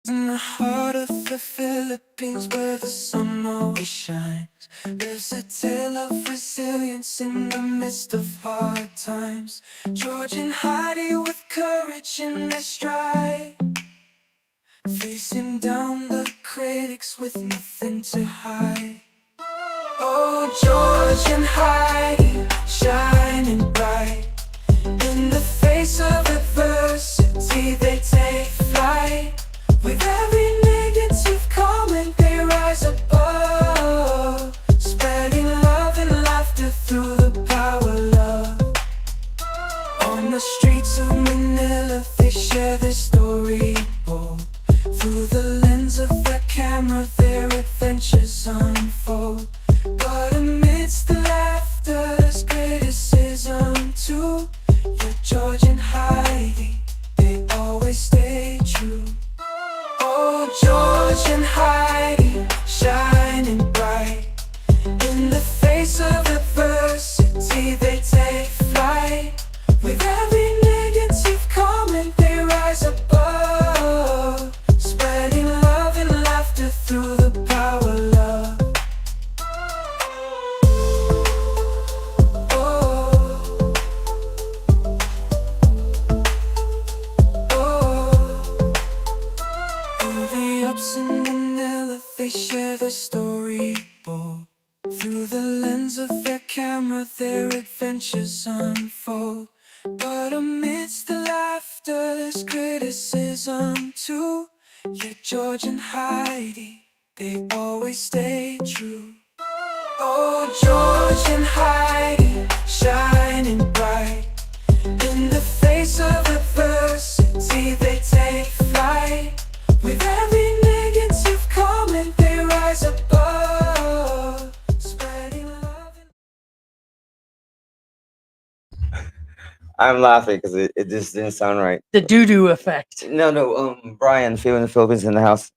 In the heart of the Philippines, where the sun always shines, there's a tale of resilience in the midst of hard times. Georgian Heidi with courage in their stride, facing down the critics with nothing to hide. Oh, Georgian Heidi, shining bright. In the face of adversity, they take flight. With every negative comment, they rise above, spreading love and laughter through the power of love. On the streets of Manila, they share their story bold. Through the lens of their camera, their adventures unfold. But amidst the laughter, there's criticism too. Your Georgian Heidi, they always stay true. Oh, Georgian Heidi, shining bright. In the face of adversity, they take flight. With every negative comment, they rise above, spreading love and laughter through the power of love. Oh, oh. Through the ups and Manila, they share their story bold. Through the lens of their camera, their adventures unfold. But amidst the laughter, there's criticism too. Yet George and Heidi, they always stay true. Oh, George and Heidi, shining bright. In the face of adversity, they take flight. With every negative comment, they rise above, spreading love and... I'm laughing because it just didn't sound right. The doo-doo effect. No, Brian, feeling the Philippines in the house.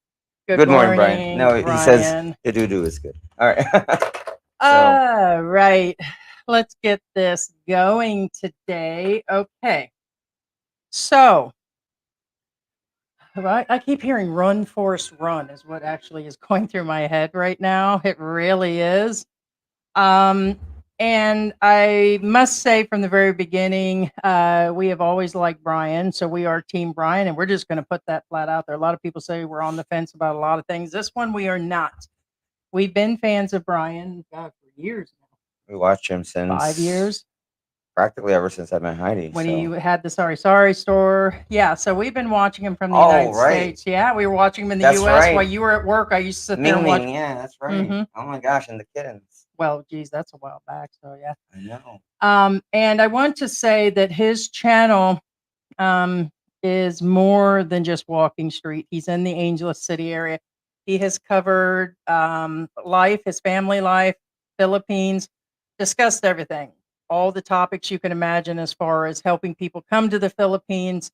Good Morning, Brian. morning, No, he says Brian. the doo-doo is good. All right. All right. Let's get this going today. Okay. So, I keep hearing run, Forrest, run is what actually is going through my head right now. It really is. And I must say from the very beginning, we have always liked Brian. So we are Team Brian, and we're just going to put that flat out there. A lot of people say we're on the fence about a lot of things. This one, we are not. We've been fans of Brian for years now. We watched him since 5 years. Practically ever since I met Heidi. When he had the Sorry store. Yeah, so we've been watching him from the United States. Yeah, we were watching him in the US right. while you were at work. I used to sit there and watch. Yeah, that's right. Oh my gosh, and the kittens. Well, geez, that's a while back. So yeah. I know. And I want to say that his channel is more than just walking street. He's in the Angeles City area. He has covered life, his family life, Philippines, discussed everything, all the topics you can imagine as far as helping people come to the Philippines.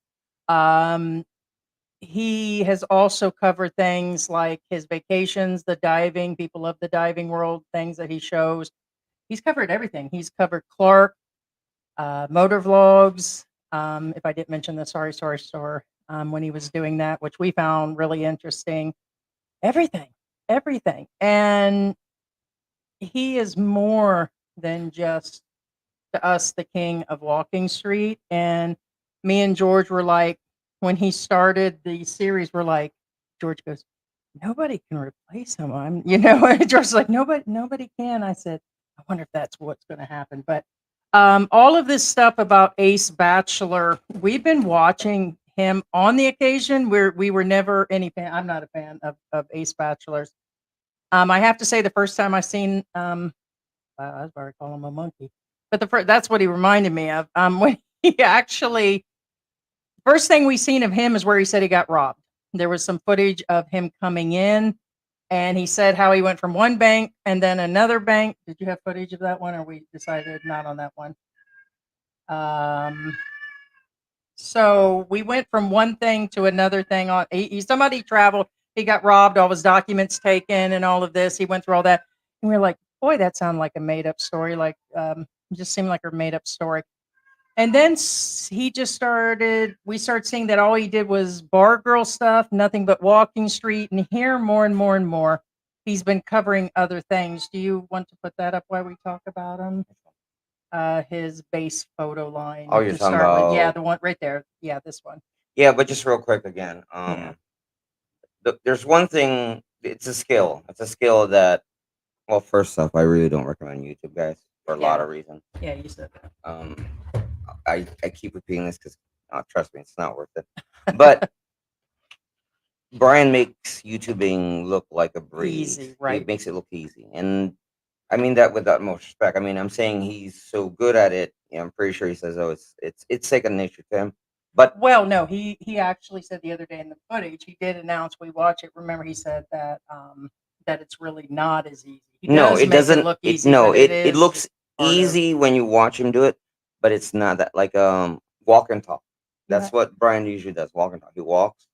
He has also covered things like his vacations, the diving, people love the diving world, things that he shows. He's covered everything. He's covered Clark, motor vlogs. If I didn't mention the Sorry store when he was doing that, which we found really interesting. Everything. And he is more than just to us the king of walking street. And me and George were like, when he started the series, we're like, George goes, nobody can replace him. George's like, nobody can. I said, I wonder if that's what's going to happen. But all of this stuff about Ace Bachelor, we've been watching him on the occasion where we were never any fan. I'm not a fan of Ace Bachelors. I have to say the first time I seen, I was about to call him a monkey, but that's what he reminded me of. When he actually, first thing we seen of him is where he said he got robbed. There was some footage of him coming in, and he said how he went from one bank and then another bank. Did you have footage of that one, or we decided not on that one? So we went from one thing to another thing. Somebody traveled. He got robbed. All his documents taken, and all of this. He went through all that, and we were like, "Boy, that sounded like a made-up story. Like, it just seemed like a made-up story." And then he just started, we started seeing that all he did was bar girl stuff, nothing but walking street. And here, more and more and more, he's been covering other things. Do you want to put that up while we talk about him? His base photo line Oh, you're to talking start with. Yeah, about the one right there. Yeah, this one. yeah, but just real quick again. Yeah. There's one thing. It's a skill. It's a skill that. Well, first off, I really don't recommend YouTube, guys, for a lot Yeah. of reasons. Yeah, you said that. I keep repeating this because trust me, it's not worth it. But Brian makes YouTubing look like a breeze. Easy, He right? makes it look easy, and I mean that with the utmost respect. I mean, I'm saying he's so good at it. I'm pretty sure he says, "Oh, it's second nature to him." But Well, no, he actually said the other day in the footage, he did announce we watch it. Remember, he said that that it's really not as easy. He no, does it make it doesn't. look It easy, no, but it it is looks harder. easy when you watch him do it, but it's not that like walk and talk. Yeah. That's what Brian usually does. Walk and talk. He walks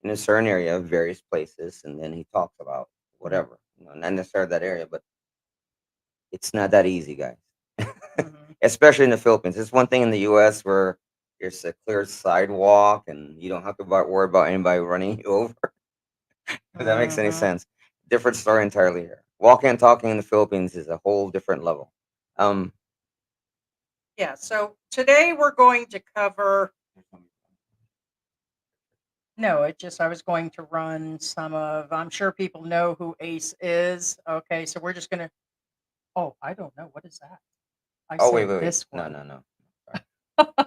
in a certain area, various places, and then he talks about whatever. Not necessarily that area, but it's not that easy, guys. Especially in the Philippines. It's one thing in the U.S. where there's a clear sidewalk and you don't have to worry about anybody running you over. If that makes any sense. Different story entirely here. Walking and talking in the Philippines is a whole different level. Yeah, so today we're going to cover. No, it just I was going to run some of. I'm sure people know who Ace is. Okay, so we're just gonna. Oh, I don't know what is that. I Oh said wait. this No, one. no, no.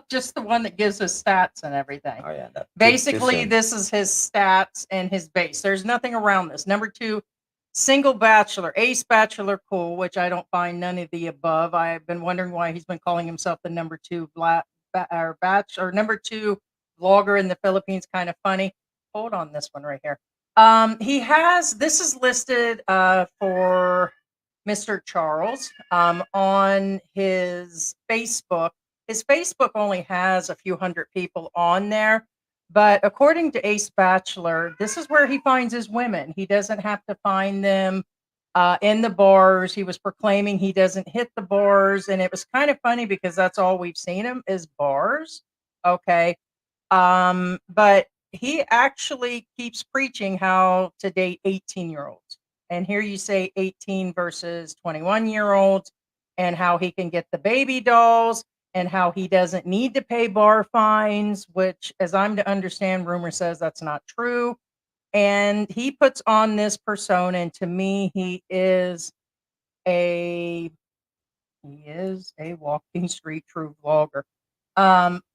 Just the one that gives us stats and everything. Oh yeah, that too Basically, soon. this is his stats and his base. There's nothing around this. Number 2, single bachelor, ace bachelor, cool, which I don't find none of the above. I've been wondering why he's been calling himself the number 2 or number 2 vlogger in the Philippines. Kind of funny. Hold on, this one right here. He has this is listed for Mr. Charles on his Facebook. His Facebook only has a few hundred people on there, but according to Ace Bachelor, this is where he finds his women. He doesn't have to find them in the bars. He was proclaiming he doesn't hit the bars, and it was kind of funny because that's all we've seen him is bars. Okay, but he actually keeps preaching how to date 18-year-olds. And here you say 18 versus 21-year-olds, and how he can get the baby dolls, and how he doesn't need to pay bar fines, which, as I'm to understand, rumor says that's not true. And he puts on this persona, and to me, a he is a walking street true vlogger.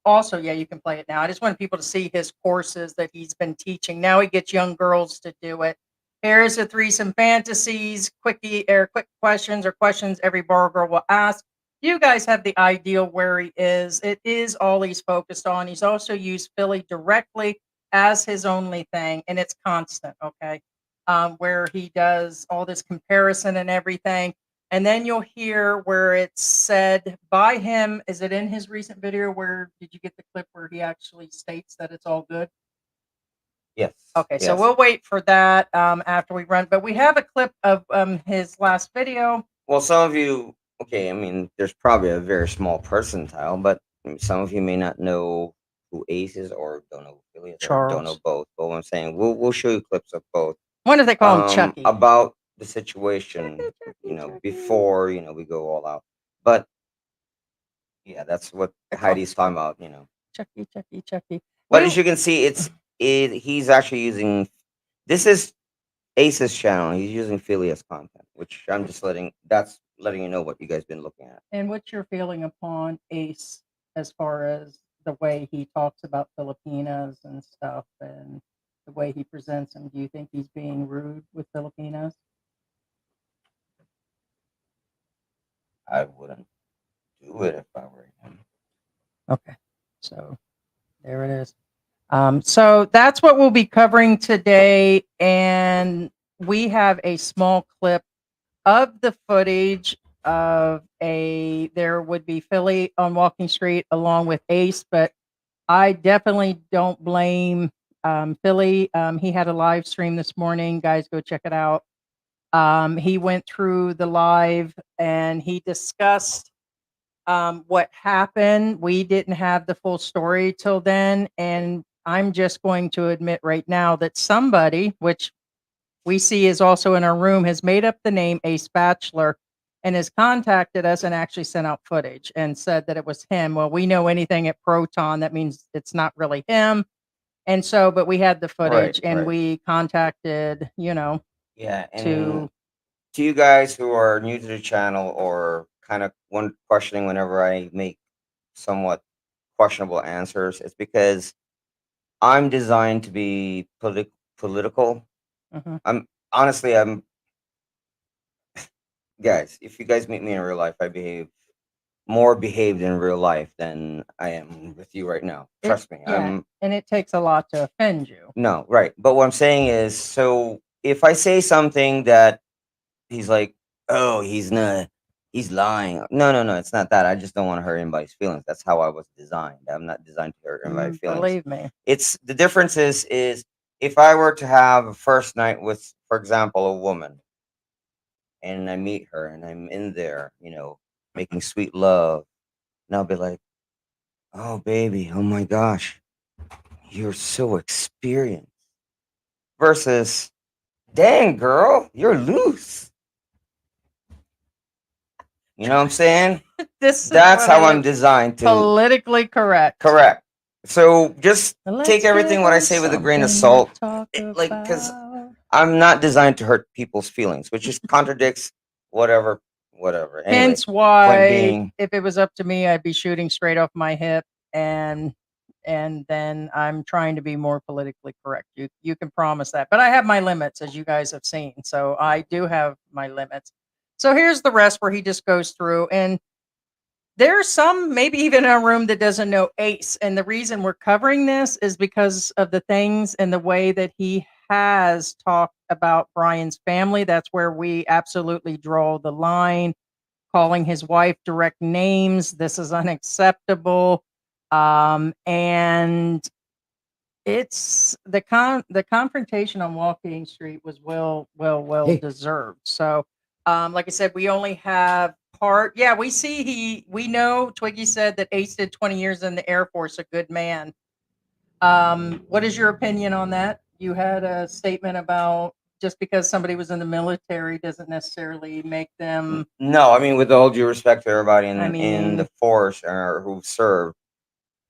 Also, yeah, you can play it now. I just want people to see his courses that he's been teaching. Now he gets young girls to do it. Here's a threesome fantasies, quickie or quick questions or questions every bar girl will ask. You guys have the ideal where he is. It is all he's focused on. He's also used Philly directly as his only thing, and it's constant, okay? Where he does all this comparison and everything. And then you'll hear where it's said by him. Is it in his recent video? Where did you get the clip where he actually states that it's all good? Yes. Okay, so Yes. we'll wait for that after we run. But we have a clip of his last video. Well, some of you, okay, I mean, there's probably a very small percentile, but some of you may not know who Ace is or don't know who Philly is or don't know Charles. both. But what I'm saying, we'll show you clips of both. What do they call him? Chucky. About the situation, before, we go all out. But yeah, that's what Heidi's talking about, Chucky. But as you can see, he's actually using, this is Ace's channel. He's using Philly as content, which I'm just letting you know what you guys been looking at. And what's your feeling upon Ace as far as the way he talks about Filipinas and stuff and the way he presents them? Do you think he's being rude with Filipinas? I wouldn't do it if I were him. Okay, so there it is. So that's what we'll be covering today, and we have a small clip of the footage of there would be Philly on Walking Street along with Ace, but I definitely don't blame Philly. He had a live stream this morning. Guys, go check it out. He went through the live and he discussed What happened, we didn't have the full story till then, and I'm just going to admit right now that somebody, which we see is also in our room, has made up the name Ace Bachelor and has contacted us and actually sent out footage and said that it was him. Well, we know anything at Proton, that means it's not really him. And so, but we had the Right, footage and right. we contacted, Yeah, and to to you guys who are new to the channel or kind of one questioning whenever I make somewhat questionable answers, it's because I'm designed to be political. Mhm. I'm honestly, I'm guys. If you guys meet me in real life, I behave more behaved in real life than I am with you right now. It Trust me. yeah, and it takes a lot to offend you. No, right. But what I'm saying is, so if I say something that he's like, oh, he's not, he's lying. No, no, no, it's not that. I just don't want to hurt anybody's feelings. That's how I was designed. I'm not designed to hurt anybody's feelings. Believe me. It's the difference is if I were to have a first night with, for example, a woman, and I meet her and I'm in there, making sweet love, and I'll be like, oh, baby, oh my gosh, you're so experienced. Versus, dang, girl, you're loose. You know what I'm saying? This is That's what I how I'm love. designed to Politically correct. correct. So just take Let's everything give what I 'em say with a grain of something to salt. talk Like, because about. I'm not designed to hurt people's feelings, which just contradicts whatever, whatever. Anyway, Hence point why, being, if it was up to me, I'd be shooting straight off my hip, and then I'm trying to be more politically correct. You can promise that. But I have my limits, as you guys have seen. So I do have my limits. So here's the rest where he just goes through, and there's some, maybe even in a room, that doesn't know Ace. And the reason we're covering this is because of the things and the way that he has talked about Brian's family. That's where we absolutely draw the line. Calling his wife direct names. This is unacceptable. And it's the confrontation on Walking Street was well hey, deserved. So, like I said, we only have part. Yeah, we know Twiggy said that Ace did 20 years in the Air Force, a good man. What is your opinion on that? You had a statement about just because somebody was in the military doesn't necessarily make them. no, I mean, with all due respect to everybody I in the mean, force or who served,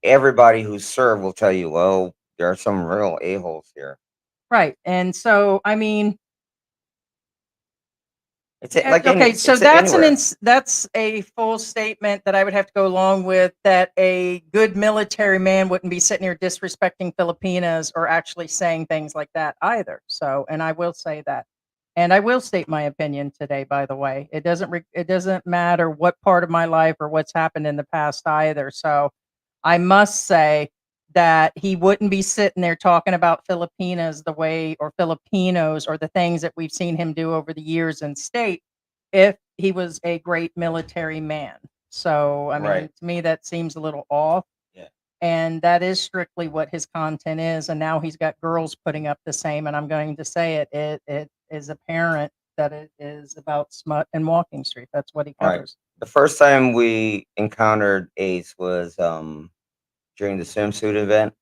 everybody who served will tell you, well, there are some real a-holes here. right. And so, I mean, It's like any, okay, so it's anywhere. that's a full statement that I would have to go along with, that a good military man wouldn't be sitting here disrespecting Filipinas or actually saying things like that either. So, and I will say that. And I will state my opinion today, by the way. It doesn't matter what part of my life or what's happened in the past either. So, I must say that he wouldn't be sitting there talking about Filipinas the way, or Filipinos, or the things that we've seen him do over the years in state, if he was a great military man. So, I mean, Right. to me, that seems a little off. Yeah. And that is strictly what his content is. And now he's got girls putting up the same. And I'm going to say it. It is apparent that it is about smut and Walking Street. That's what he Right. covers. The first time we encountered Ace was during the swimsuit event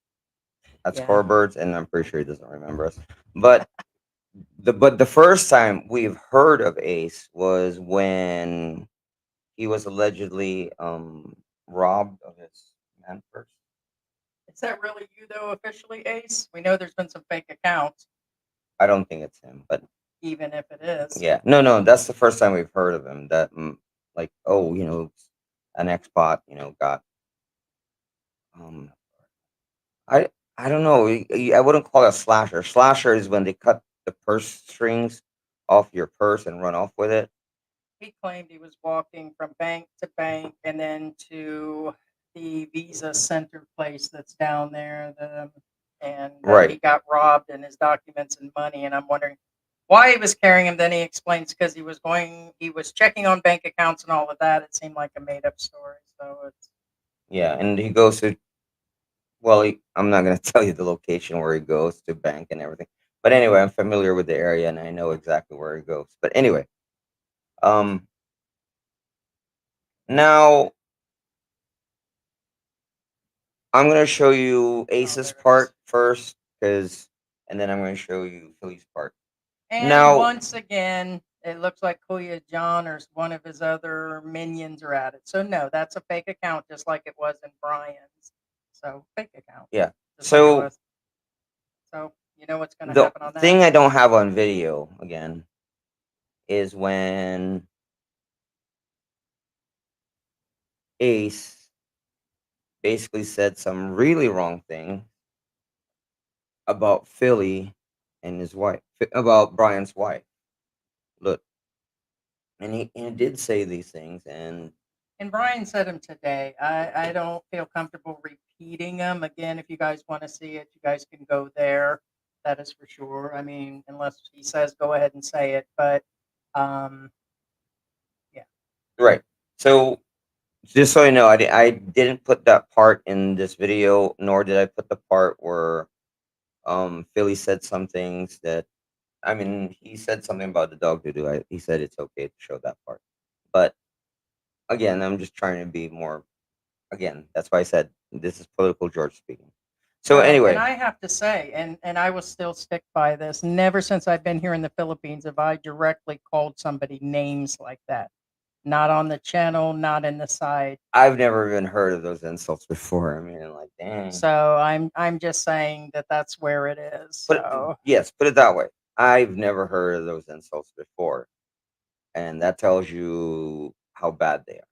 at Yeah. Scorebirds, and I'm pretty sure he doesn't remember us. But the first time we've heard of Ace was when he was allegedly robbed of his man purse. Is that really you, though, officially, Ace? We know there's been some fake accounts, I don't think it's him, but even if it is. yeah, no, that's the first time we've heard of him. That like, oh, an expat, got um, I I don't know. I wouldn't call it a slasher. Slasher is when they cut the purse strings off your purse and run off with it. He claimed he was walking from bank to bank and then to the Visa Center place that's down there, and that Right. he got robbed and his documents and money. And I'm wondering why he was carrying him. Then he explains because he was checking on bank accounts and all of that. It seemed like a made up story. So it's Yeah, and he goes to, well, I'm not going to tell you the location where he goes to bank and everything. But anyway, I'm familiar with the area and I know exactly where he goes. But anyway, um now I'm gonna show you Ace's there it is. part first, and then I'm gonna show you Philly's part. And Now- once again, it looks like Kuya John or one of his other minions are at it. So no, that's a fake account, just like it was in Brian's. So fake account. Yeah. Just like it So was. So you know what's going to the happen on that. thing I don't have on video again is when Ace basically said some really wrong thing about Philly and his wife, about Brian's wife. Look, and he did say these things, and Brian said them today. I don't feel comfortable repeating them again. If you guys want to see it, you guys can go there. That is for sure. I mean, unless he says go ahead and say it, but yeah. Right. So just so you know, I didn't put that part in this video, nor did I put the part where Philly said some things that, I mean, he said something about the dog doo-doo. He said it's okay to show that part. But again, I'm just trying to be more, again, that's why I said this is political George speaking. So Well, anyway, and I have to say, and I will still stick by this. Never since I've been here in the Philippines have I directly called somebody names like that. Not on the channel, not in the side. I've never even heard of those insults before. I mean, like, dang. So I'm just saying that that's where it is. But So yes, put it that way. I've never heard of those insults before, and that tells you how bad they are.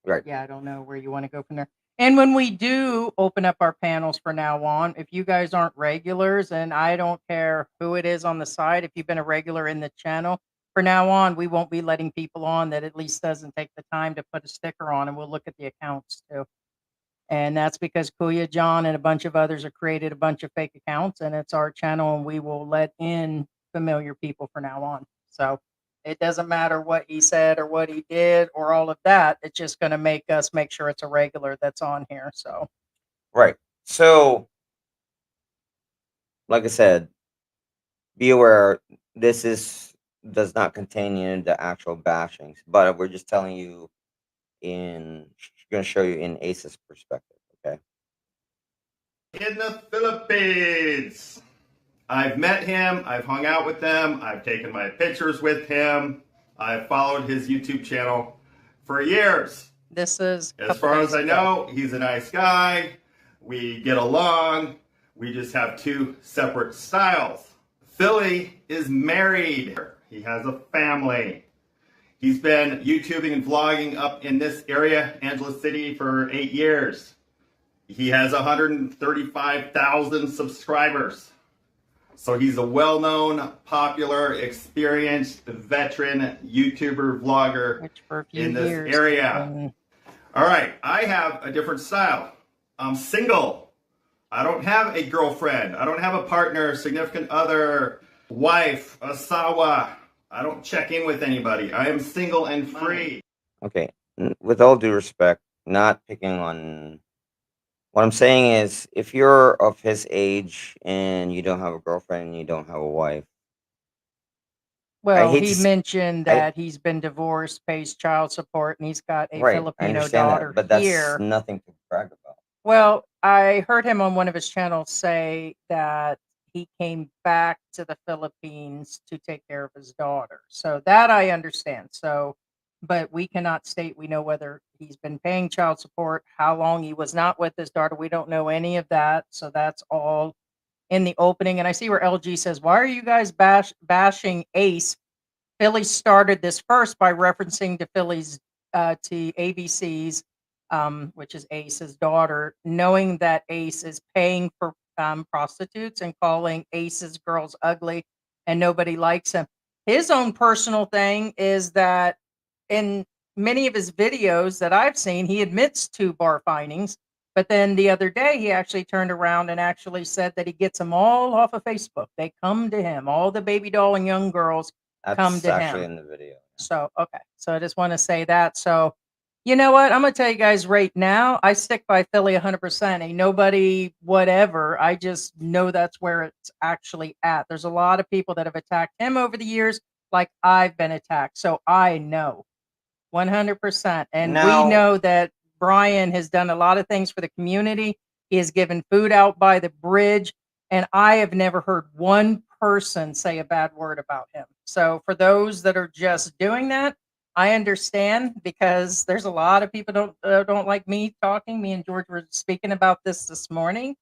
Right. yeah, I don't know where you want to go from there. And when we do open up our panels from now on, if you guys aren't regulars, and I don't care who it is on the side, if you've been a regular in the channel, from now on, we won't be letting people on that at least doesn't take the time to put a sticker on, and we'll look at the accounts too. And that's because Kuya John and a bunch of others have created a bunch of fake accounts, and it's our channel, and we will let in familiar people from now on. So it doesn't matter what he said or what he did or all of that. It's just going to make us make sure it's a regular that's on here. So Right. So, like I said, be aware does not contain any of the actual bashings, but we're just telling you going to show you in Ace's perspective. Okay. In the Philippines. I've met him, I've hung out with him, I've taken my pictures with him, I've followed his YouTube channel for years. this is As far as I know, he's a nice guy. We get along. We just have two separate styles. Philly is married. He has a family. He's been YouTubing and vlogging up in this area, Angeles City, for 8 years. He has 135,000 subscribers. So he's a well-known, popular, experienced, veteran YouTuber, vlogger in this area. All right, I have a different style. I'm single. I don't have a girlfriend. I don't have a partner, significant other, wife, asawa. I don't check in with anybody. I am single and free. Okay. With all due respect, not picking on. What I'm saying is, if you're of his age and you don't have a girlfriend and you don't have a wife, Well, hate he to mentioned I- that he's been divorced, pays child support, and he's got a right? I Filipino understand daughter that, but that's here. nothing to brag about. Well, I heard him on one of his channels say that he came back to the Philippines to take care of his daughter. So that I understand. So, but we cannot state we know whether he's been paying child support, how long he was not with his daughter. We don't know any of that. So that's all in the opening. And I see where LG says, "Why are you guys bashing Ace? Philly started this first by referencing to Philly's to ABC's, which is Ace's daughter, knowing that Ace is paying for prostitutes and calling Ace's girls ugly, and nobody likes him." His own personal thing is that in many of his videos that I've seen, he admits to bar findings. But then the other day, he actually turned around and actually said that he gets them all off of Facebook. They come to him, all the baby doll and young girls come That's to actually him. in the video. So, okay. So I just want to say that. So, you know what? I'm going to tell you guys right now, I stick by Philly 100%. Ain't nobody, whatever. I just know that's where it's actually at. There's a lot of people that have attacked him over the years, like I've been attacked. So I know 100%. And we Now- know that Brian has done a lot of things for the community. He has given food out by the bridge, and I have never heard one person say a bad word about him. So for those that are just doing that, I understand, because there's a lot of people don't like me talking. Me and George were speaking about this morning,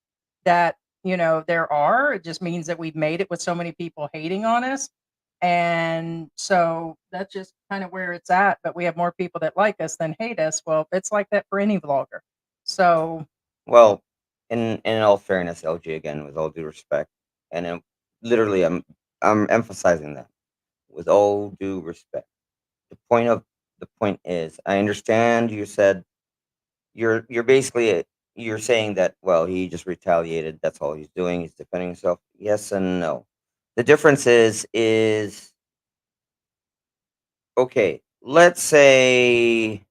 that it just means that we've made it with so many people hating on us. And so that's just kind of where it's at. But we have more people that like us than hate us. Well, it's like that for any vlogger. So Well, in all fairness, LG, again, with all due respect, and literally, I'm emphasizing that with all due respect. The point is, I understand you said you're basically you're saying that, well, he just retaliated. That's all he's doing. He's defending himself. Yes and no. The difference is okay. Let's say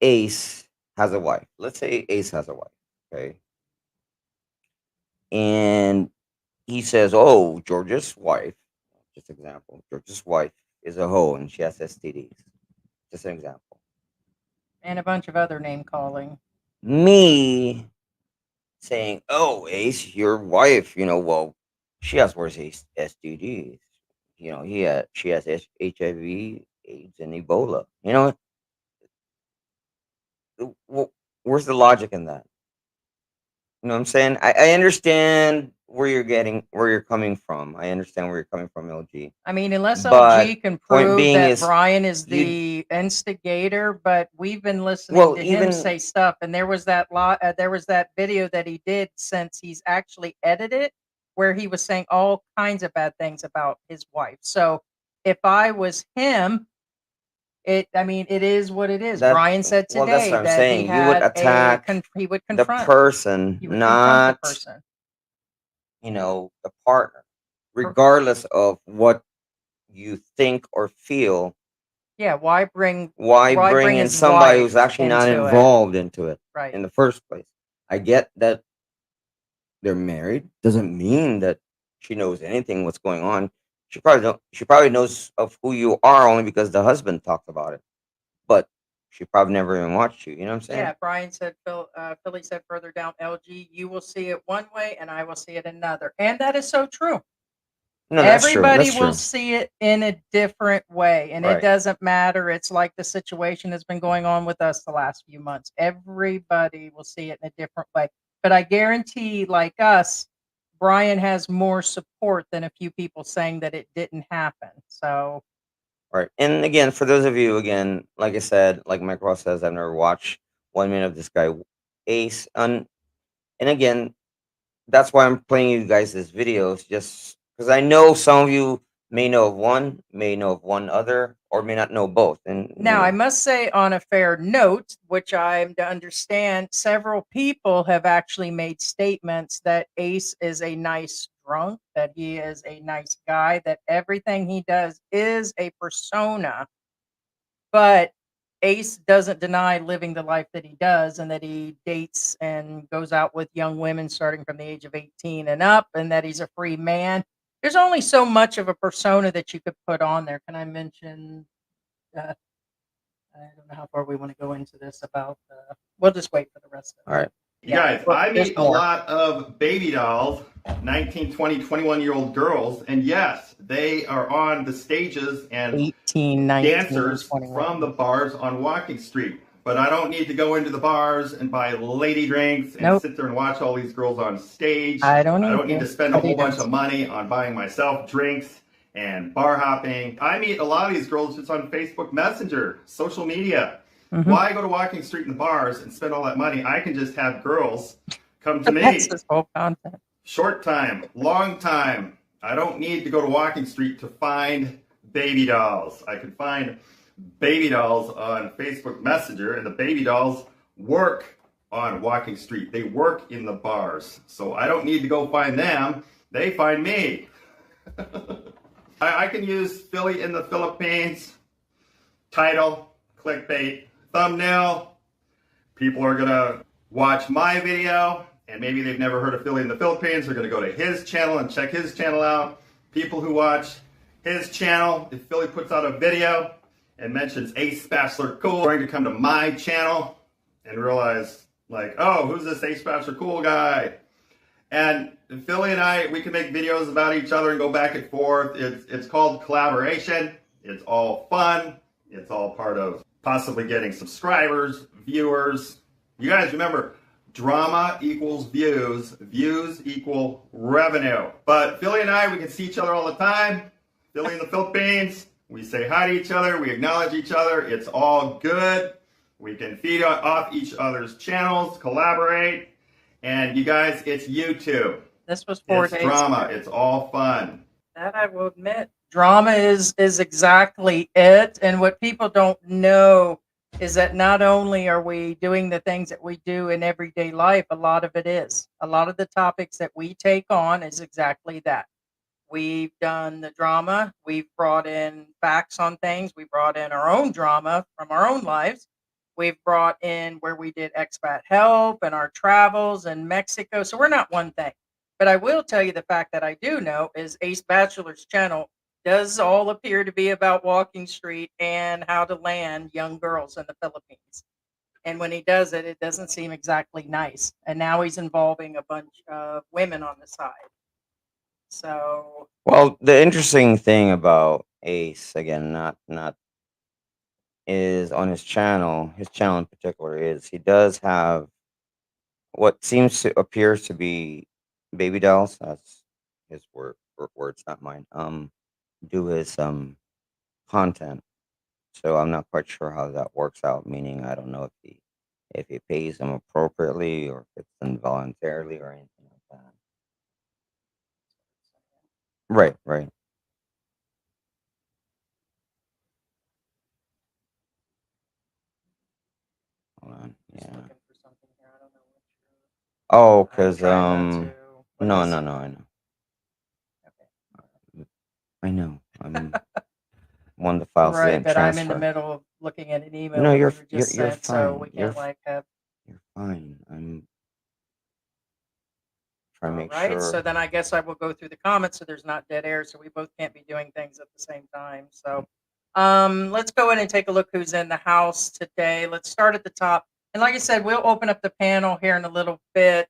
Ace has a wife. Let's say Ace has a wife. Okay, and he says, "Oh, George's wife." Just example. George's wife is a hoe and she has STDs. Just an example. and a bunch of other name calling. Me saying, "Oh, Ace, your wife, well, she has worse STDs. She has HIV, AIDS, and Ebola. Where's the logic in that? You know what I'm saying? I understand where you're coming from. I understand where you're coming from, LG. I mean, unless But LG can point prove being that is, Brian is you the instigator, but we've been listening well, to him even say stuff, and there was that video that he did, since he's actually edited, where he was saying all kinds of bad things about his wife. So if I was him, I mean, it is what it is. that Brian said well, that's today what I'm that saying. You would attack he would the confront. person, He would confront the not person. the partner, regardless of what you think or feel. Yeah, why bring Why bring in his somebody wife who's actually not into it? involved into it Right. in the first place? I get that they're married. Doesn't mean that she knows anything what's going on. She probably knows of who you are only because the husband talked about it. But she probably never even watched you. You know what I'm saying? Yeah, Brian said, Philly said further down, LG, you will see it one way and I will see it another. And that is so true. No, that's true. Everybody That's will true. see it in a different way. And it Right. doesn't matter. It's like the situation has been going on with us the last few months. Everybody will see it in a different way. But I guarantee, like us, Brian has more support than a few people saying that it didn't happen. So Right. And again, for those of you, again, like I said, like Mike Ross says, I've never watched 1 minute of this guy Ace. And again, that's why I'm playing you guys this videos, just because I know some of you may know of one, may know of one other, or may not know both. And now, I must say, on a fair note, which I'm to understand, several people have actually made statements that Ace is a nice drunk, that he is a nice guy, that everything he does is a persona. But Ace doesn't deny living the life that he does, and that he dates and goes out with young women starting from the age of 18 and up, and that he's a free man. There's only so much of a persona that you could put on there. Can I mention? I don't know how far we want to go into this about. We'll just wait for the rest of it. all right. You guys, well, I there's meet a more. lot of baby dolls, 19, 20, 21-year-old girls, and yes, they are on the stages and 18, 19, dancers 21. from the bars on Walking Street. But I don't need to go into the bars and buy lady drinks and Nope. sit there and watch all these girls on stage. I don't need to spend a But he whole bunch does. of money on buying myself drinks and bar hopping. I meet a lot of these girls just on Facebook Messenger, social media. Mhm. Why go to Walking Street in the bars and spend all that money? I can just have girls come to me. That's his whole content. Short time, long time. I don't need to go to Walking Street to find baby dolls. I can find baby dolls on Facebook Messenger, and the baby dolls work on Walking Street. They work in the bars. So I don't need to go find them. They find me. I can use Philly in the Philippines, title, clickbait, thumbnail. People are going to watch my video, and maybe they've never heard of Philly in the Philippines. They're going to go to his channel and check his channel out. People who watch his channel, if Philly puts out a video and mentions Ace Bachelor Cool, going to come to my channel and realize, like, oh, who's this Ace Bachelor Cool guy? And Philly and I, we can make videos about each other and go back and forth. It's called collaboration. It's all fun. It's all part of possibly getting subscribers, viewers. You guys remember, drama equals views. Views equal revenue. But Philly and I, we can see each other all the time. Philly in the Philippines, we say hi to each other. We acknowledge each other. It's all good. We can feed off each other's channels, collaborate. And you guys, it's YouTube. This was 4 days It's drama. ago. It's all fun. That I will admit. Drama is exactly it. And what people don't know is that not only are we doing the things that we do in everyday life, a lot of it is. A lot of the topics that we take on is exactly that. We've done the drama. We've brought in facts on things. We brought in our own drama from our own lives. We've brought in where we did expat help and our travels in Mexico. So we're not one thing. But I will tell you the fact that I do know is Ace Bachelor's channel does all appear to be about walking street and how to land young girls in the Philippines. And when he does it, it doesn't seem exactly nice. And now he's involving a bunch of women on the side. So Well, the interesting thing about Ace, again, not is on his channel. His channel in particular is he does have what seems to appears to be baby dolls. That's his words, not mine. Do his content. So I'm not quite sure how that works out. Meaning, I don't know if he pays them appropriately or if it's involuntarily or anything like that. Right, right. Hold on. just Yeah. looking for something here. I don't know what you're Oh, I'm because trying not to. What no, is no, it? no. I know. Okay. I know. I'm one of the files Right, didn't but I'm in the transfer. middle of looking at an email No, that you're we were just you're sent, so fine. we can't like have. You're fine. I'm trying to All make right, so sure. then I guess I will go through the comments so there's not dead air, so we both can't be doing things at the same time. So, let's go in and take a look who's in the house today. Let's start at the top, and like I said, we'll open up the panel here in a little bit.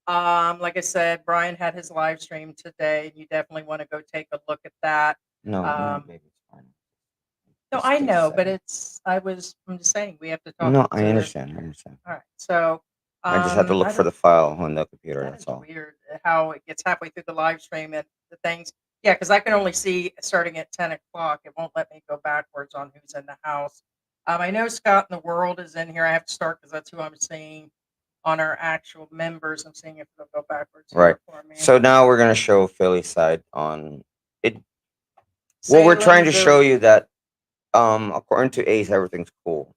Like I said, Brian had his live stream today. You definitely want to go take a look at that. No, no, Um, baby, it's fine. no, Just I take a know, but second. I'm just saying we have to talk No, I to. understand. I understand. All right, so I just had to look I for don't. the file on the computer. That That's is all. weird how it gets halfway through the live stream and the things. Yeah, because I can only see starting at 10 o'clock. It won't let me go backwards on who's in the house. I know Scott in the World is in here. I have to start because that's who I'm seeing on our actual members. I'm seeing if it'll go backwards Right. here for me. So now we're gonna show Philly's side on it. Well, we're Salem, trying to show Missouri. you that according to Ace, everything's cool.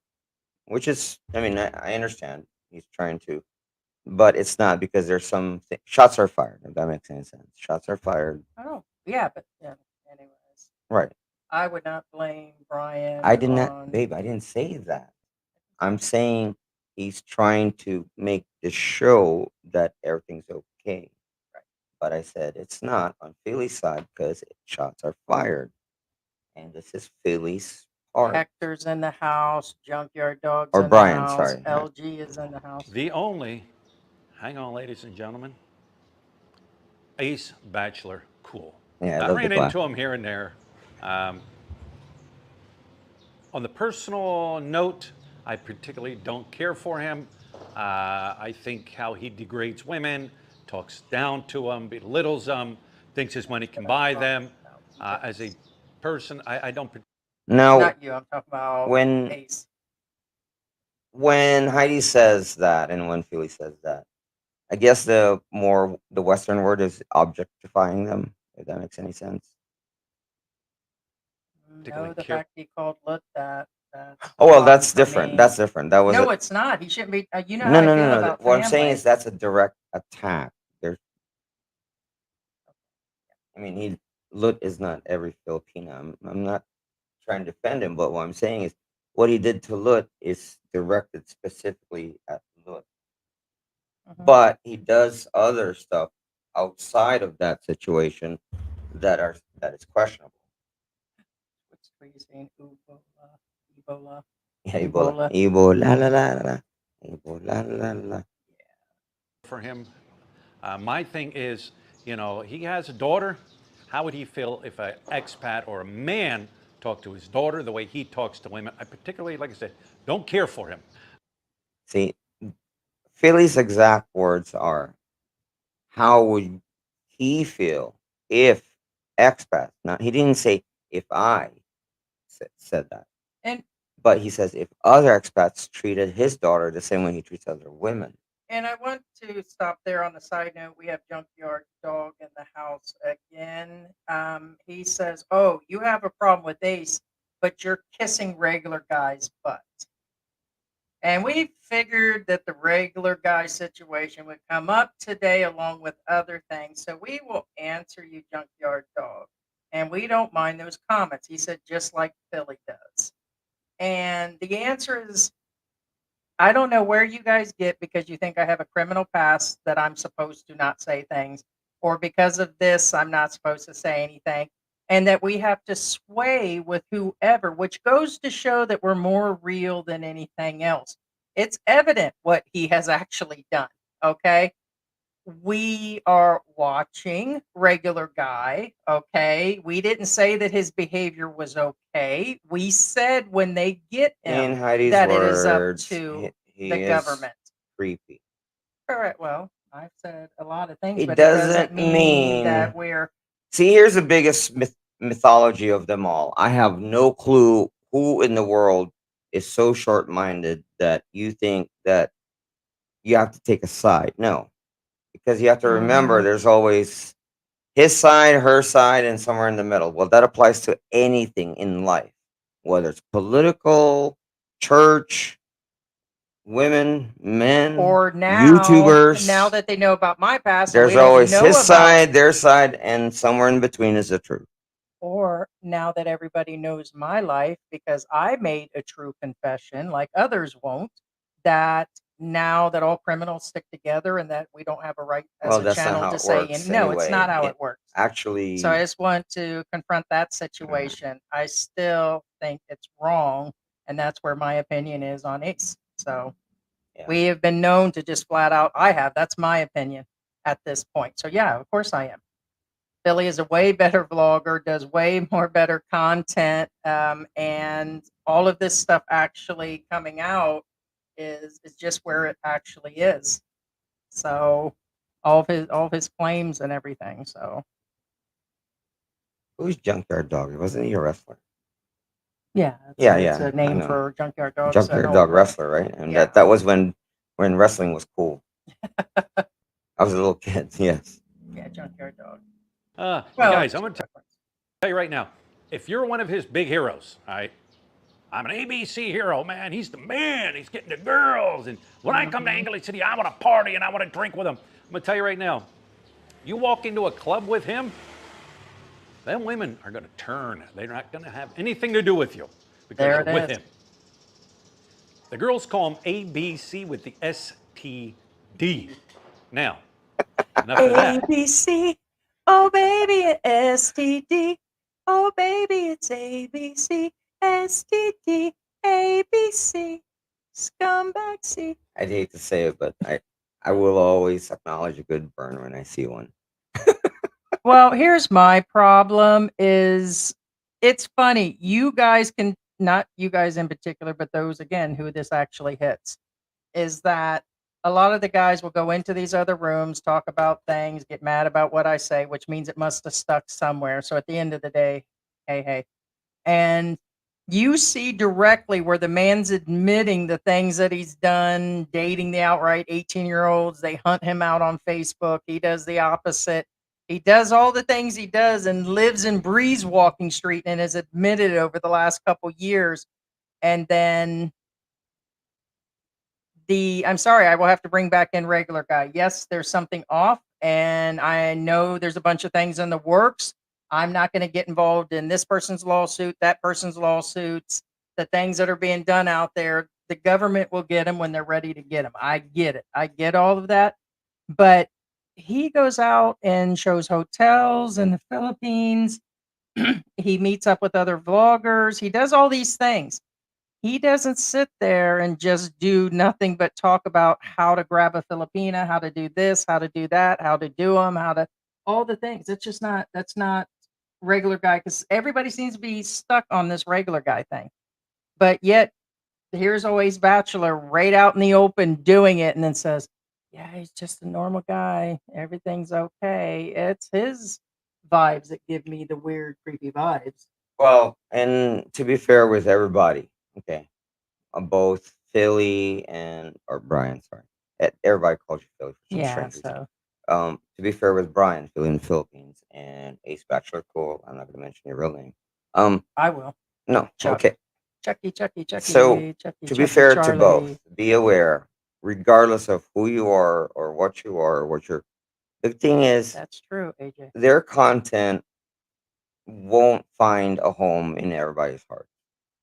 Which is, I mean, I understand he's trying to, but it's not because there's some shots are fired. If that makes any sense, shots are fired. Oh, yeah, but yeah. Anyways, Right. I would not blame Brian I did not, on. babe. I didn't say that. I'm saying he's trying to make the show that everything's okay. Right. But I said it's not on Philly's side because shots are fired, and this is Philly's part. Hector's in the house. Junkyard Dog's Or in Brian, the house. sorry. Yeah. LG is in the house. The only, hang on, ladies and gentlemen, Ace Bachelor Cool. Yeah, I I love the ran glass. into him here and there. On the personal note, I particularly don't care for him. I think how he degrades women, talks down to them, belittles them, thinks his money can buy them. As a person, I don't. Now, Not you. I'm talking about when Ace. when Heidi says that and when Philly says that, I guess the Western word is objectifying them, if that makes any sense. No, the fact he called Lut that. Oh well, fine that's for different. me. That's different. That was No, a, it's not. He shouldn't be. You know no, how no, I feel no, no. about What I'm saying family. is that's a direct attack. There's, I mean, Lut is not every Filipino. I'm not trying to defend him, but what I'm saying is what he did to Lut is directed specifically at Lut. Mhm. But he does other stuff outside of that situation that is questionable. What's crazy? Ooh, Ebola. Yeah, Ebola. Ebola. Ebola, la, la, la, la. Ebola, la, la, la. For him. My thing is, he has a daughter. How would he feel if an expat or a man talked to his daughter the way he talks to women? I particularly, like I said, don't care for him. See, Philly's exact words are, how would he feel if expats, now he didn't say if I said that, And but he says if other expats treated his daughter the same way he treats other women. And I want to stop there on the side note. We have Junkyard Dog in the house again. He says, "Oh, you have a problem with Ace, but you're kissing regular guys' butts." And we figured that the regular guy situation would come up today along with other things. So we will answer you, Junkyard Dog. And we don't mind those comments. He said, just like Philly does. And the answer is, I don't know where you guys get because you think I have a criminal past that I'm supposed to not say things, or because of this, I'm not supposed to say anything, and that we have to sway with whoever, which goes to show that we're more real than anything else. It's evident what he has actually done. Okay. We are watching regular guy. Okay. We didn't say that his behavior was okay. We said when they get In him Heidi's that it is up words, to he the is government. creepy. Correct. Well, I've said a lot of things, It but it doesn't doesn't mean that mean. we're See, here's the biggest mythology of them all. I have no clue who in the world is so short-minded that you think that you have to take a side. No, because you have to remember there's always his side, her side, and somewhere in the middle. Well, that applies to anything in life, whether it's political, church, women, men, or now YouTubers. that they know about my past and There's we don't always know his about, side, their side, and somewhere in between is the truth. or now that everybody knows my life because I made a true confession like others won't, that now that all criminals stick together and that we don't have a right as Well, a that's not channel how to it say, and works no, it's not anyway. how It it works. So I actually, just want to confront that situation. I still think it's wrong, and that's where my opinion is on Ace. So yeah. we have been known to just flat out, I have. That's my opinion at this point. So yeah, of course I am. Billy is a way better vlogger, does way more better content, and all of this stuff actually coming out is just where it actually is. So all of his claims and everything. So Who's Junkyard Dog? Wasn't he a wrestler? yeah, Yeah, it's yeah, a I name know. for Junkyard Dogs. Junkyard Dog wrestler, right? And Yeah. that was when wrestling was cool. I was a little kid. Yes. Yeah, Junkyard Dog. You guys, I'm going to tell you right now, if you're one of his big heroes, all right, I'm an ABC hero, man. He's the man. He's getting the girls. And when I come to Angeles City, I want to party and I want to drink with him. I'm going to tell you right now, you walk into a club with him, them women are going to turn. They're not going to have anything to do with you because There you're it with is. him. The girls call him ABC with the STD. Now, enough of that. ABC. Oh, baby, it's STD. Oh, baby, it's ABC. STD. ABC. Scumbag C. I'd hate to say it, but I will always acknowledge a good burn when I see one. Well, here's my problem is it's funny. You guys can, not you guys in particular, but those again who this actually hits, is that a lot of the guys will go into these other rooms, talk about things, get mad about what I say, which means it must have stuck somewhere. So at the end of the day, hey, hey. And you see directly where the man's admitting the things that he's done, dating the outright 18-year-olds. They hunt him out on Facebook. He does the opposite. He does all the things he does and lives and breathes Walking Street and has admitted it over the last couple years. And then I'm sorry, I will have to bring back in regular guy. Yes, there's something off, and I know there's a bunch of things in the works. I'm not going to get involved in this person's lawsuit, that person's lawsuits, the things that are being done out there. The government will get them when they're ready to get them. I get it. I get all of that. But he goes out and shows hotels in the Philippines. He meets up with other vloggers. He does all these things. he doesn't sit there and just do nothing but talk about how to grab a Filipina, how to do this, how to do that, how to do them, how to all the things. It's just not that's not regular guy because everybody seems to be stuck on this regular guy thing. But yet here's always Bachelor right out in the open doing it and then says, yeah, he's just a normal guy. Everything's okay. It's his vibes that give me the weird, creepy vibes. Well, and to be fair with everybody, okay, both Philly and or Brian, sorry, everybody calls you Philly for some Yeah, strange reason. so To be fair with Brian, Philly in the Philippines, and Ace Bachelor, cool. I'm not going to mention your real name. I will. No, Chuck. okay. Chucky, So Chucky, to be Chucky, fair to Charlie. both, be aware, regardless of who you are or what you are or what you're. The thing is, That's true, AJ. their content won't find a home in everybody's heart.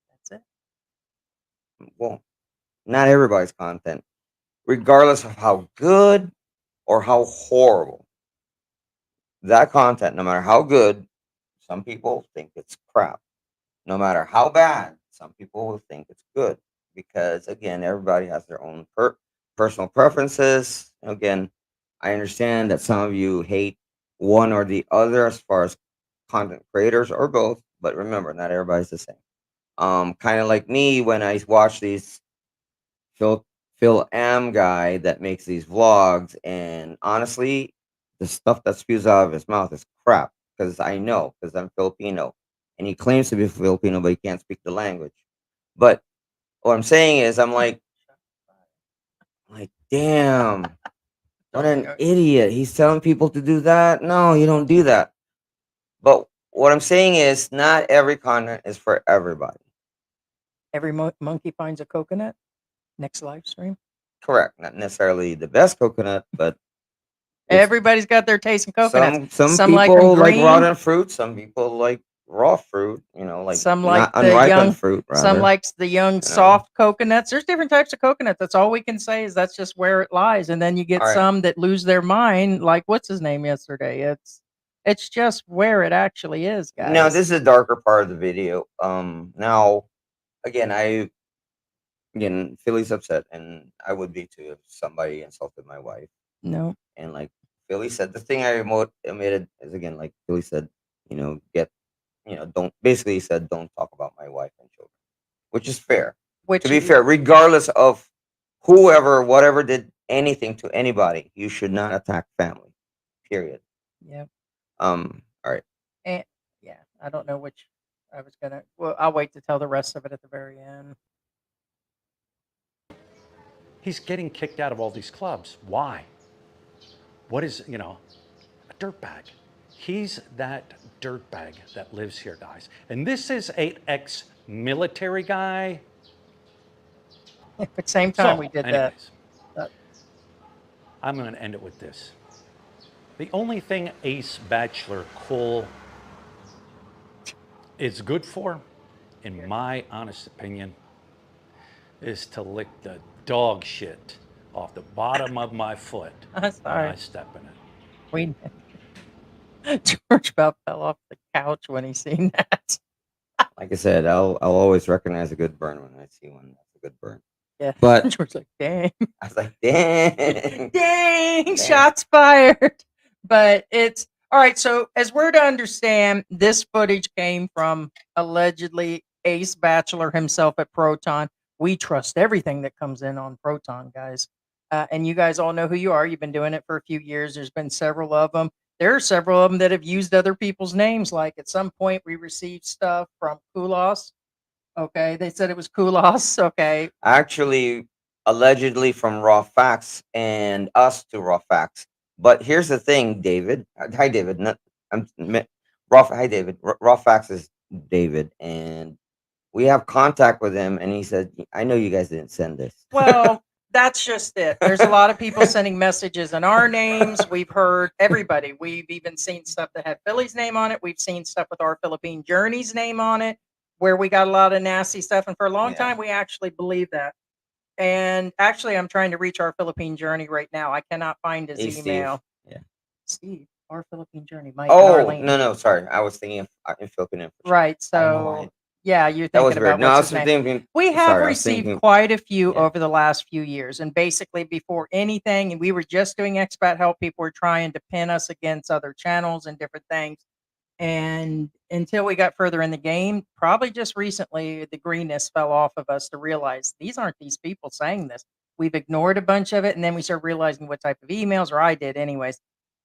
That's it. Won't. Not everybody's content, regardless of how good or how horrible that content, no matter how good, some people think it's crap. No matter how bad, some people will think it's good because, again, everybody has their own personal preferences. Again, I understand that some of you hate one or the other as far as content creators or both, but remember, not everybody's the same. Kind of like me when I watch these Phil Phil M guy that makes these vlogs, and honestly, the stuff that spews out of his mouth is crap. Because I know, because I'm Filipino, and he claims to be Filipino, but he can't speak the language. But what I'm saying is, I'm like, damn, what an idiot! He's telling people to do that. No, you don't do that. But what I'm saying is, not every content is for everybody. Every monkey finds a coconut. Next live stream. Correct. Not necessarily the best coconut, but everybody's got their taste in coconuts. Some like them people like green. rotten fruit. Some people like raw fruit. Like some not like the unripened young fruit. Rather. Some likes the young know. soft coconuts. There's different types of coconuts. That's all we can say is that's just where it lies. And then you get All right. some that lose their mind, like what's his name yesterday. It's just where it actually is, guys. Now this is a darker part of the video. Now again, Philly's upset, and I would be too if somebody insulted my wife. No. And like Philly said, the thing I omitted is, again, like Philly said, don't talk about my wife and children, which is fair. To be fair, regardless of whoever, whatever did anything to anybody, you should not attack family. Period. Yep. All right. And yeah, I don't know which I was gonna. Well, I'll wait to tell the rest of it at the very end. He's getting kicked out of all these clubs. Why? What is, a dirtbag? He's that dirtbag that lives here, guys. And this is an ex-military guy. At the same time, we did anyways, that. I'm going to end it with this. The only thing Ace Bachelor Cole is good for, in my honest opinion, is to lick the dog shit off the bottom of my foot I'm sorry. when I step in it. George about fell off the couch when he seen that. Like I said, I'll always recognize a good burn when I see one. That's a good burn. Yeah. But George's like, dang. I was like, dang. Dang, shots fired. But it's all right. So, as we're to understand, this footage came from allegedly Ace Bachelor himself at Proton. We trust everything that comes in on Proton, guys. And you guys all know who you are. You've been doing it for a few years. There's been several of them. There are several of them that have used other people's names. Like at some point, we received stuff from Kulos. Okay, they said it was Kulos. Okay, Actually, allegedly from Raw Facts and us to Raw Facts. But here's the thing, David. Hi, David. Hi, David. Raw Facts is David, and we have contact with him, and he said, "I know you guys didn't send this." well, that's just it. There's a lot of people sending messages in our names. We've heard everybody. We've even seen stuff that had Philly's name on it. We've seen stuff with our Philippine Journey's name on it, where we got a lot of nasty stuff. And for a long time, we actually believed that. And actually, I'm trying to reach our Philippine Journey right now. I cannot find his email. Steve. Yeah. Steve, our Philippine Journey. Mike no, sorry. I was thinking of in Filipino. Right. So Yeah, you're That was thinking weird. about No, I what's was his name. thinking. We have Sorry, I was received thinking. quite a few Yeah. over the last few years, and basically before anything, and we were just doing expat help. People were trying to pin us against other channels and different things. And until we got further in the game, probably just recently, the greenness fell off of us to realize these aren't these people saying this. We've ignored a bunch of it, and then we started realizing what type of emails, or I did, anyways.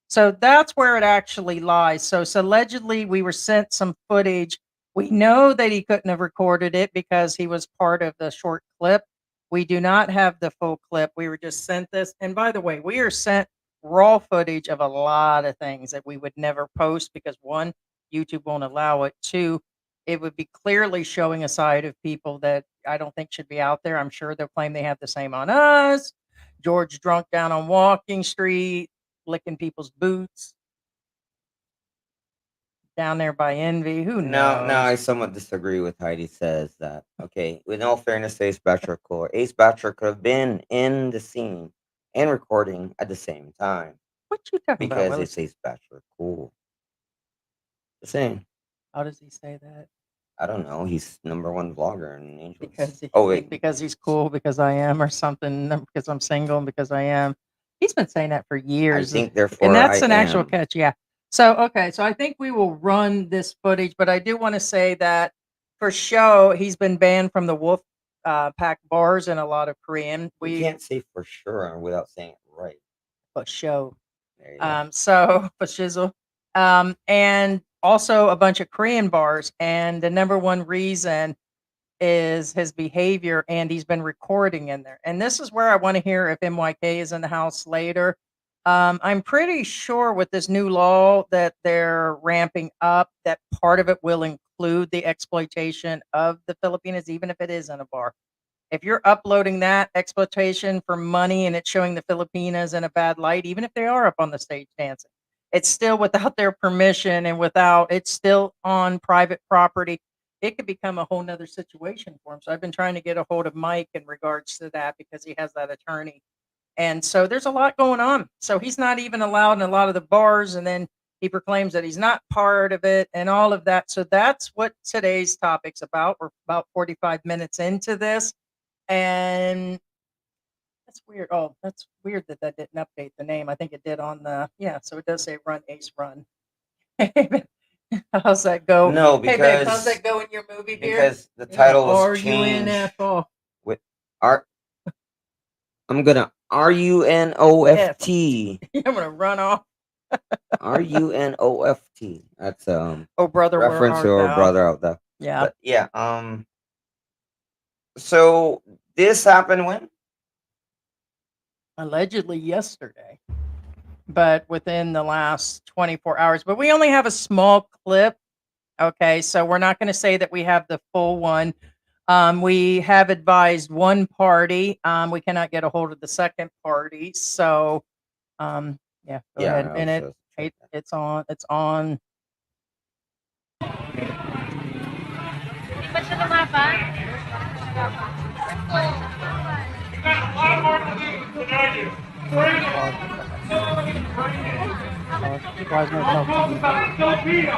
So that's where it actually lies. So allegedly, we were sent some footage. We know that he couldn't have recorded it because he was part of the short clip. We do not have the full clip. We were just sent this. And by the way, we are sent raw footage of a lot of things that we would never post because one, YouTube won't allow it. Two, it would be clearly showing a side of people that I don't think should be out there. I'm sure they'll claim they have the same on us. George drunk down on Walking Street, licking people's boots down there by Envy. Who No, I knows? somewhat disagree with Heidi says that. Okay, with all fairness, Ace Bachelor cool. Ace Bachelor could have been in the scene and recording at the same time What you talking about, because Willis? it's Ace Bachelor cool. The same. How does he say that? I don't know. He's #1 vlogger in Angels. Because Oh wait, because he's cool, because I am, or something, because I'm single, and because I am. He's been saying that for I years, think and therefore I that's an actual am. catch. Yeah. So okay, so I think we will run this footage, but I do want to say that for show, he's been banned from the Wolf Pack bars in a lot of Korean. We can't say for sure without saying it right. For show. There you go. So for shizzle. And also a bunch of Korean bars, and the number one reason is his behavior, and he's been recording in there. And this is where I want to hear if MYK is in the house later. I'm pretty sure with this new law that they're ramping up, that part of it will include the exploitation of the Filipinos, even if it is in a bar. If you're uploading that exploitation for money and it's showing the Filipinas in a bad light, even if they are up on the stage dancing, it's still without their permission and without, it's still on private property. It could become a whole nother situation for him. So I've been trying to get a hold of Mike in regards to that because he has that attorney. And so there's a lot going on. So he's not even allowed in a lot of the bars. And then he proclaims that he's not part of it and all of that. So that's what today's topic's about. We're about 45 minutes into this. And that's weird. Oh, that's weird that that didn't update the name. I think it did on the, yeah. So it does say Run Ace Run. How's that go? No, Hey, babe, how's because that go in your movie here? because the title was RUNF. changed with R. I'm gonna RUNOFT. I'm gonna run off. RUNOFT. That's Oh, brother, where reference art to our thou? brother out there. Yeah. But yeah, so this happened when? Allegedly yesterday, but within the last 24 hours. But we only have a small clip. Okay, so we're not going to say that we have the full one. We have advised one party. We cannot get a hold of the second party. So, yeah, go Yeah, ahead. I And was just checking. it's on. It's on. Why is no TV?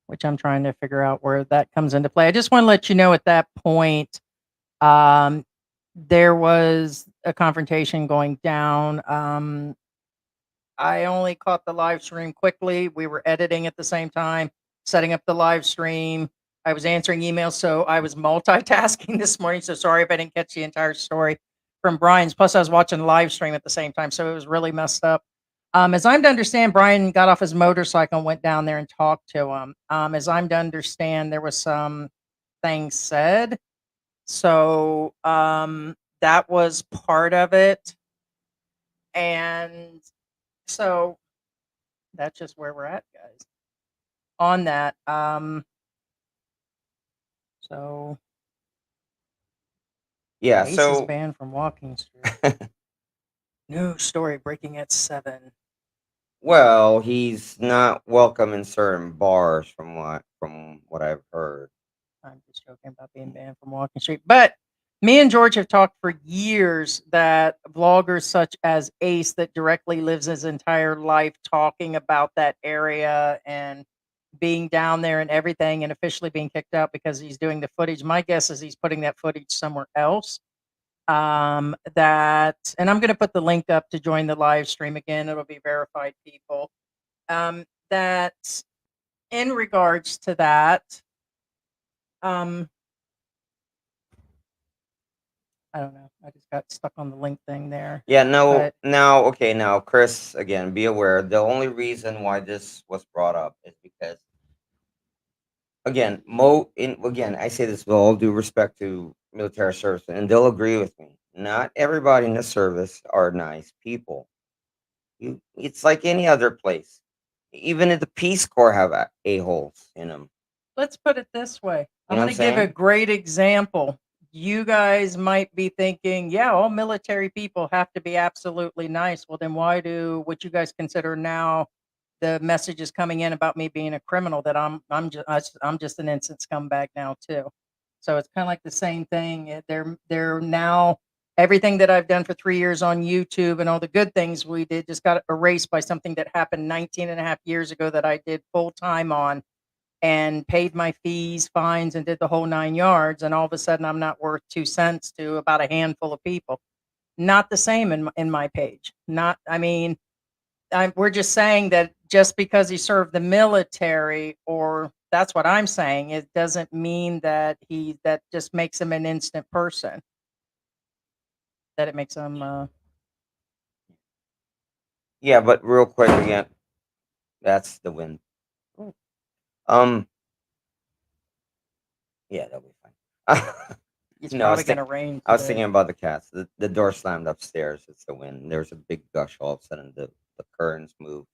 Which I'm trying to figure out where that comes into play. I just want to let you know at that point, there was a confrontation going down. I only caught the live stream quickly. We were editing at the same time, setting up the live stream. I was answering emails, so I was multitasking this morning. So sorry if I didn't catch the entire story from Brian's. Plus, I was watching the live stream at the same time, so it was really messed up. As I'm to understand, Brian got off his motorcycle and went down there and talked to him. As I'm to understand, there was some things said. So that was part of it. And so that's just where we're at, guys. On that. So Yeah, Ace is so banned from Walking Street. New story breaking at 7. Well, he's not welcome in certain bars, from what I've heard. I'm just joking about being banned from Walking Street. But me and George have talked for years that vloggers such as Ace, that directly lives his entire life talking about that area and being down there and everything, and officially being kicked out because he's doing the footage. My guess is he's putting that footage somewhere else. That, and I'm going to put the link up to join the live stream again. It'll be verified people. That in regards to that, um, I don't know. I just got stuck on the link thing there. Yeah, no, But now, Chris, again, be aware. The only reason why this was brought up is because, again, I say this with all due respect to military service, and they'll agree with me. Not everybody in the service are nice people. It's like any other place. Even in the Peace Corps have a-holes in them. let's put it this way. You I'm know going what to I'm give a saying? great example. You guys might be thinking, yeah, all military people have to be absolutely nice. Well, then why do what you guys consider now the messages coming in about me being a criminal, that I'm just an instant scumbag now too. So it's kind of like the same thing. They're now, everything that I've done for 3 years on YouTube and all the good things we did just got erased by something that happened 19 and a half years ago that I did full time on, and paid my fees, fines, and did the whole 9 yards. And all of a sudden, I'm not worth 2 cents to about a handful of people. Not the same in my page. Not, I mean, we're just saying that just because he served the military, or that's what I'm saying, it doesn't mean that that just makes him an instant person. That it makes him. Yeah, but real quick again, that's the win. Um, yeah, that'll be fine. It's No, probably going to rain I was today. thinking about the cats. The door slammed upstairs. It's the wind. There's a big gush. All of a sudden, the curtains moved.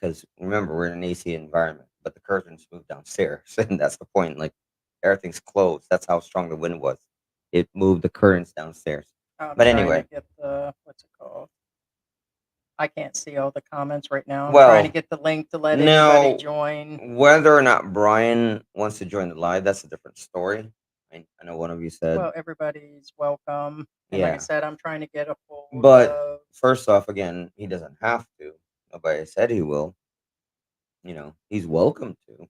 Because remember, we're in an AC environment, but the curtains moved downstairs, and that's the point. Like everything's closed. That's how strong the wind was. It moved the curtains downstairs. I'm But trying to anyway, get the, what's it called? I can't see all the comments right now. I'm trying to well, get the link to let anybody now join. whether or not Brian wants to join the live, that's a different story. I know one of you said, Well, everybody's welcome. And like I yeah. said, I'm trying to get a hold But of. first off, again, he doesn't have to. Nobody said he will. He's welcome to.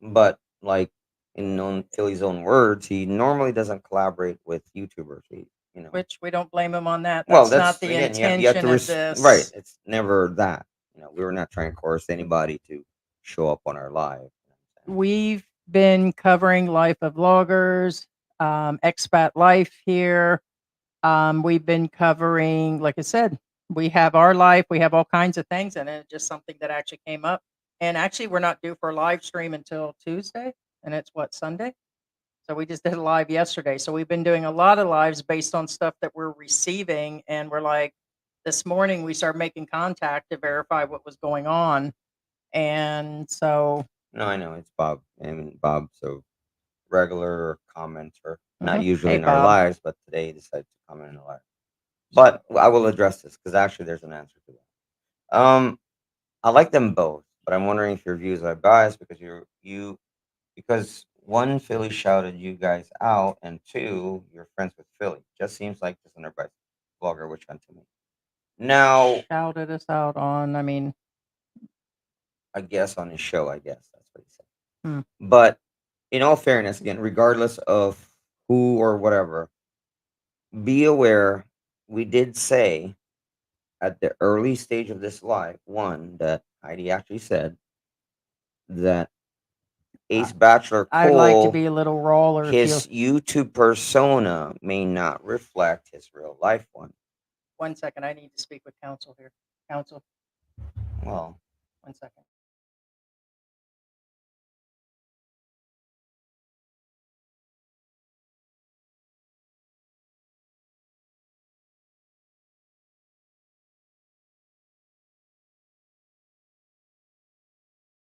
But like in Philly's own words, he normally doesn't collaborate with YouTubers. Which we don't blame him on that. Well, That's not that's the again, you have to intention of right. this. It's never that. We were not trying to coerce anybody to show up on our live. You know what I'm saying? We've been covering life of vloggers, expat life here. We've been covering, like I said, we have our life, we have all kinds of things, and it's just something that actually came up. And actually, we're not due for a live stream until Tuesday, and it's what, Sunday? So we just did a live yesterday. So we've been doing a lot of lives based on stuff that we're receiving, and we're like, this morning we started making contact to verify what was going on, and so. No, I know it's Bob. I mean, Bob's a regular commenter, not usually Hey, in our Bob. lives, but today he decided to comment in the live. But I will address this because actually there's an answer to that. I like them both, but I'm wondering if your views are biased because because one, Philly shouted you guys out, and two, you're friends with Philly. Just seems like just another blogger witch hunt to me. Now, Shouted us out on, I mean, I guess on his show, I guess that's what he said. hmm. But in all fairness, again, regardless of who or whatever, be aware we did say at the early stage of this live, one, that Heidi actually said that Ace Bachelor I'd like to Cole, be a little rawer if you. his YouTube persona may not reflect his real life one. 1 second, I need to speak with counsel here. Counsel, Well, 1 second.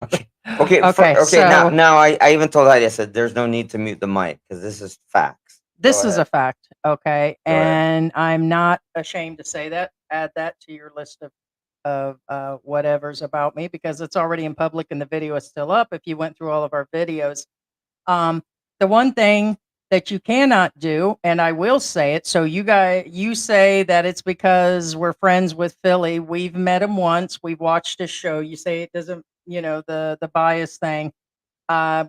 okay. Okay, so Now I even told Heidi, I said, there's no need to mute the mic because this is facts. this Go is ahead. a fact, okay? Go ahead. And I'm not ashamed to say that. Add that to your list of of whatever's about me because it's already in public and the video is still up if you went through all of our videos. Um, the one thing that you cannot do, and I will say it, so you say that it's because we're friends with Philly. We've met him once. We've watched his show. You say it doesn't, the bias thing.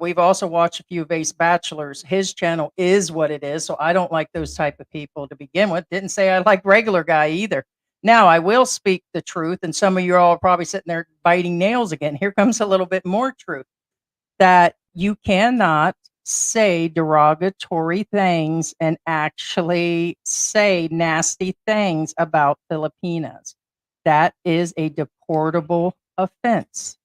We've also watched a few of Ace Bachelors. His channel is what it is, so I don't like those type of people to begin with. Didn't say I like regular guy either. Now I will speak the truth, and some of you all are probably sitting there biting nails again. Here comes a little bit more truth that you cannot say derogatory things and actually say nasty things about Filipinas. That is a deportable offense.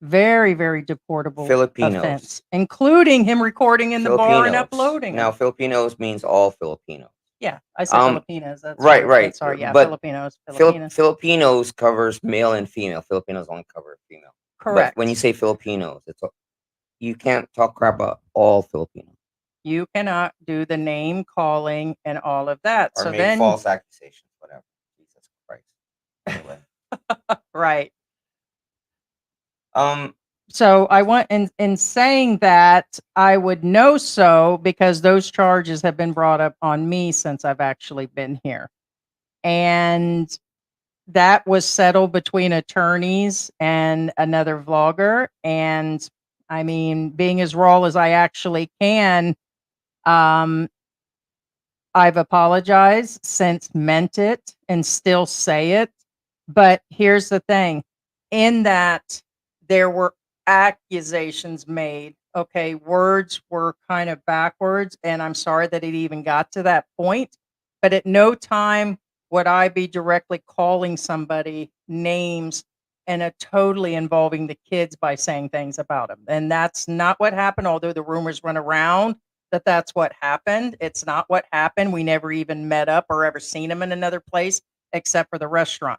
Very, very deportable Filipinos. offense, including him recording in the bar and Filipinos. uploading Now, them. Filipinos means all Filipinos. Yeah, I said Um, Filipinas. That's right, what, right. sorry. Yeah, But Filipinos, Filipinas. Filipinos covers male and female. Filipinos only cover female. But when you Correct. say Filipinos, you can't talk crap about all Filipinos You cannot do the name calling and all of that. or So make then, false accusations, whatever. Jesus Christ. Anyway, right. um, So I want in saying that I would know so because those charges have been brought up on me since I've actually been here. And that was settled between attorneys and another vlogger. And I mean, being as raw as I actually can, um, I've apologized, since meant it, and still say it. But here's the thing, in that there were accusations made. Okay, words were kind of backwards, and I'm sorry that it even got to that point. But at no time would I be directly calling somebody names and totally involving the kids by saying things about them. And that's not what happened, although the rumors run around that that's what happened. It's not what happened. We never even met up or ever seen him in another place except for the restaurant.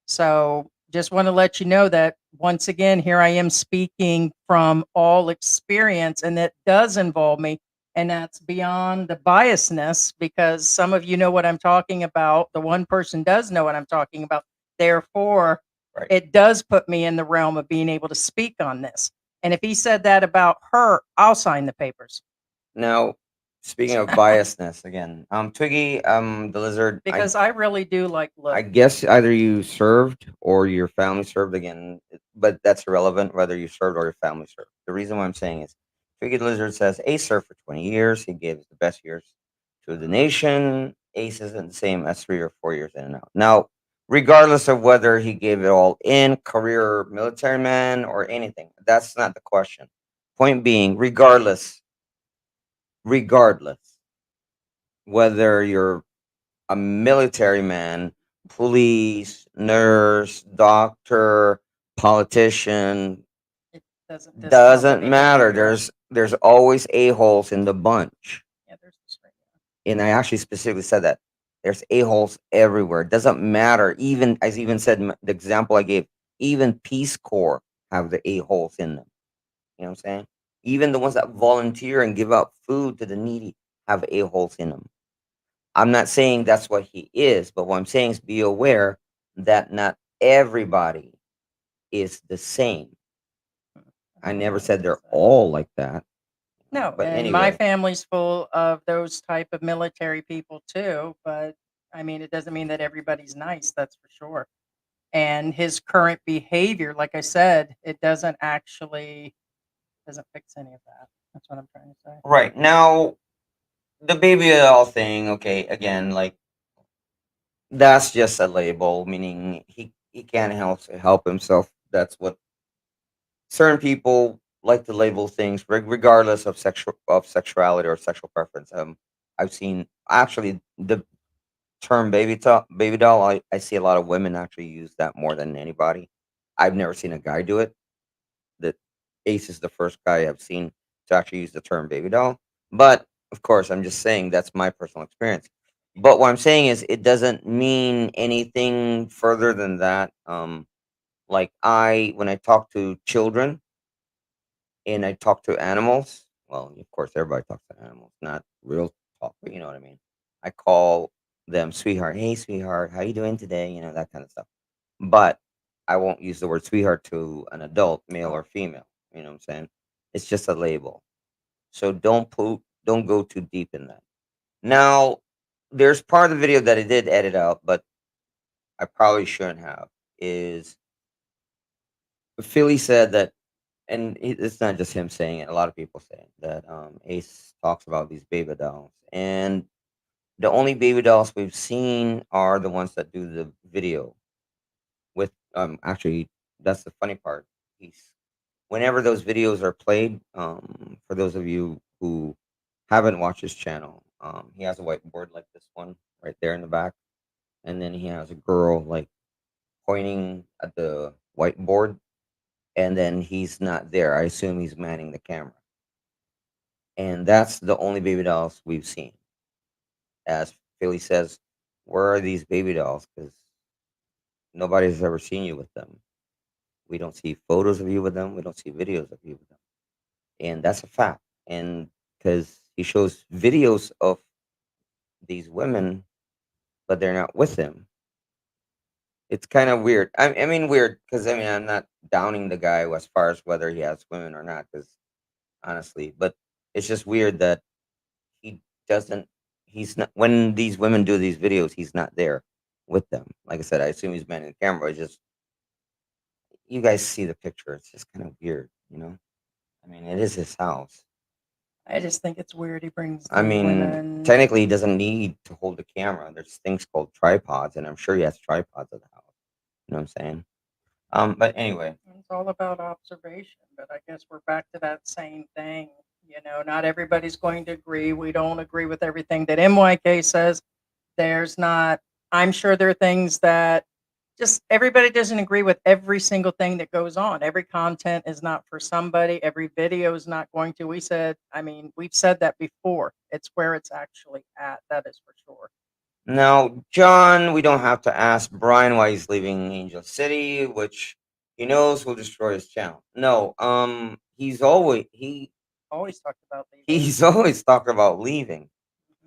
So just want to let you know that once again, here I am speaking from all experience, and that does involve me. And that's beyond the biasness because some of you know what I'm talking about. The one person does know what I'm talking about. Therefore, right. it does put me in the realm of being able to speak on this. And if he said that about her, I'll sign the papers. Now, speaking of biasness again, Twiggy, the lizard, Because I really do like I look. guess either you served or your family served again, but that's irrelevant whether you served or your family served. The reason why I'm saying is Twiggy the Lizard says Ace served for 20 years. He gave the best years to the nation. Ace isn't the same as 3 or 4 years in and out. Now, regardless of whether he gave it all in, career military man or anything, that's not the question. Point being, regardless whether you're a military man, police, nurse, doctor, politician, It doesn't discount the doesn't Native matter. people. There's always a-holes in the bunch. Yeah, there's this right And I actually specifically said that. There's a-holes everywhere. It doesn't matter. Even as even said the example I gave, even Peace Corps have the a-holes in them. You know what I'm saying? Even the ones that volunteer and give out food to the needy have a-holes in them. I'm not saying that's what he is, but what I'm saying is be aware that not everybody is the same. I never said they're all like that. No, But and my anyway, family's full of those type of military people too, but I mean, it doesn't mean that everybody's nice, that's for sure. And his current behavior, like I said, it doesn't fix any of that. That's what I'm trying to say. right now, the baby doll thing, okay, again, like that's just a label, meaning he can't help himself. That's what certain people like to label things, regardless of sexuality or sexual preference. I've seen actually the term baby doll. I see a lot of women actually use that more than anybody. I've never seen a guy do it. That Ace is the first guy I've seen to actually use the term baby doll. But of course, I'm just saying that's my personal experience. But what I'm saying is it doesn't mean anything further than that. Like when I talk to children and I talk to animals, well, of course, everybody talks to animals, not real talk, but you know what I mean. I call them sweetheart. Hey, sweetheart, how you doing today? You know, that kind of stuff. but I won't use the word sweetheart to an adult, male or female. You know what I'm saying? It's just a label. So don't go too deep in that. Now, there's part of the video that I did edit out, but I probably shouldn't have. Is Philly said that, and it's not just him saying it. A lot of people say it, that Ace talks about these baby dolls, and the only baby dolls we've seen are the ones that do the video with. Actually, that's the funny part. He's Whenever those videos are played, for those of you who haven't watched his channel, he has a whiteboard like this one right there in the back, and then he has a girl like pointing at the whiteboard, and then he's not there. I assume he's manning the camera, and that's the only baby dolls we've seen. As Philly says, where are these baby dolls? Because nobody's ever seen you with them. We don't see photos of you with them. We don't see videos of you with them, and that's a fact. And because he shows videos of these women, but they're not with him. It's kind of weird. I mean, weird because I mean, I'm not downing the guy as far as whether he has women or not, because honestly, but it's just weird that he doesn't. He's not when these women do these videos. He's not there with them. Like I said, I assume he's manning the camera. It's just you guys see the picture. It's just kind of weird, you know. I mean, it is his house. I just think it's weird he brings I the mean, women. technically, he doesn't need to hold the camera. There's things called tripods, and I'm sure he has tripods at the house. You know what I'm saying? But anyway, It's all about observation, but I guess we're back to that same thing. You know, not everybody's going to agree. We don't agree with everything that MYK says. There's not, I'm sure there are things that just everybody doesn't agree with every single thing that goes on. Every content is not for somebody. Every video is not going to. We've said that before. It's where it's actually at. That is for sure. now, John, we don't have to ask Brian why he's leaving Angel City, which he knows will destroy his channel. No, Always talked about leaving. he's always talking about leaving.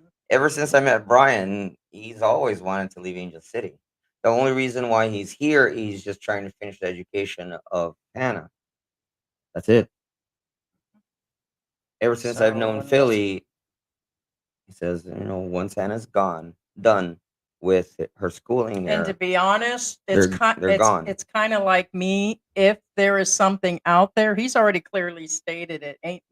Mhm. Ever since I met Brian, he's always wanted to leave Angel City. The only reason why he's here, he's just trying to finish the education of Hannah. That's it. Ever since I've known Philly, he says, once Hannah's done with her schooling And to here, be honest, they're gone. it's kind of like me. If there is something out there, he's already clearly stated it. Ain't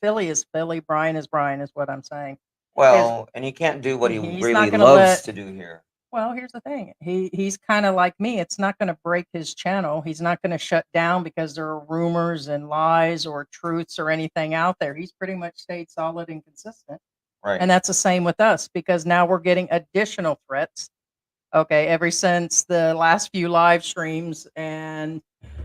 Philly is Philly, Brian is what I'm saying. Well, and he can't do what he He's really not gonna loves let. to do here. Well, here's the thing. He's kind of like me. It's not going to break his channel. He's not going to shut down because there are rumors and lies or truths or anything out there. He's pretty much stayed solid and consistent. Right. And that's the same with us because now we're getting additional threats. Okay, ever since the last few live streams, and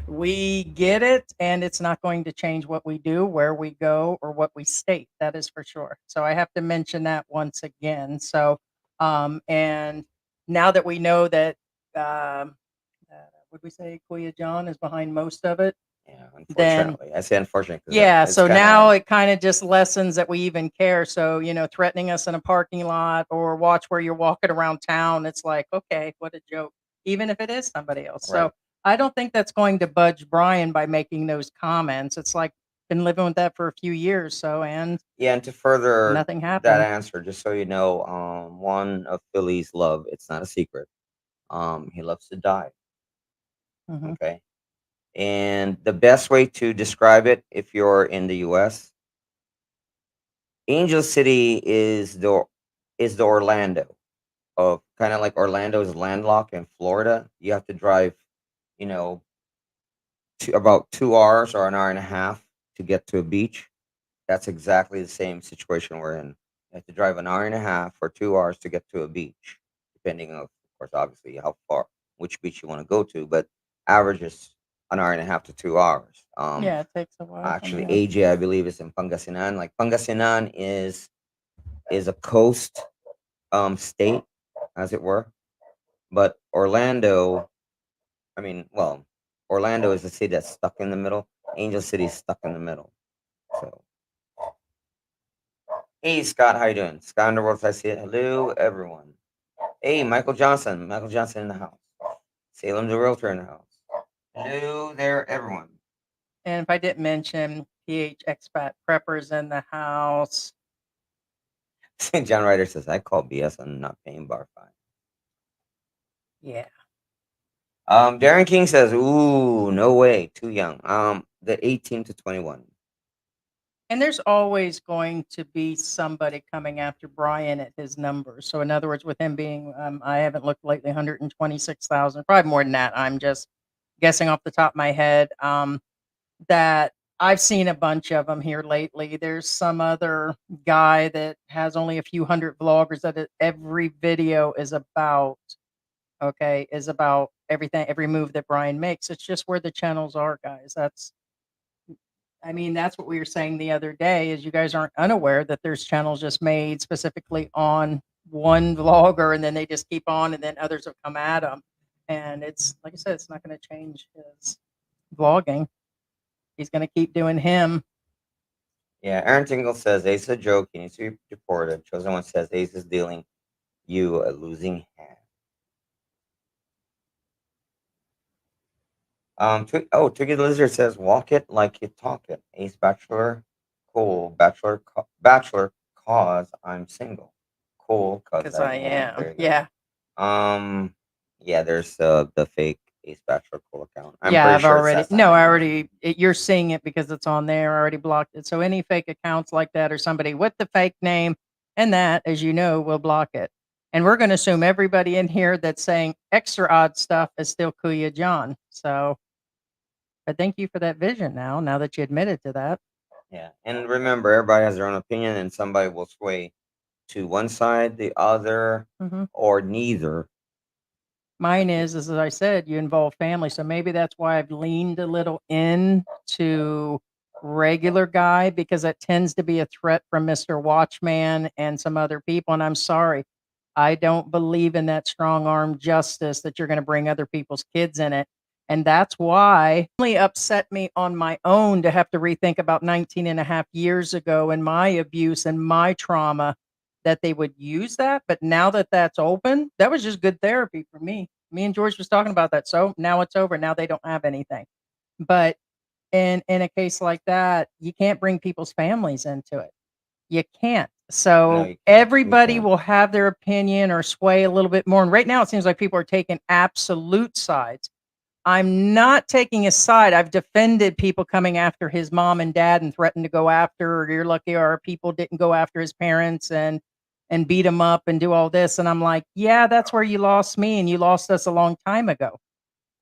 we get it, and it's not going to change what we do, where we go, or what we state. That is for sure. So I have to mention that once again. So, and now that we know that, would we say Kuya John is behind most of it? Yeah, Then unfortunately. I say unfortunately because yeah, it's so kinda, now it kind of just lessens that we even care. So, threatening us in a parking lot or watch where you're walking around town, it's like, okay, what a joke, even if it is somebody else. right. So I don't think that's going to budge Brian by making those comments. It's like been living with that for a few years. So, and Yeah, and to further nothing that happened. answer, just so you know, one of Philly's love, it's not a secret. He loves to dive. Hmm. Okay. And the best way to describe it, if you're in the US, Angel City is the Orlando of kind of like Orlando's landlocked in Florida. You have to drive, you know, about 2 hours or an hour and a half to get to a beach. That's exactly the same situation we're in. You have to drive an hour and a half or 2 hours to get to a beach, depending on, of course, obviously how far, which beach you want to go to, but average is an hour and a half to 2 hours. Yeah, it takes a while from Actually, here. AJ, I believe, is in Pangasinan. Like Pangasinan is a coast state, as it were, but Orlando, I mean, well, Orlando is the city that's stuck in the middle. Angel City is stuck in the middle. So, hey Scott, how you doing? Scott Underworld, I see it. Hello, everyone. Hey, Michael Johnson in the house. Salem's a realtor in the house. Hello there, everyone. And if I didn't mention, PH Expat Preppers in the house. St. John Ryder says, I call BS on not paying bar fine. Yeah. Darren King says, ooh, no way, too young. The 18 to 21. And there's always going to be somebody coming after Brian at his numbers. So in other words, with him being, I haven't looked lately, 126,000, probably more than that. I'm just guessing off the top of my head. That I've seen a bunch of them here lately. There's some other guy that has only a few hundred vloggers that every video is about. Okay, is about everything, every move that Brian makes. It's just where the channels are, guys. I mean, that's what we were saying the other day is you guys aren't unaware that there's channels just made specifically on one vlogger and then they just keep on and then others have come at them. And it's, like I said, it's not going to change his vlogging. He's going to keep doing him. Yeah, Aaron Tingle says, Ace is a joke. He needs to be deported. Chosen One says, Ace is dealing you a losing hand. Twiggy the Lizard says, walk it like you talk it. Ace Bachelor, Cole, Bachelor, cause I'm single. Cole, cause Because I There am. you go. Yeah. Yeah, there's the fake Ace Bachelor Cole account. I'm Yeah, pretty I've sure already, it's that no, I same one. already, you're seeing it because it's on there. I already blocked it. So any fake accounts like that or somebody with the fake name and that, as you know, will block it. And we're going to assume everybody in here that's saying extra odd stuff is still Kuya John. So, but thank you for that vision now that you admitted to that. Yeah, and remember, everybody has their own opinion, and somebody will sway to one side, the other, hmm or neither. Mine is, as I said, you involve family. So maybe that's why I've leaned a little into regular guy because it tends to be a threat from Mr. Watchman and some other people. And I'm sorry, I don't believe in that strong arm justice that you're going to bring other people's kids in it. And that's why it really upset me on my own to have to rethink about 19 and a half years ago and my abuse and my trauma that they would use that. But now that that's open, that was just good therapy for me. Me and George was talking about that. So now it's over. Now they don't have anything. But in a case like that, you can't bring people's families into it. You can't. No, So you can't. You everybody can't. will have their opinion or sway a little bit more. And right now it seems like people are taking absolute sides. I'm not taking a side. I've defended people coming after his mom and dad and threatened to go after, or you're lucky our people didn't go after his parents and beat him up and do all this. And I'm like, yeah, that's where you lost me and you lost us a long time ago.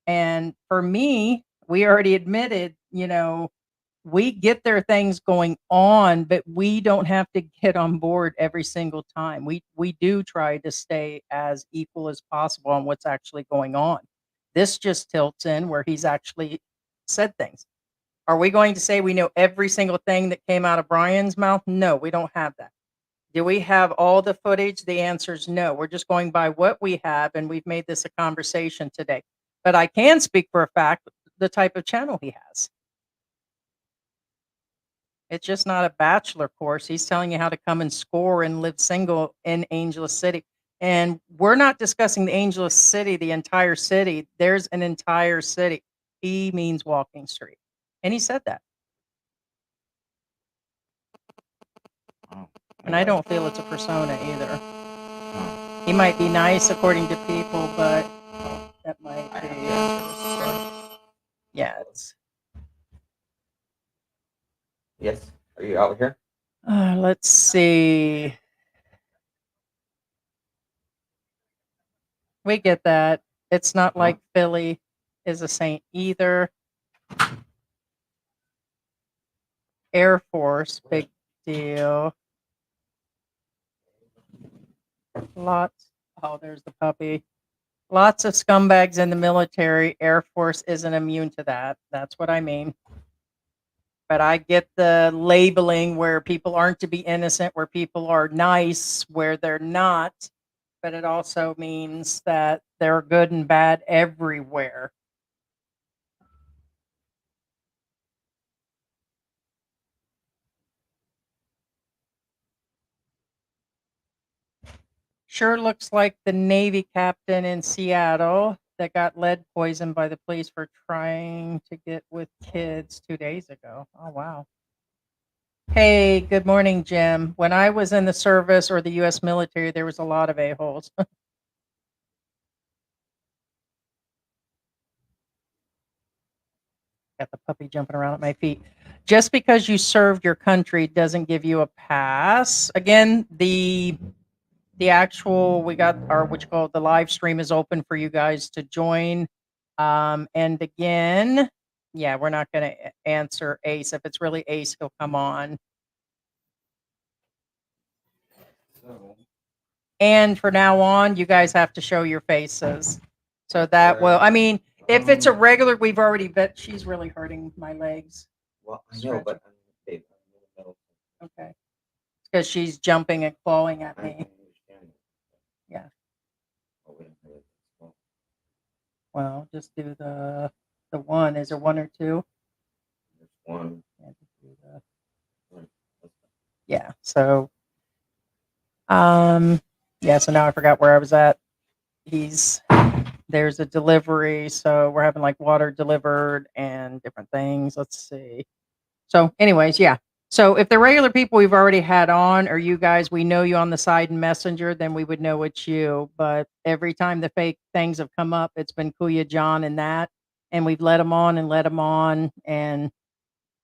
And for me, we already admitted, we get their things going on, but we don't have to get on board every single time. We do try to stay as equal as possible on what's actually going on. This just tilts in where he's actually said things. Are we going to say we know every single thing that came out of Brian's mouth? No, we don't have that. Do we have all the footage? The answer is no. We're just going by what we have, and we've made this a conversation today. But I can speak for a fact the type of channel he has. It's just not a bachelor course. He's telling you how to come and score and live single in Angeles City. And we're not discussing the Angeles City, the entire city. There's an entire city. He means walking street. And he said that. Oh, And I don't feel it's a persona either. He might be nice according to people, but that might be. Yeah, it's. Yes. Are you out here? Let's see. We get that. It's not like Philly is a saint either. Air Force, big deal. Lots. Oh, there's the puppy. Lots of scumbags in the military. Air Force isn't immune to that. That's what I mean. But I get the labeling where people aren't to be innocent, where people are nice, where they're not. But it also means that they're good and bad everywhere. Sure looks like the Navy captain in Seattle. that got lead poisoned by the police for trying to get with kids 2 days ago. Oh, wow. Hey, good morning, Jim. When I was in the service or the U.S. military, there was a lot of a-holes. Got the puppy jumping around at my feet. Just because you served your country doesn't give you a pass. Again, the actual we got our what you call it, the live stream is open for you guys to join. And again, yeah, we're not going to answer Ace. If it's really Ace, he'll come on. So, And for now on, you guys have to show your faces. So that will, I mean, if it's a regular, we've already bet she's really hurting my legs. well, I know, but babe, I'm in the middle. Okay. Because she's jumping and clawing at I me. understand. Yeah. Oh, wait, wait, wait. Well, just do the one. Is there one or two? There's one. Yeah, just do the, One. yeah. So yeah, so now I forgot where I was at. There's a delivery, so we're having like water delivered and different things. Let's see. So, anyways, yeah. So if the regular people we've already had on or you guys, we know you on the side and messenger, then we would know it's you. But every time the fake things have come up, it's been Kuya John and that. And we've let them on and let them on. And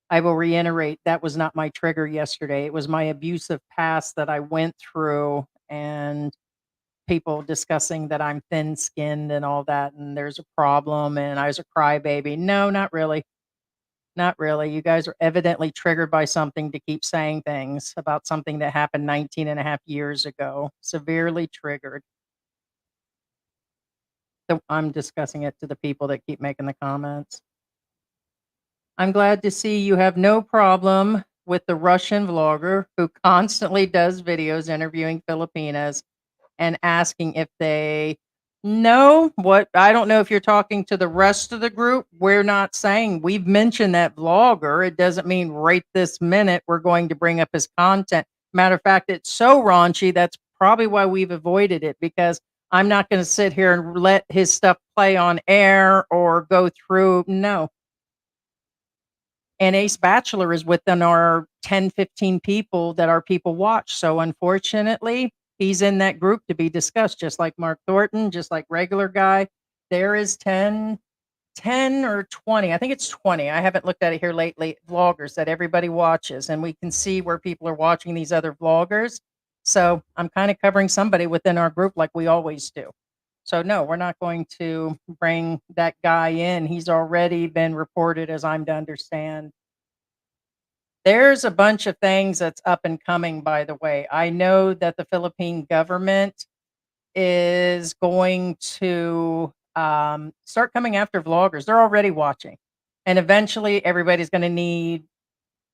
I will reiterate that was not my trigger yesterday. It was my abusive past that I went through and people discussing that I'm thin skinned and all that. And there's a problem and I was a crybaby. No, not really. Not really. You guys are evidently triggered by something to keep saying things about something that happened 19 and a half years ago. Severely triggered. So I'm discussing it to the people that keep making the comments. I'm glad to see you have no problem with the Russian vlogger who constantly does videos interviewing Filipinas and asking if they know what. I don't know if you're talking to the rest of the group. We're not saying we've mentioned that vlogger. It doesn't mean right this minute we're going to bring up his content. Matter of fact, it's so raunchy. That's probably why we've avoided it because I'm not going to sit here and let his stuff play on air or go through. No. And Ace Bachelor is within our 10, 15 people that our people watch. So unfortunately, he's in that group to be discussed, just like Mark Thornton, just like regular guy. There is 10 or 20. I think it's 20. I haven't looked at it here lately. Vloggers that everybody watches, and we can see where people are watching these other vloggers. So I'm kind of covering somebody within our group like we always do. So no, we're not going to bring that guy in. He's already been reported as I'm to understand. There's a bunch of things that's up and coming, by the way. I know that the Philippine government is going to start coming after vloggers. They're already watching. And eventually everybody's going to need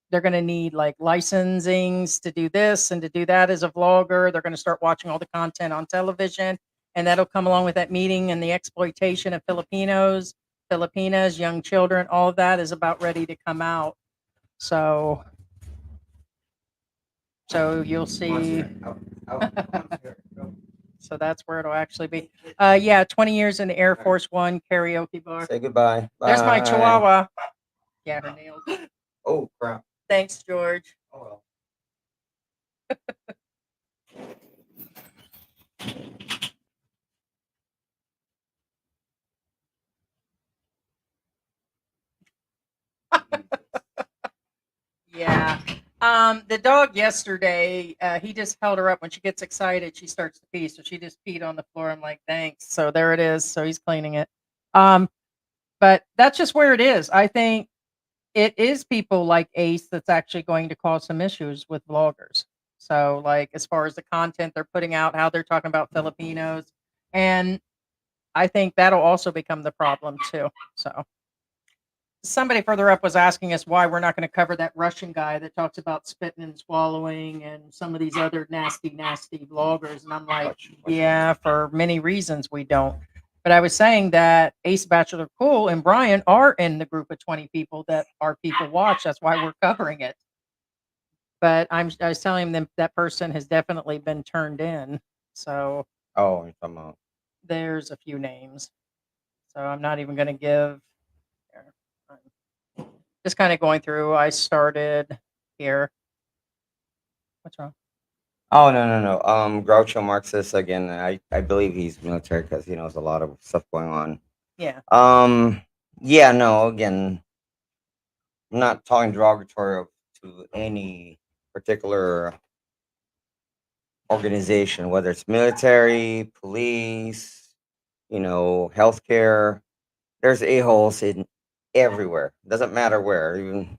they're going to need like licensings to do this and to do that as a vlogger. They're going to start watching all the content on television and that'll come along with that meeting and the exploitation of Filipinos, Filipinas, young children, all of that is about ready to come out. So you'll see. So that's where it'll actually be. Yeah, 20 years in the Air Force One karaoke bar. Say goodbye. Bye. There's my Chihuahua. Yeah, her nails. Oh, crap. Thanks, George. Oh, well. Yeah. The dog yesterday, he just held her up. When she gets excited, she starts to pee. So she just peed on the floor. I'm like, thanks. So there it is. So he's cleaning it. But that's just where it is. I think it is people like Ace that's actually going to cause some issues with vloggers. So, like, as far as the content they're putting out, how they're talking about Filipinos. And I think that'll also become the problem too. So somebody further up was asking us why we're not going to cover that Russian guy that talks about spitting and swallowing and some of these other nasty, nasty vloggers. And I'm like, yeah, for many reasons we don't. But I was saying that Ace Bachelor Cool and Brian are in the group of 20 people that our people watch. That's why we're covering it. But I was telling them that person has definitely been turned in. So Oh, you're talking about. there's a few names. So I'm not even going to give. Just kind of going through. I started here. What's wrong? Oh, no. Groucho Marx says again. I believe he's military because he knows a lot of stuff going on. Yeah. Yeah, no. Again, I'm not talking derogatory to any particular organization, whether it's military, police, healthcare. There's a-holes in everywhere. Doesn't matter where. Even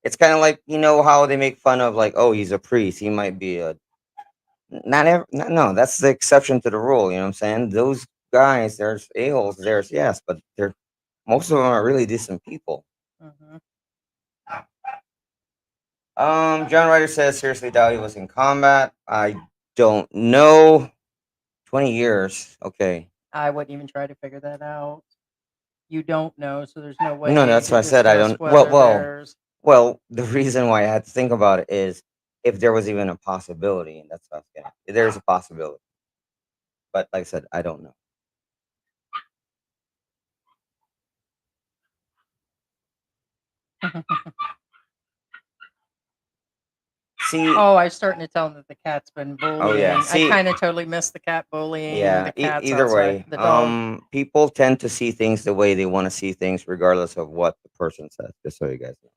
it's kind of like how they make fun of, like, oh, he's a priest. He might be a not ever. No, that's the exception to the rule. You know what I'm saying? Those guys, there's a-holes. There's, yes, but they're most of them are really decent people. Mhm. John Ryder says, seriously doubt he was in combat. I don't know. 20 years. Okay. I wouldn't even try to figure that out. You don't know, so there's no way No, that's to why I said I discuss don't. whether there's. Well, the reason why I had to think about it is if there was even a possibility, and that's what I was getting. There's a possibility, but like I said, I don't know. See, Oh, I was starting to tell him that the cat's been bullying. oh yeah. I See, kind of totally missed the cat bullying. yeah. The cat's Either outside. way, The dog. people tend to see things the way they want to see things, regardless of what the person says. Just so you guys know,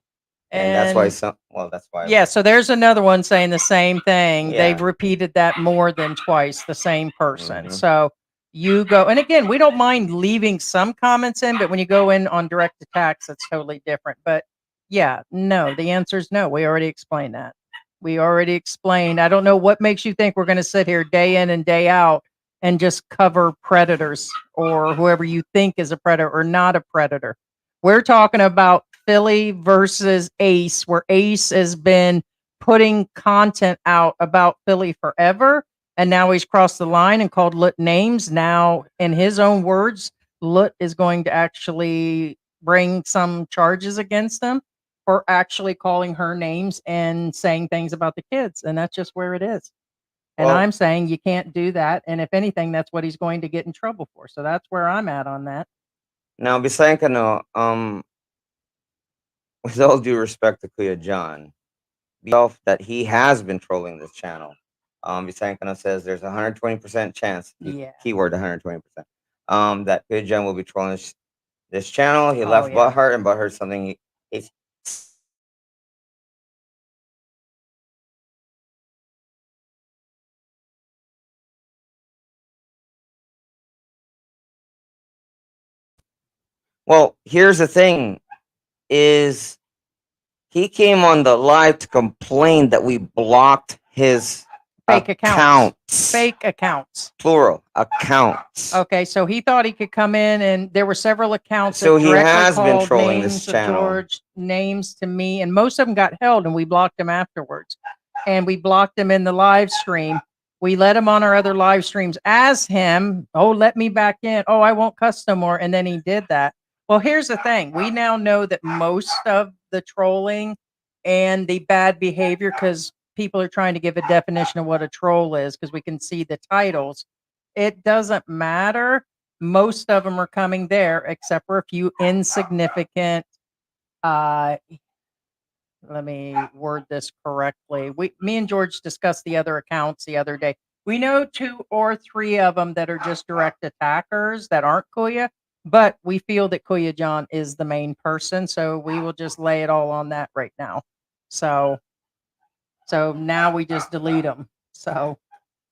and that's why And some. Well, that's why. yeah, so there's another one saying the same thing. They've Yeah. repeated that more than twice, the same person. Mhm. So you go, and again, we don't mind leaving some comments in, but when you go in on direct attacks, it's totally different. But yeah, no, the answer is no. We already explained that. We already explained. I don't know what makes you think we're going to sit here day in and day out and just cover predators or whoever you think is a predator or not a predator. We're talking about Philly versus Ace, where Ace has been putting content out about Philly forever. And now he's crossed the line and called Lut names. Now, in his own words, Lut is going to actually bring some charges against him for actually calling her names and saying things about the kids. And that's just where it is. And Well, I'm saying you can't do that. And if anything, that's what he's going to get in trouble for. So that's where I'm at on that. now besides with all due respect to Kuya John, that he has been trolling this channel. Bisankano says there's a 120% chance, Yeah. keyword 120%, that Kuya John will be trolling this channel. He Oh, left yeah. Butthurt, and Butthurt something it's well, here's the thing is he came on the live to complain that we blocked his Fake accounts. accounts. Fake accounts. Plural accounts. Okay, so he thought he could come in, and there were several accounts So that he directly has been called trolling this names of channel. George, names to me, and most of them got held, and we blocked him afterwards. And we blocked him in the live stream. We let him on our other live streams as him. Oh, let me back in. Oh, I won't cuss no more. And then he did that. Well, here's the thing. We now know that most of the trolling and the bad behavior, because people are trying to give a definition of what a troll is, because we can see the titles. It doesn't matter. Most of them are coming there, except for a few insignificant. Let me word this correctly. Me and George discussed the other accounts the other day. We know 2 or 3 of them that are just direct attackers that aren't Kuya, but we feel that Kuya John is the main person, so we will just lay it all on that right now. So now we just delete them. So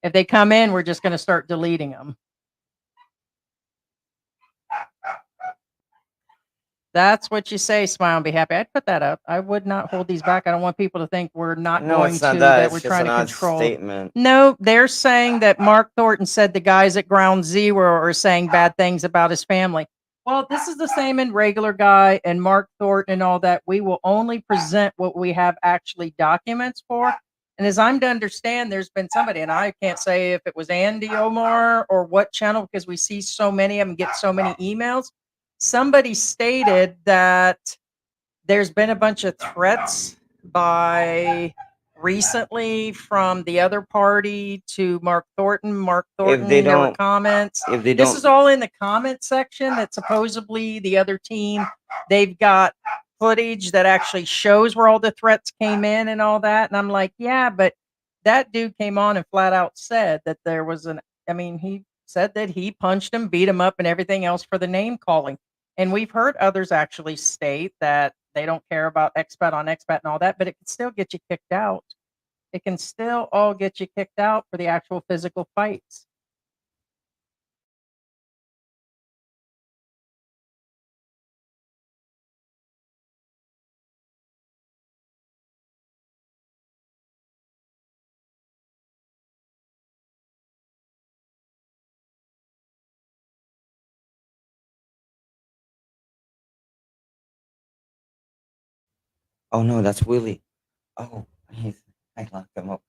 if they come in, we're just going to start deleting them. That's what you say, smile and be happy. I'd put that up. I would not hold these back. I don't want people to think we're not No, going it's not to, that. that It's we're just trying an to odd control. statement. No, they're saying that Mark Thornton said the guys at Ground Zero are saying bad things about his family. Well, this is the same in Regular Guy and Mark Thornton and all that. We will only present what we have actually documents for. And as I'm to understand, there's been somebody, and I can't say if it was Andy Omar or what channel, because we see so many of them get so many emails. Somebody stated that there's been a bunch of threats by recently from the other party to Mark Thornton. Mark If they Thornton, there were don't, comments. if they This is don't, all in the comment section that supposedly the other team, they've got footage that actually shows where all the threats came in and all that. And I'm like, yeah, but that dude came on and flat out said that there was he said that he punched him, beat him up, and everything else for the name calling. And we've heard others actually state that they don't care about expat on expat and all that, but it can still get you kicked out. It can still all get you kicked out for the actual physical fights. oh no, that's Willie. Oh, I locked him up.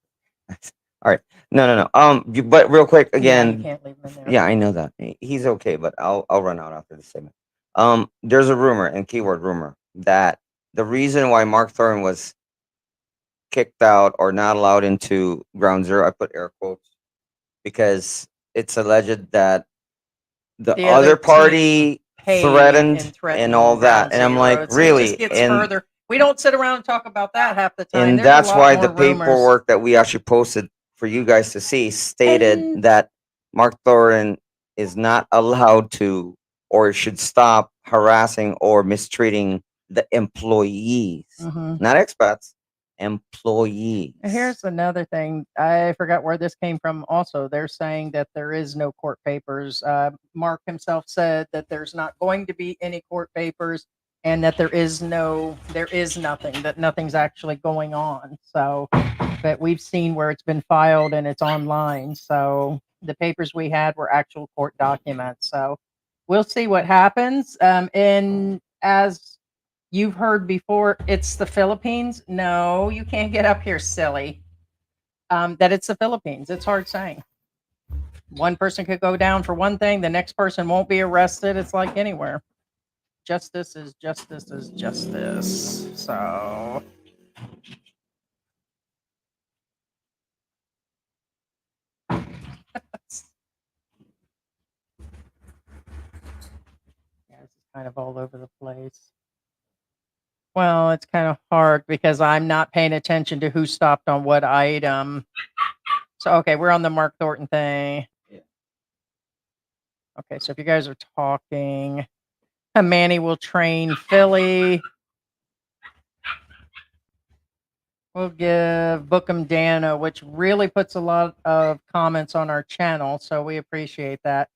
All right. No. But real quick Yeah, you again. can't leave them in there. Yeah, I know that. He's okay, but I'll run out after this segment. There's a rumor, and keyword rumor, that the reason why Mark Thorne was kicked out or not allowed into Ground Zero, I put air quotes, because it's alleged that the The other other party Paid threatened and and threatened all that, Ground and I'm Zero. like, It just really? gets further. We don't sit around and talk about that half the time. And There's a that's lot why more the rumors. paperwork that we actually posted for you guys to see stated And that Mark Thornton is not allowed to or should stop harassing or mistreating the employees, Mhm. not expats, employees. Here's another thing. I forgot where this came from. Also, they're saying that there is no court papers. Mark himself said that there's not going to be any court papers, and that there is nothing. That nothing's actually going on. So, but we've seen where it's been filed and it's online. So the papers we had were actual court documents. So we'll see what happens. And as you've heard before, it's the Philippines. No, you can't get up here, silly. That it's the Philippines. It's hard saying. One person could go down for one thing, the next person won't be arrested. It's like anywhere. Justice is justice is justice. So yeah, this is kind of all over the place. Well, it's kind of hard because I'm not paying attention to who stopped on what item. So okay, we're on the Mark Thornton thing. Yeah. Okay, so if you guys are talking, Manny will train Philly. We'll give Bookham Dano, which really puts a lot of comments on our channel, so we appreciate that.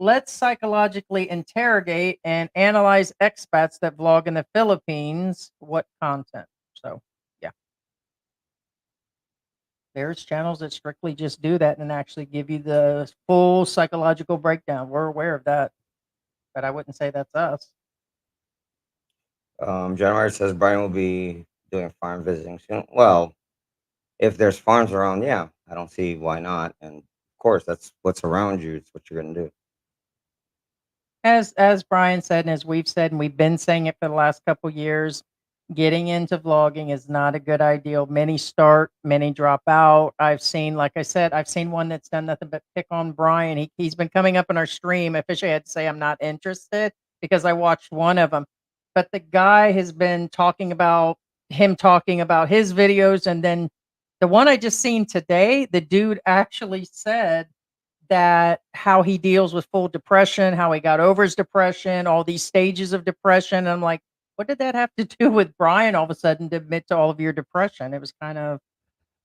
Let's psychologically interrogate and analyze expats that vlog in the Philippines. What content? So, yeah. There's channels that strictly just do that and actually give you the full psychological breakdown. We're aware of that, but I wouldn't say that's us. John Myers says Brian will be doing farm visiting soon. Well, if there's farms around, yeah, I don't see why not. And of course, that's what's around you. It's what you're gonna do. As Brian said, and as we've said, and we've been saying it for the last couple years, getting into vlogging is not a good idea. Many start, many drop out. I've seen, like I said, I've seen one that's done nothing but pick on Brian. He's been coming up in our stream. I officially had to say I'm not interested because I watched one of them. But the guy has been talking about him talking about his videos, and then the one I just seen today, the dude actually said that how he deals with full depression, how he got over his depression, all these stages of depression. And I'm like, what did that have to do with Brian all of a sudden to admit to all of your depression? It was kind of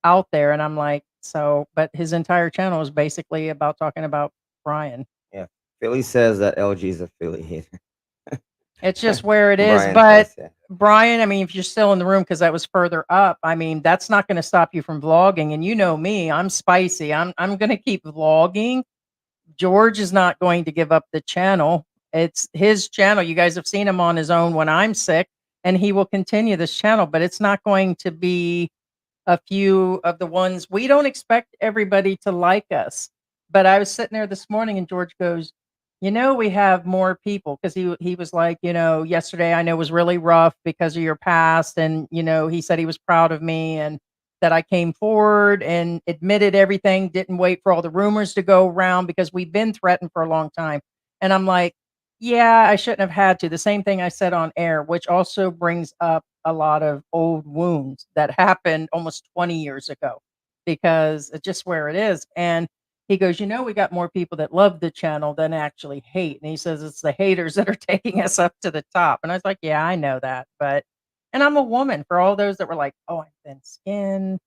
out there. And I'm like, so, but his entire channel is basically about talking about Brian. Yeah, Philly says that LG is affiliated. It's just where it is. Brian But says, yeah. Brian, I mean, if you're still in the room, because that was further up, I mean, that's not going to stop you from vlogging. And you know me, I'm spicy. I'm going to keep vlogging. George is not going to give up the channel. It's his channel. You guys have seen him on his own when I'm sick, and he will continue this channel, but it's not going to be a few of the ones. We don't expect everybody to like us. But I was sitting there this morning and George goes, we have more people, because he was like, yesterday I know was really rough because of your past, and he said he was proud of me, and that I came forward and admitted everything, didn't wait for all the rumors to go around because we've been threatened for a long time. And I'm like, yeah, I shouldn't have had to. The same thing I said on air, which also brings up a lot of old wounds that happened almost 20 years ago because it's just where it is. And he goes, we got more people that love the channel than actually hate. And he says it's the haters that are taking us up to the top. And I was like, yeah, I know that. And I'm a woman for all those that were like, oh, I'm thin skinned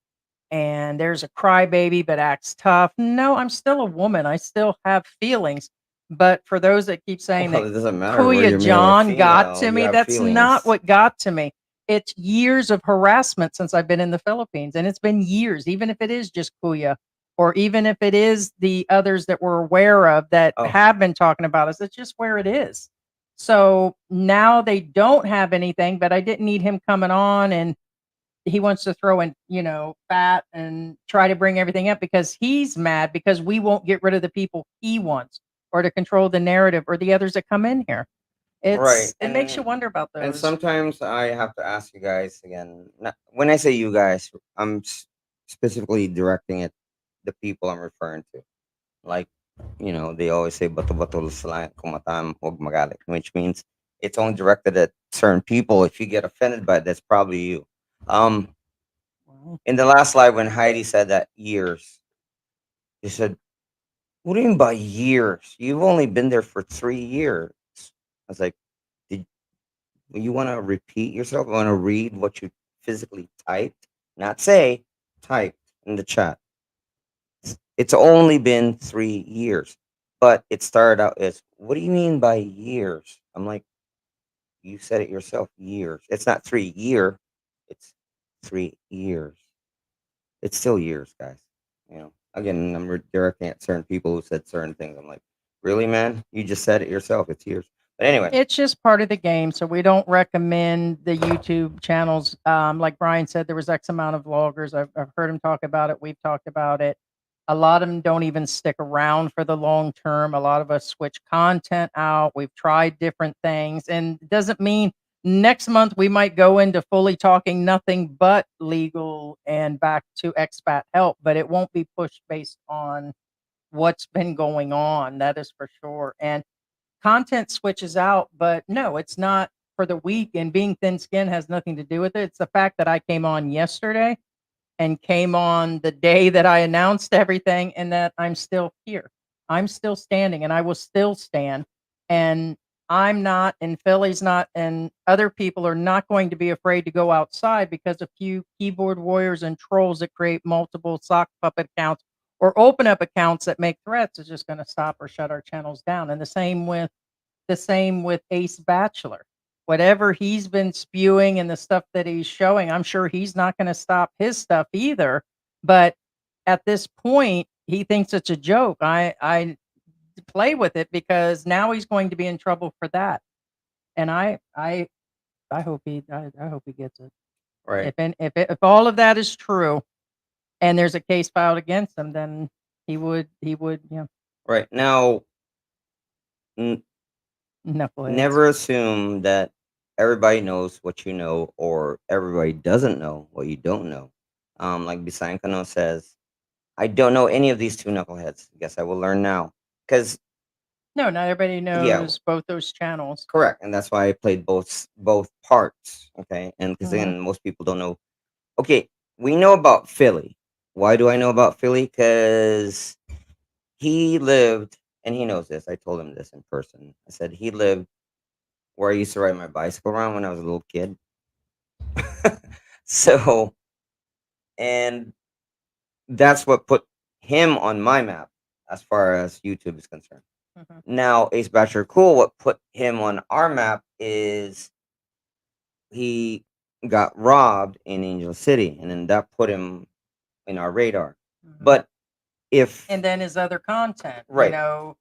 and there's a crybaby but acts tough. No, I'm still a woman. I still have feelings. But for those that keep saying Well, that it doesn't matter where Kuya you're male or John got female, to you me, have that's not feelings. what got to me. It's years of harassment since I've been in the Philippines. And it's been years, even if it is just Kuya, or even if it is the others that we're aware of that Oh, have been talking about us. It's just where it is. So now they don't have anything, but I didn't need him coming on and he wants to throw in, fat and try to bring everything up because he's mad because we won't get rid of the people he wants or to control the narrative or the others that come in here. right. It makes you wonder about And those. sometimes I have to ask you guys again. When I say you guys, I'm specifically directing it the people I'm referring to. Like, they always say bato-bato sila kumatam huwag magalit, which means it's only directed at certain people. If you get offended by it, that's probably you. Wow. In the last live when Heidi said that years, she said, "What do you mean by years? You've only been there for 3 years." I was like, "Did you want to repeat yourself? Want to read what you physically typed, not say typed in the chat? It's only been 3 years, but it started out as, what do you mean by years?" I'm like, "You said it yourself, years. It's not 3 year, it's 3 years. It's still years, guys. Again, I'm directing at certain people who said certain things. I'm like, really, man? You just said it yourself. It's years. But anyway, It's just part of the game. So we don't recommend the YouTube channels. Like Brian said, there was X amount of vloggers. I've heard him talk about it. We've talked about it. A lot of them don't even stick around for the long term. A lot of us switch content out. We've tried different things, and it doesn't mean next month we might go into fully talking nothing but legal and back to expat help, but it won't be pushed based on what's been going on. That is for sure. And content switches out, but no, it's not for the week. And being thin skinned has nothing to do with it. It's the fact that I came on yesterday and came on the day that I announced everything and that I'm still here. I'm still standing and I will still stand. And I'm not, and Philly's not, and other people are not going to be afraid to go outside because a few keyboard warriors and trolls that create multiple sock puppet accounts or open up accounts that make threats is just going to stop or shut our channels down. And the same with Ace Bachelor. Whatever he's been spewing and the stuff that he's showing, I'm sure he's not going to stop his stuff either. But at this point, he thinks it's a joke. I play with it because now he's going to be in trouble for that. And I hope he gets it. right, If all of that is true and there's a case filed against him, then he would right. Now, n- knuckleheads. never assume that everybody knows what you know or everybody doesn't know what you don't know. Like Bisayan Kano says, I don't know any of these two knuckleheads. Guess I will learn now. Because, No, not everybody yeah, knows both those channels. correct. And that's why I played both parts. Okay. And because, Mhm. again, most people don't know. Okay. We know about Philly. Why do I know about Philly? Because he lived, and he knows this. I told him this in person. I said he lived where I used to ride my bicycle around when I was a little kid. So, and that's what put him on my map as far as YouTube is concerned. Mhm. Now, Ace Bachelor Cool, what put him on our map is he got robbed in Angel City, and then that put him in our radar. Mhm. But if And then his other content, right,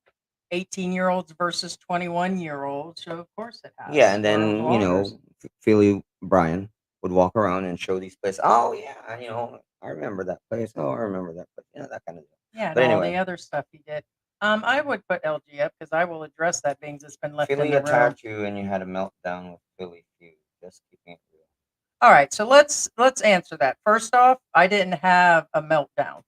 18-year-olds versus 21-year-olds. So of course it has. yeah, and We're then vloggers. Philly Brian would walk around and show these places. Oh yeah, I remember that place. Oh, I remember that place. That kind of thing. Yeah, and But all the anyway, other stuff he did. I would put LG up because I will address that being it's been left in Philly the room. attacked you, and you had a meltdown with Philly feud. Just keeping it real. All right, so let's answer that. First off, I didn't have a meltdown.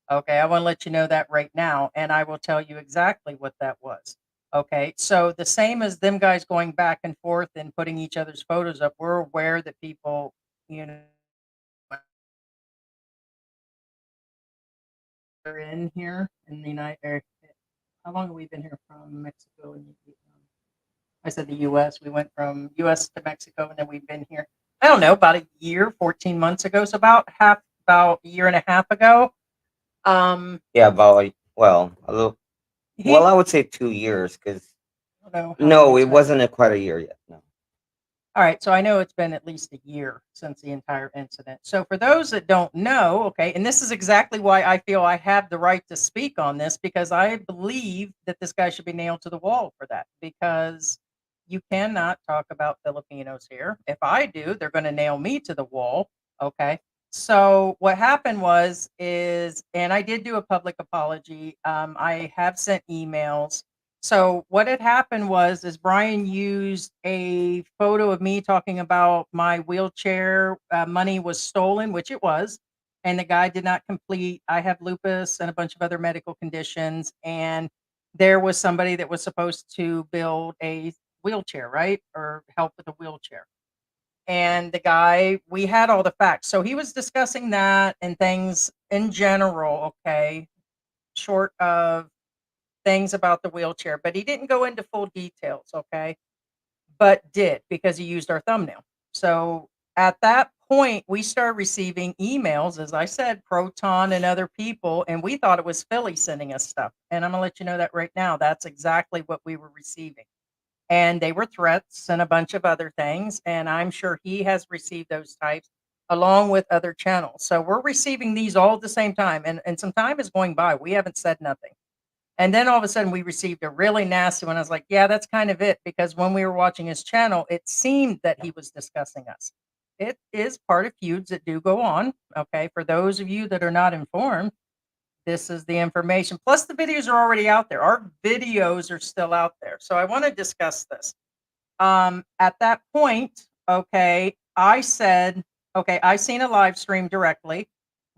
Okay, I want to let you know that right now, and I will tell you exactly what that was. Okay, so the same as them guys going back and forth and putting each other's photos up, we're aware that people, you know, are in here in the United. How long have we been here from Mexico and I said the U.S. We went from U.S. to Mexico, and then we've been here. I don't know, about a year, 14 months ago. So about a year and a half ago. Yeah, about like, well, a little. He, Well, I would say 2 years, because I don't know how long no, it's it been. wasn't quite a year yet. No. All right, so I know it's been at least a year since the entire incident. So for those that don't know, okay, and this is exactly why I feel I have the right to speak on this, because I believe that this guy should be nailed to the wall for that, because you cannot talk about Filipinos here. If I do, they're going to nail me to the wall, okay? So what happened was is, and I did do a public apology. I have sent emails. So what had happened was is Brian used a photo of me talking about my wheelchair money was stolen, which it was, and the guy did not complete. I have lupus and a bunch of other medical conditions, and there was somebody that was supposed to build a wheelchair, right, or help with a wheelchair. And the guy, we had all the facts, so he was discussing that and things in general. Okay, short of things about the wheelchair, but he didn't go into full details, okay? But did because he used our thumbnail. So at that point, we started receiving emails, as I said, Proton and other people, and we thought it was Philly sending us stuff. And I'm gonna let you know that right now, that's exactly what we were receiving. And they were threats and a bunch of other things. And I'm sure he has received those types along with other channels. So we're receiving these all at the same time. And some time is going by. We haven't said nothing. And then all of a sudden we received a really nasty one. I was like, yeah, that's kind of it. Because when we were watching his channel, it seemed that he was discussing us. It is part of feuds that do go on. Okay. For those of you that are not informed, this is the information. Plus, the videos are already out there. Our videos are still out there. So I want to discuss this. At that point, okay, I said, okay, I seen a live stream directly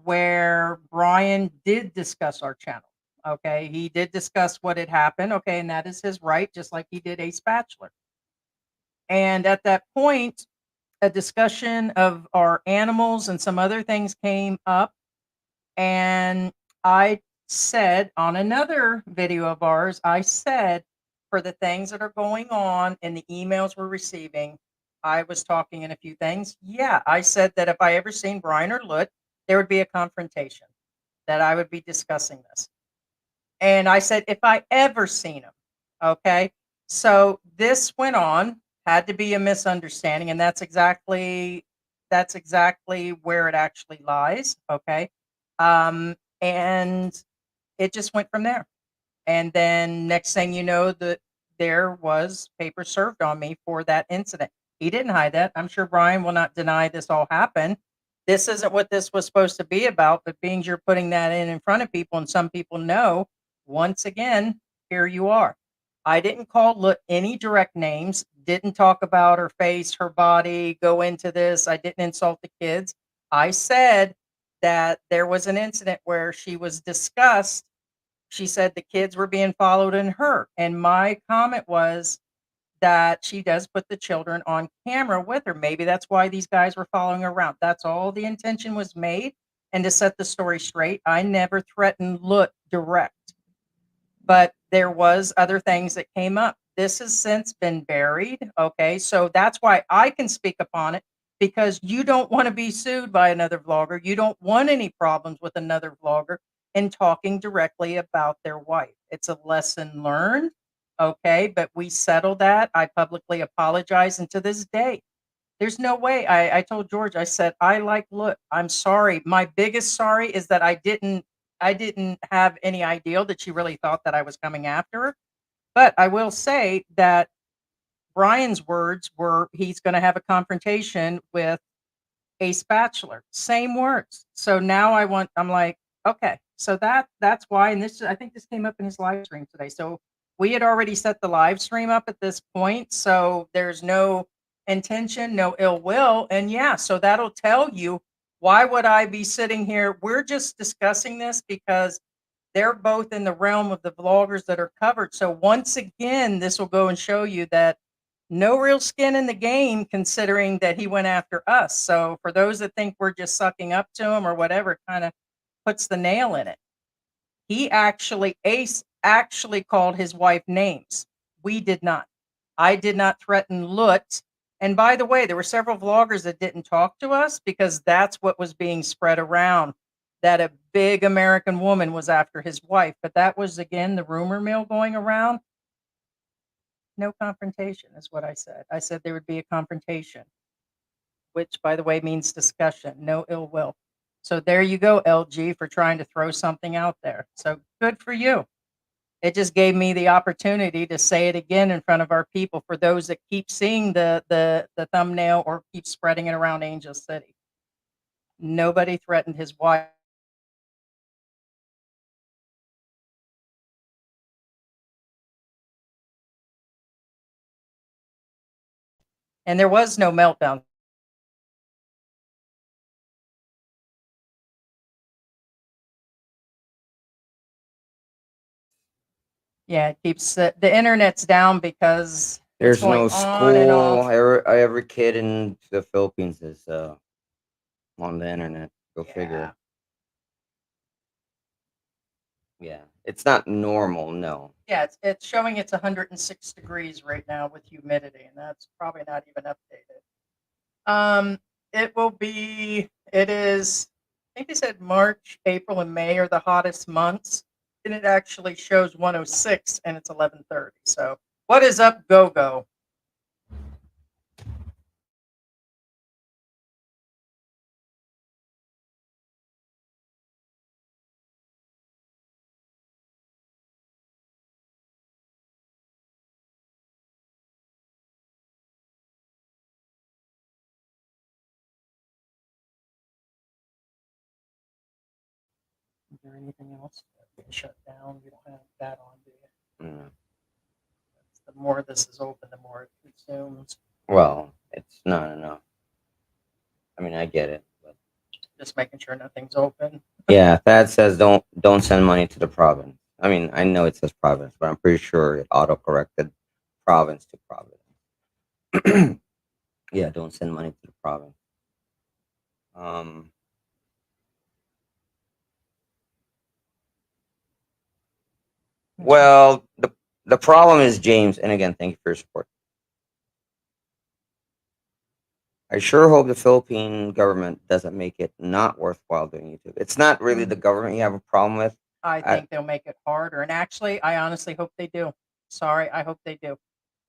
where Brian did discuss our channel. Okay, he did discuss what had happened. Okay, and that is his right, just like he did Ace Bachelor. And at that point, a discussion of our animals and some other things came up. And I said on another video of ours, I said, for the things that are going on and the emails we're receiving, I was talking in a few things. Yeah, I said that if I ever seen Brian or Lut, there would be a confrontation, that I would be discussing this. And I said, if I ever seen him, okay? So this went on, had to be a misunderstanding, and that's exactly where it actually lies, okay? And it just went from there. And then next thing you know, there was paper served on me for that incident. He didn't hide that. I'm sure Brian will not deny this all happened. This isn't what this was supposed to be about, but being you're putting that in front of people and some people know, once again, here you are. I didn't call any direct names, didn't talk about her face, her body, go into this. I didn't insult the kids. I said that there was an incident where she was discussed. She said the kids were being followed and hurt. And my comment was that she does put the children on camera with her. Maybe that's why these guys were following her around. That's all the intention was made. And to set the story straight, I never threatened Look direct, but there was other things that came up. This has since been buried. Okay. So that's why I can speak upon it, because you don't want to be sued by another vlogger. You don't want any problems with another vlogger in talking directly about their wife. It's a lesson learned. Okay. But we settled that. I publicly apologize. And to this day, there's no way. I told George, I said, Look, I'm sorry. My biggest sorry is that I didn't have any idea that she really thought that I was coming after her. But I will say that Brian's words were he's going to have a confrontation with Ace Bachelor. Same words. So now I'm like, okay. So that's why, and this I think this came up in his live stream today. So we had already set the live stream up at this point. So there's no intention, no ill will. And yeah, so that'll tell you, why would I be sitting here? We're just discussing this because they're both in the realm of the vloggers that are covered. So once again, this will go and show you that no real skin in the game, considering that he went after us. So for those that think we're just sucking up to him or whatever, it kind of puts the nail in it. He actually, Ace actually called his wife names. We did not. I did not threaten Lut. And by the way, there were several vloggers that didn't talk to us because that's what was being spread around, that a big American woman was after his wife. But that was, again, the rumor mill going around. No confrontation is what I said. I said there would be a confrontation, which, by the way, means discussion, no ill will. So there you go, LG, for trying to throw something out there. So good for you. It just gave me the opportunity to say it again in front of our people, for those that keep seeing the thumbnail or keep spreading it around Angel City. Nobody threatened his wife. And there was no meltdown. Yeah, it keeps the internet's down because it's There's going no on and school. off. Every kid in the Philippines is on the internet. Go figure. Yeah, it's not normal. No. Yeah, it's showing it's 106 degrees right now with humidity, and that's probably not even updated. It will be. It is. I think they said March, April, and May are the hottest months, and it actually shows 106, and it's 11:30. So, what is up, Go Go? Is there anything else? Shut down. You don't have that on, do you? Mm. The more this is open, the more it consumes. Well, it's not enough. I mean, I get it, but Just making sure nothing's open. yeah, Thad says don't send money to the province. I mean, I know it says province, but I'm pretty sure it auto corrected province to province. Yeah, don't send money to the province. Well, the problem is, James, and again, thank you for your support. I sure hope the Philippine government doesn't make it not worthwhile doing YouTube. It's not really the government you have a problem with. I think they'll make it harder. And actually, I honestly hope they do. Sorry, I hope they do.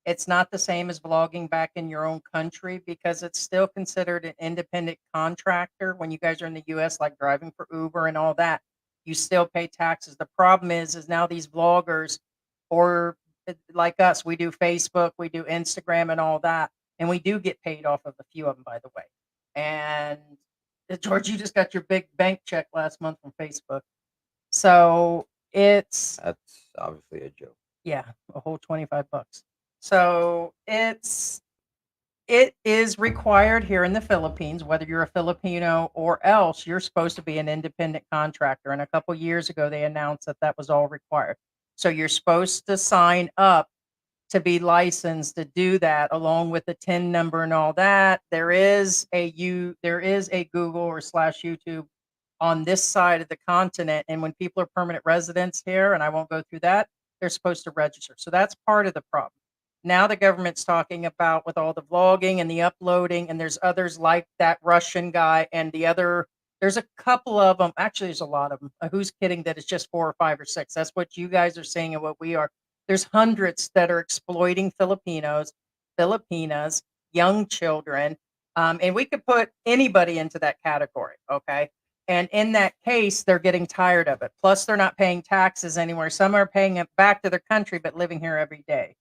It's not the same as vlogging back in your own country because it's still considered an independent contractor. When you guys are in the US, like driving for Uber and all that, you still pay taxes. The problem is now these vloggers, or like us, we do Facebook, we do Instagram and all that. And we do get paid off of a few of them, by the way. And George, you just got your big bank check last month from Facebook. So it's That's obviously a joke. yeah, a whole 25 bucks. So it is required here in the Philippines, whether you're a Filipino or else, you're supposed to be an independent contractor. And a couple years ago, they announced that that was all required. So you're supposed to sign up to be licensed to do that, along with the TIN number and all that. There is a Google or slash YouTube on this side of the continent. And when people are permanent residents here, and I won't go through that, they're supposed to register. So that's part of the problem. Now the government's talking about, with all the vlogging and the uploading, and there's others like that Russian guy and the other. There's a couple of them. Actually, there's a lot of them. Who's kidding that it's just 4 or 5 or 6? That's what you guys are seeing and what we are. There's hundreds that are exploiting Filipinos, Filipinas, young children, and we could put anybody into that category. Okay. And in that case, they're getting tired of it. Plus, they're not paying taxes anywhere. Some are paying it back to their country, but living here every day.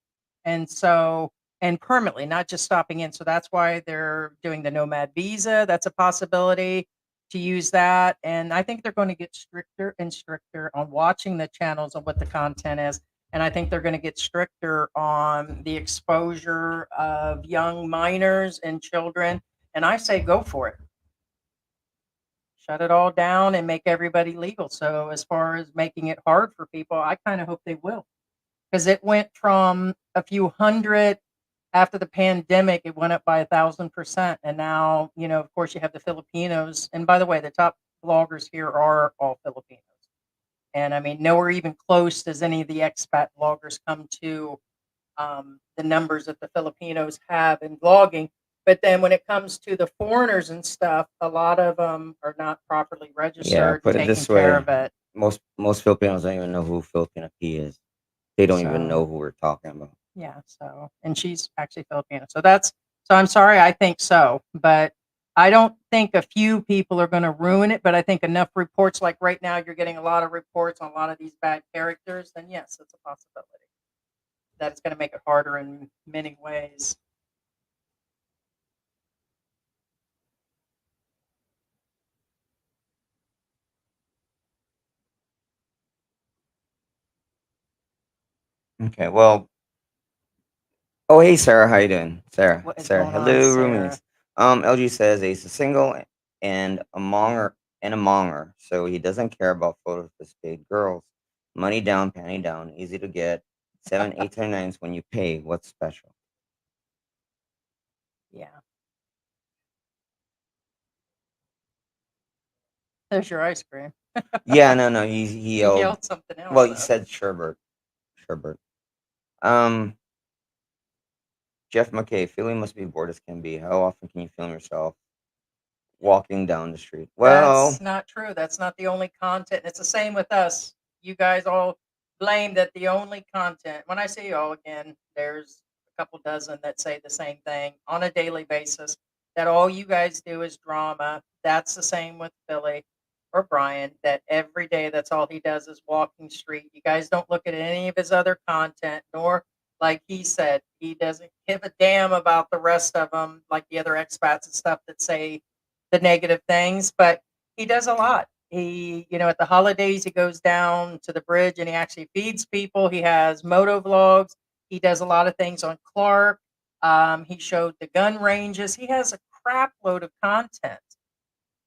And so, and permanently, not just stopping in. So that's why they're doing the nomad visa. That's a possibility to use that. And I think they're going to get stricter and stricter on watching the channels and what the content is. And I think they're going to get stricter on the exposure of young minors and children. And I say go for it. Shut it all down and make everybody legal. So as far as making it hard for people, I kind of hope they will. Because it went from a few hundred after the pandemic, it went up by 1,000%. And now, of course, you have the Filipinos. And by the way, the top bloggers here are all Filipinos. And I mean, nowhere even close does any of the expat bloggers come to the numbers that the Filipinos have in blogging. But then when it comes to the foreigners and stuff, a lot of them are not properly Yeah, registered, put it taking this care way. of it. Most Filipinos don't even know who Filipina P is. They don't even So know who we're talking about. yeah, so and she's actually Filipino. So I'm sorry, I think so, but I don't think a few people are going to ruin it, but I think enough reports like right now you're getting a lot of reports on a lot of these bad characters, then yes, it's a possibility that it's going to make it harder in many ways. Okay, well, oh hey Sarah, how you doing? Sarah, What is Sarah, going on, hello Sarah? roomies. LG says Ace is single and a monger, so he doesn't care about photos of paid girls. Money down, panty down, easy to get. 7, 8, 10, 9s when you pay. What's special? Yeah. There's your ice cream. Yeah, no, he He yelled. yelled something else. Well, he Though. said sherbet. Um, Jeff McKay, feeling must be bored as can be. How often can you film yourself walking down the street? Well, That's not true. That's not the only content. It's the same with us. You guys all blame that the only content. When I say all again, there's a couple dozen that say the same thing on a daily basis. That all you guys do is drama. That's the same with Billy or Brian. That every day, that's all he does is walking street. You guys don't look at any of his other content, nor like he said, he doesn't give a damn about the rest of them, like the other expats and stuff that say the negative things, but he does a lot. He, at the holidays, he goes down to the bridge and he actually feeds people. He has moto vlogs. He does a lot of things on Clark. He showed the gun ranges. He has a crap load of content.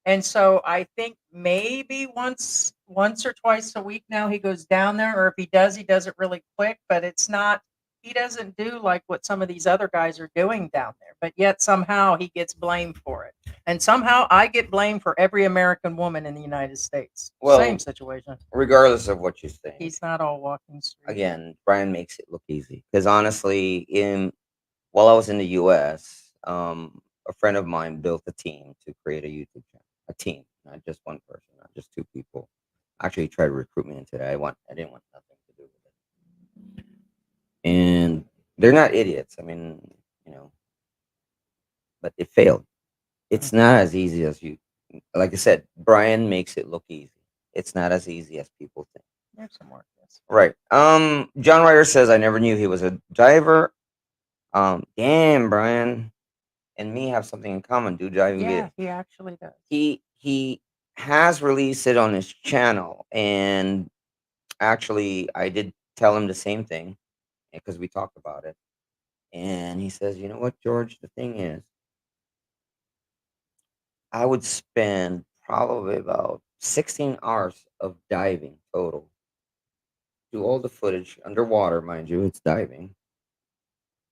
And so I think maybe once or twice a week now he goes down there, or if he does it really quick, but it's not he doesn't do like what some of these other guys are doing down there, but yet somehow he gets blamed for it. And somehow I get blamed for every American woman in the United States. Well, Same situation. regardless of what you think, He's not all walking street. again, Brian makes it look easy. Because honestly, while I was in the U.S., a friend of mine built a team to create a YouTube channel. A team, not just one person, not just two people. Actually, he tried to recruit me into that. I didn't want nothing to do with it. And they're not idiots. I mean, but it failed. It's not as easy as you. Like I said, Brian makes it look easy. It's not as easy as people think. There's some more. Yes. Right. John Ryder says I never knew he was a diver. Damn, Brian and me have something in common. Do diving Yeah, videos. he actually does. He has released it on his channel, and actually, I did tell him the same thing because we talked about it, and he says, "You know what, George? The thing is, I would spend probably about 16 hours of diving total. Do all the footage underwater, mind you, it's diving,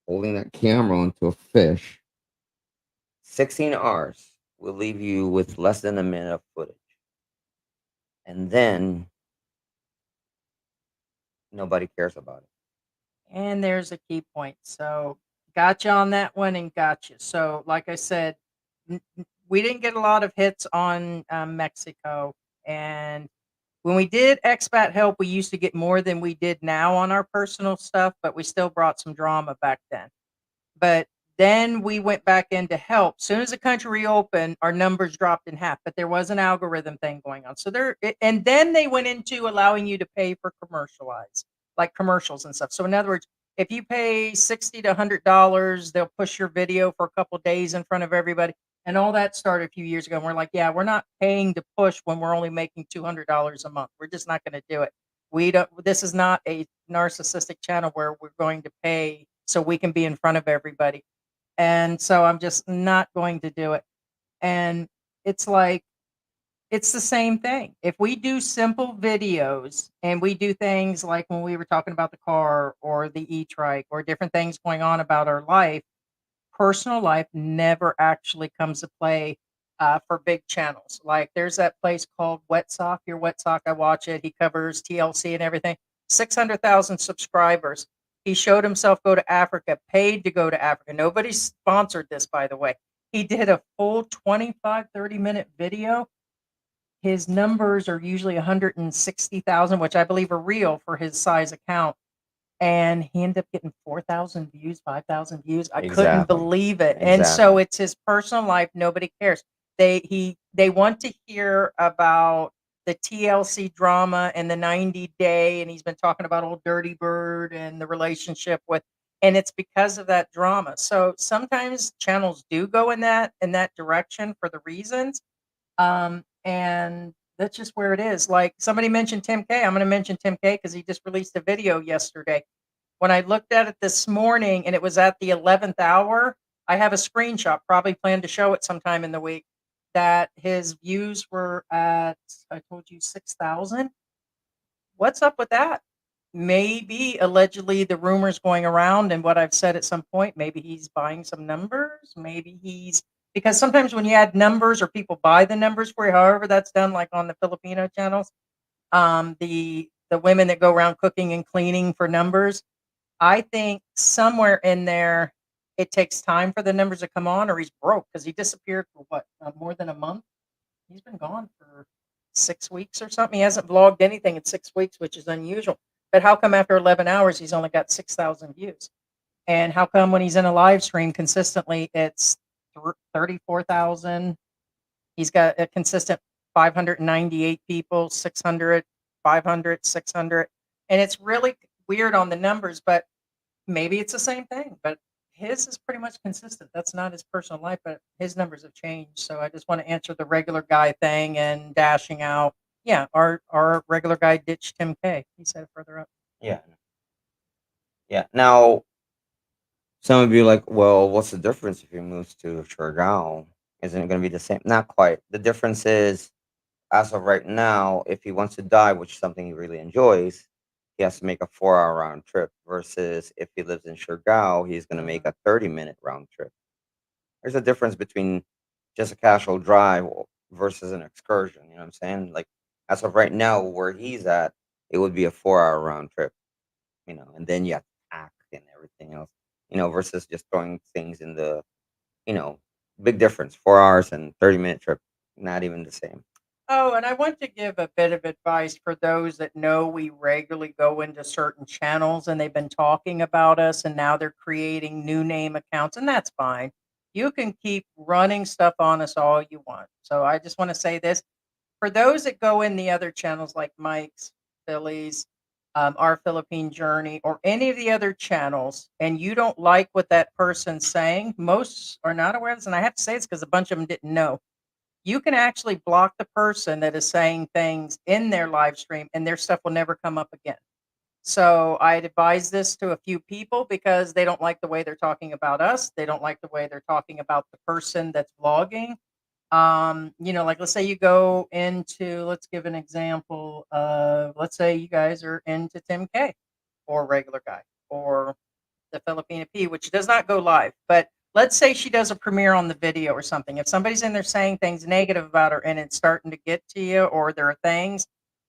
holding that camera onto a fish. 16 hours will leave you with less than a minute of footage. And then nobody cares about it." And there's a key point. So, gotcha on that one and gotcha. So, like I said, we didn't get a lot of hits on Mexico. And when we did expat help, we used to get more than we did now on our personal stuff, but we still brought some drama back then. But then we went back into help. Soon as the country reopened, our numbers dropped in half, but there was an algorithm thing going on. So and then they went into allowing you to pay for like commercials and stuff. So in other words, if you pay $60 to $100, they'll push your video for a couple days in front of everybody. And all that started a few years ago. And we're like, yeah, we're not paying to push when we're only making $200 a month. We're just not going to do it. We don't. This is not a narcissistic channel where we're going to pay so we can be in front of everybody. And so I'm just not going to do it. And it's like it's the same thing. If we do simple videos and we do things like when we were talking about the car or the e-trike or different things going on about our life, personal life never actually comes to play for big channels. Like there's that place called Wet Sock. Your Wet Sock, I watch it. He covers TLC and everything. 600,000 subscribers. He showed himself go to Africa, paid to go to Africa. Nobody sponsored this, by the way. He did a full 25, 30-minute video. His numbers are usually 160,000, which I believe are real for his size account. And he ended up getting 4,000 views, 5,000 views. I couldn't Exactly. believe it. And so Exactly. it's his personal life. Nobody cares. They want to hear about the TLC drama and the 90 day. And he's been talking about old Dirty Bird and the relationship with, and it's because of that drama. So sometimes channels do go in that direction for the reasons. And that's just where it is. Like somebody mentioned Tim K. I'm going to mention Tim K because he just released a video yesterday. When I looked at it this morning and it was at the 11th hour, I have a screenshot, probably plan to show it sometime in the week, that his views were at, I told you, 6,000. What's up with that? Maybe allegedly the rumors going around and what I've said at some point, maybe he's buying some numbers. Maybe he's because sometimes when you add numbers or people buy the numbers for you, however that's done, like on the Filipino channels, the women that go around cooking and cleaning for numbers, I think somewhere in there it takes time for the numbers to come on, or he's broke because he disappeared for what more than a month. He's been gone for 6 weeks or something. He hasn't vlogged anything in 6 weeks, which is unusual. But how come after 11 hours he's only got 6,000 views? And how come when he's in a live stream consistently it's 34,000? He's got a consistent 598 people, 600, 500, 600. And it's really weird on the numbers, but maybe it's the same thing. But his is pretty much consistent. That's not his personal life, but his numbers have changed. So I just want to answer the regular guy thing and dashing out. Yeah, our regular guy ditched Tim K. He said it further up. Yeah. Yeah. Now, some of you are like, well, what's the difference if he moves to Showdown? Isn't it going to be the same? Not quite. The difference is, as of right now, if he wants to dive, which is something he really enjoys, he has to make a 4-hour round trip. Versus if he lives in Siargao, he's going to make a 30-minute round trip. There's a difference between just a casual drive versus an excursion. You know what I'm saying? Like as of right now, where he's at, it would be a 4-hour round trip. And then you have to pack and everything else. Versus just throwing things in the, you know, big difference. 4 hours and 30-minute trip, not even the same. Oh, and I want to give a bit of advice for those that know we regularly go into certain channels and they've been talking about us and now they're creating new name accounts, and that's fine. You can keep running stuff on us all you want. So I just want to say this for those that go in the other channels like Mike's, Philly's, Our Philippine Journey, or any of the other channels, and you don't like what that person's saying, most are not aware of this. And I have to say this because a bunch of them didn't know you can actually block the person that is saying things in their live stream and their stuff will never come up again. So I'd advise this to a few people because they don't like the way they're talking about us. They don't like the way they're talking about the person that's vlogging. Like let's say you go into, let's give an example. Let's say you guys are into Tim K or regular guy or the Filipina P, which does not go live. But let's say she does a premiere on the video or something. If somebody's in there saying things negative about her and it's starting to get to you, or there are things,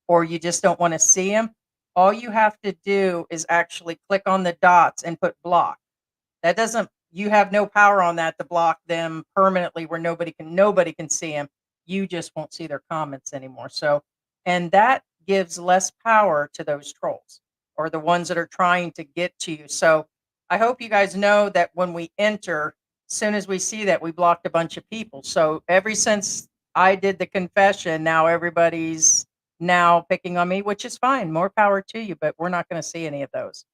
or you just don't want to see them, all you have to do is actually click on the dots and put block. That doesn't, you have no power on that to block them permanently where nobody can see them. You just won't see their comments anymore. So, and that gives less power to those trolls or the ones that are trying to get to you. So I hope you guys know that when we enter, soon as we see that, we blocked a bunch of people. So ever since I did the confession, now everybody's now picking on me, which is fine. More power to you, but we're not going to see any of those.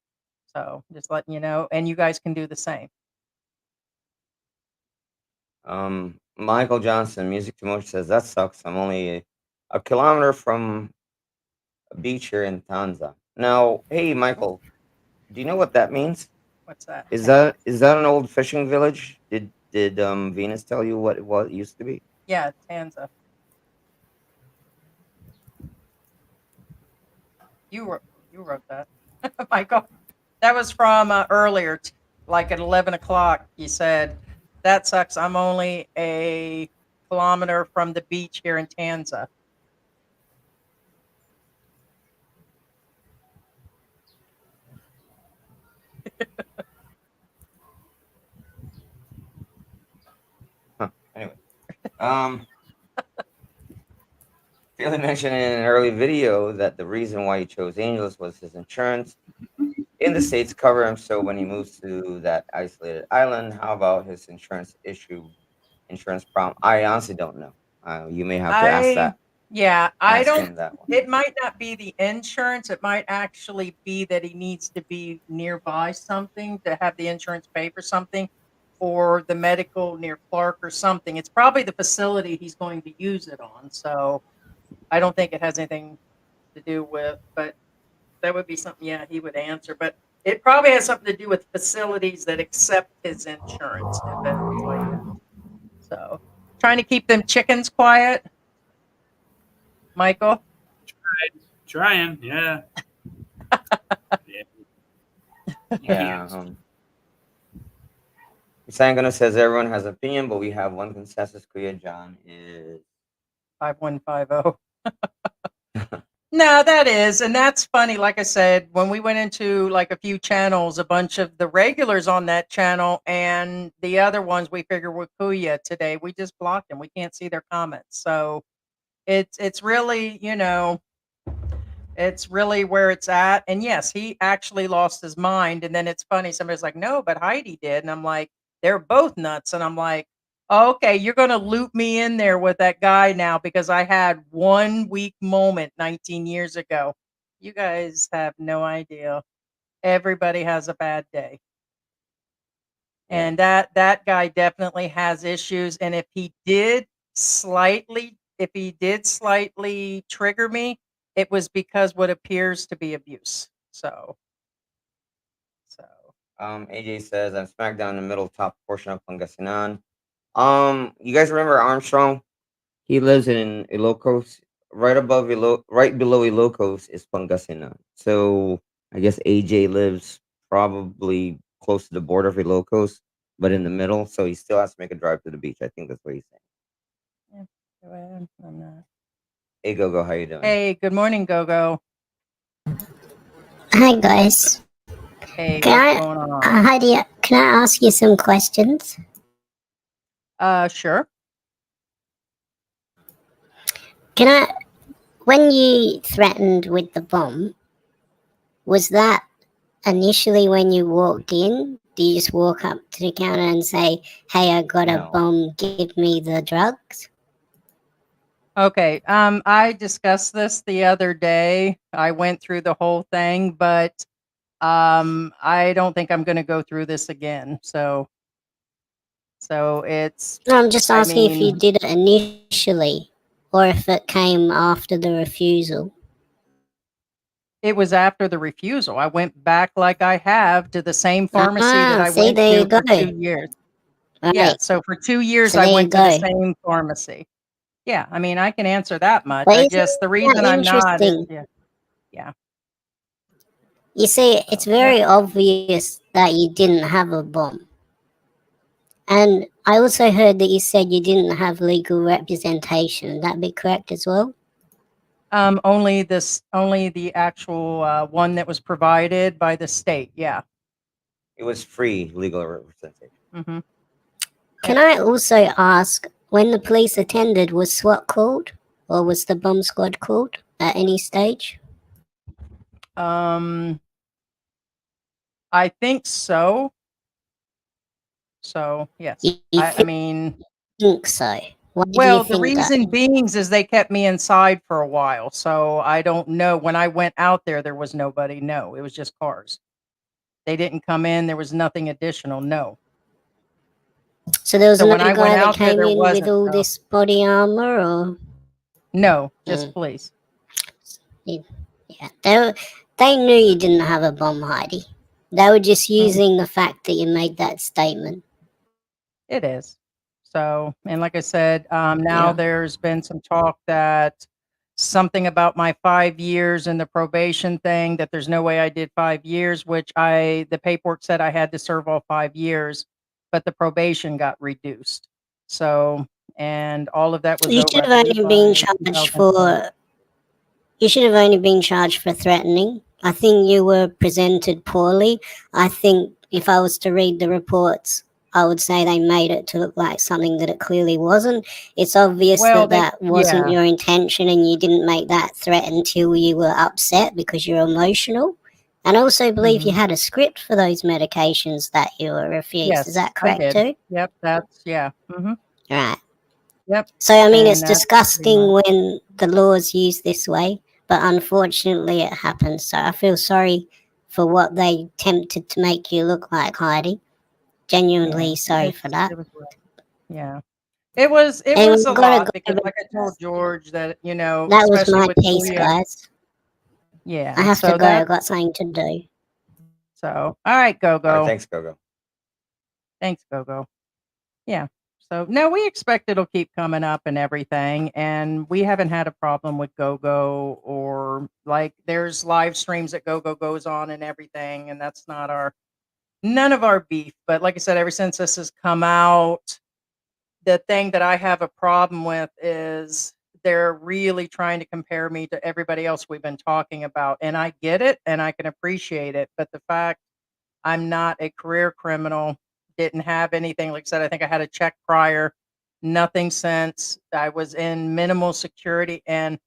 So just letting you know, and you guys can do the same. Michael Johnson, Music to Motion says that sucks. I'm only a kilometer from a beach here in Tanza. Now, hey, Michael, do you know what that means? What's that? Is that an old fishing village? Did Venus tell you what it used to be? Yeah, Tanza. You wrote that, Michael. That was from earlier, like at 11 o'clock. You said that sucks. I'm only a kilometer from the beach here in Tanza. Huh. Anyway, Philly mentioned in an early video that the reason why he chose Angels was his insurance in the states cover him. So when he moves to that isolated island, how about his insurance problem? I honestly don't know. You may have to I I ask don't. him that one. It might not be the insurance. It might actually be that he needs to be nearby something to have the insurance pay for something, or the medical near Clark or something. It's probably the facility he's going to use it on. So I don't think it has anything to do with. But that would be something. Yeah, he would answer. But it probably has something to do with facilities that accept his insurance if it's like that. So trying to keep them chickens quiet, Michael. Trying, yeah. Yeah. Yeah. Yes. Sangana says everyone has opinion, but we have one consensus. Kuya John is 5150. No, that is. And that's funny. Like I said, when we went into like a few channels, a bunch of the regulars on that channel and the other ones we figured were Kuya today, we just blocked them. We can't see their comments. So it's really, it's really where it's at. And yes, he actually lost his mind. And then it's funny. Somebody's like, no, but Heidi did. And I'm like, they're both nuts. And I'm like, okay, you're going to loop me in there with that guy now because I had 1 week moment 19 years ago. You guys have no idea. Everybody has a bad day. Yeah. And that guy definitely has issues. And if he did slightly trigger me, it was because what appears to be abuse. So AJ says I'm smack down in the middle top portion of Pangasinan. You guys remember Armstrong? He lives in Ilocos. Right below Ilocos is Pangasinan. So I guess AJ lives probably close to the border of Ilocos, but in the middle. So he still has to make a drive to the beach. I think that's what he's saying. yeah, go ahead. I'm not. Hey Gogo, how you doing? Hey, good morning, Gogo. Hi guys. Hey, Can what's going on? Heidi, can I ask you some questions? Sure. When you threatened with the bomb, was that initially when you walked in? Do you just walk up to the counter and say, hey, I got a No. bomb, give me the drugs? Okay. I discussed this the other day. I went through the whole thing, but I don't think I'm going to go through this again. So it's. No, I'm just asking if you mean, did it initially or if it came after the refusal. It was after the refusal. I went back like I have to the same pharmacy that I See, went there you to for go. 2 years. Right. Yeah. So for 2 years, So I there you went to the go. same pharmacy. Yeah. I mean, I can answer that much. But I isn't just, the that reason I'm not is, interesting? yeah. You see, it's very obvious that you didn't have a bomb. And I also heard that you said you didn't have legal representation. Would that be correct as well? Only the actual one that was provided by the state. Yeah. It was free legal representation. Mm-hmm. Can I also ask, when the police attended, was SWAT called or was the bomb squad called at any stage? I think so. So yes, I mean, think so. Why do you well, the think reason being is they kept me inside for a while, so I don't know. When I went out there was nobody. No, it was just cars. They didn't come in. There was nothing additional. No. So there was So when another I went guy that out there, came in with wasn't. all No. this body armor, or No, just police. yeah, Yeah, they knew you didn't have a bomb, Heidi. They were just using the fact that you made that statement. It is. So, and like I said, now Yeah. there's been some talk that something about my 5 years and the probation thing, that there's no way I did 5 years, which the paperwork said I had to serve all 5 years, but the probation got reduced. So, and all of that was You over, should I have believe, only been by charged 2020. for. You should have only been charged for threatening. I think you were presented poorly. I think if I was to read the reports, I would say they made it to look like something that it clearly wasn't. It's obvious Well, that that wasn't yeah. your intention and you didn't make that threat until you were upset because you're emotional. And I also believe you Mhm. had a script for those medications that you were refused. Is Yes, that I correct did. too? Yep, yeah. Right. Yep, So, I mean, it's and that's pretty disgusting much. when the law is used this way, but unfortunately it happens. So I feel sorry for what they attempted to make you look like, Heidi. Genuinely Yeah, sorry for that. it was rough. Yeah. It was And a we've got to lot go because, over like I told this. George, that, That was especially my with piece, Julia. guys. I Yeah, have to so go. I've that got something to do. so all right, All right, Go. thanks, Gogo. Thanks, Go. Yeah. So no, we expect it'll keep coming up and everything, and we haven't had a problem with Go, or like there's live streams that Go goes on and everything, and that's not none of our beef. But like I said, ever since this has come out, the thing that I have a problem with is they're really trying to compare me to everybody else we've been talking about. And I get it and I can appreciate it. But the fact I'm not a career criminal, didn't have anything. Like I said, I think I had a check prior, nothing since. I was in minimal security, and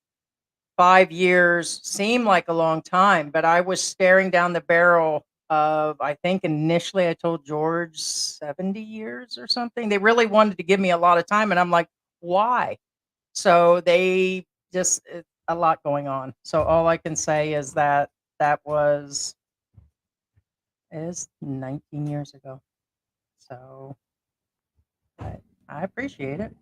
5 years seemed like a long time, but I was staring down the barrel of, I think initially I told George 70 years or something. They really wanted to give me a lot of time, and I'm like, why? So they just, a lot going on. So all I can say is that that was is 19 years ago. So I appreciate it.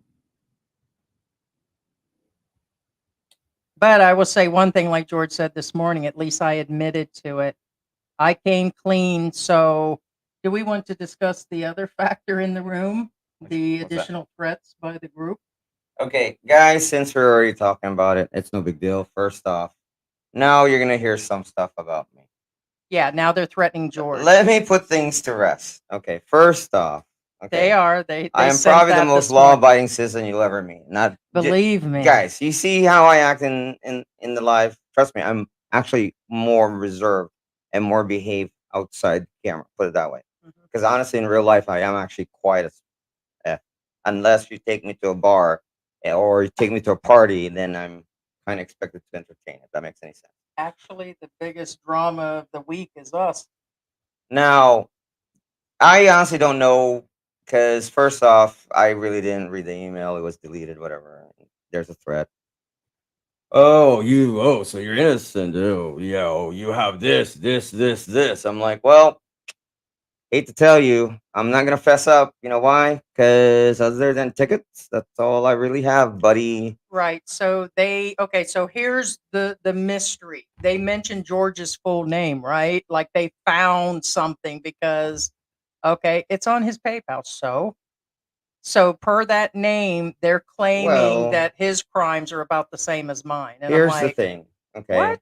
But I will say one thing, like George said this morning, at least I admitted to it. I came clean. So, do we want to discuss the other factor in the room, the What's that? additional threats by the group? Okay, guys, since we're already talking about it, it's no big deal. First off, now you're gonna hear some stuff about me. Yeah, now they're threatening George. Let me put things to rest. Okay, first off, They okay, are. They I am sent probably the that most this morning. law-abiding citizen you'll ever meet. Not Believe me. guys. You see how I act in the live. Trust me, I'm actually more reserved and more behaved outside the camera. Put it that way. Mhm. Because honestly, in real life, I am actually quiet as F. Unless you take me to a bar or you take me to a party, then I'm kind of expected to entertain. If that makes any sense. Actually, the biggest drama of the week is us. Now, I honestly don't know because first off, I really didn't read the email. It was deleted. Whatever. There's a threat. So you're innocent. Oh, yeah. Oh, you have this. I'm like, well, hate to tell you, I'm not gonna fess up. You know why? Because other than tickets, that's all I really have, buddy. Right. So okay, so here's the mystery. They mentioned George's full name, right? Like they found something because okay, it's on his PayPal. So per that name, they're claiming Well, that his crimes are about the same as mine. And I'm here's the like, thing. what? Okay,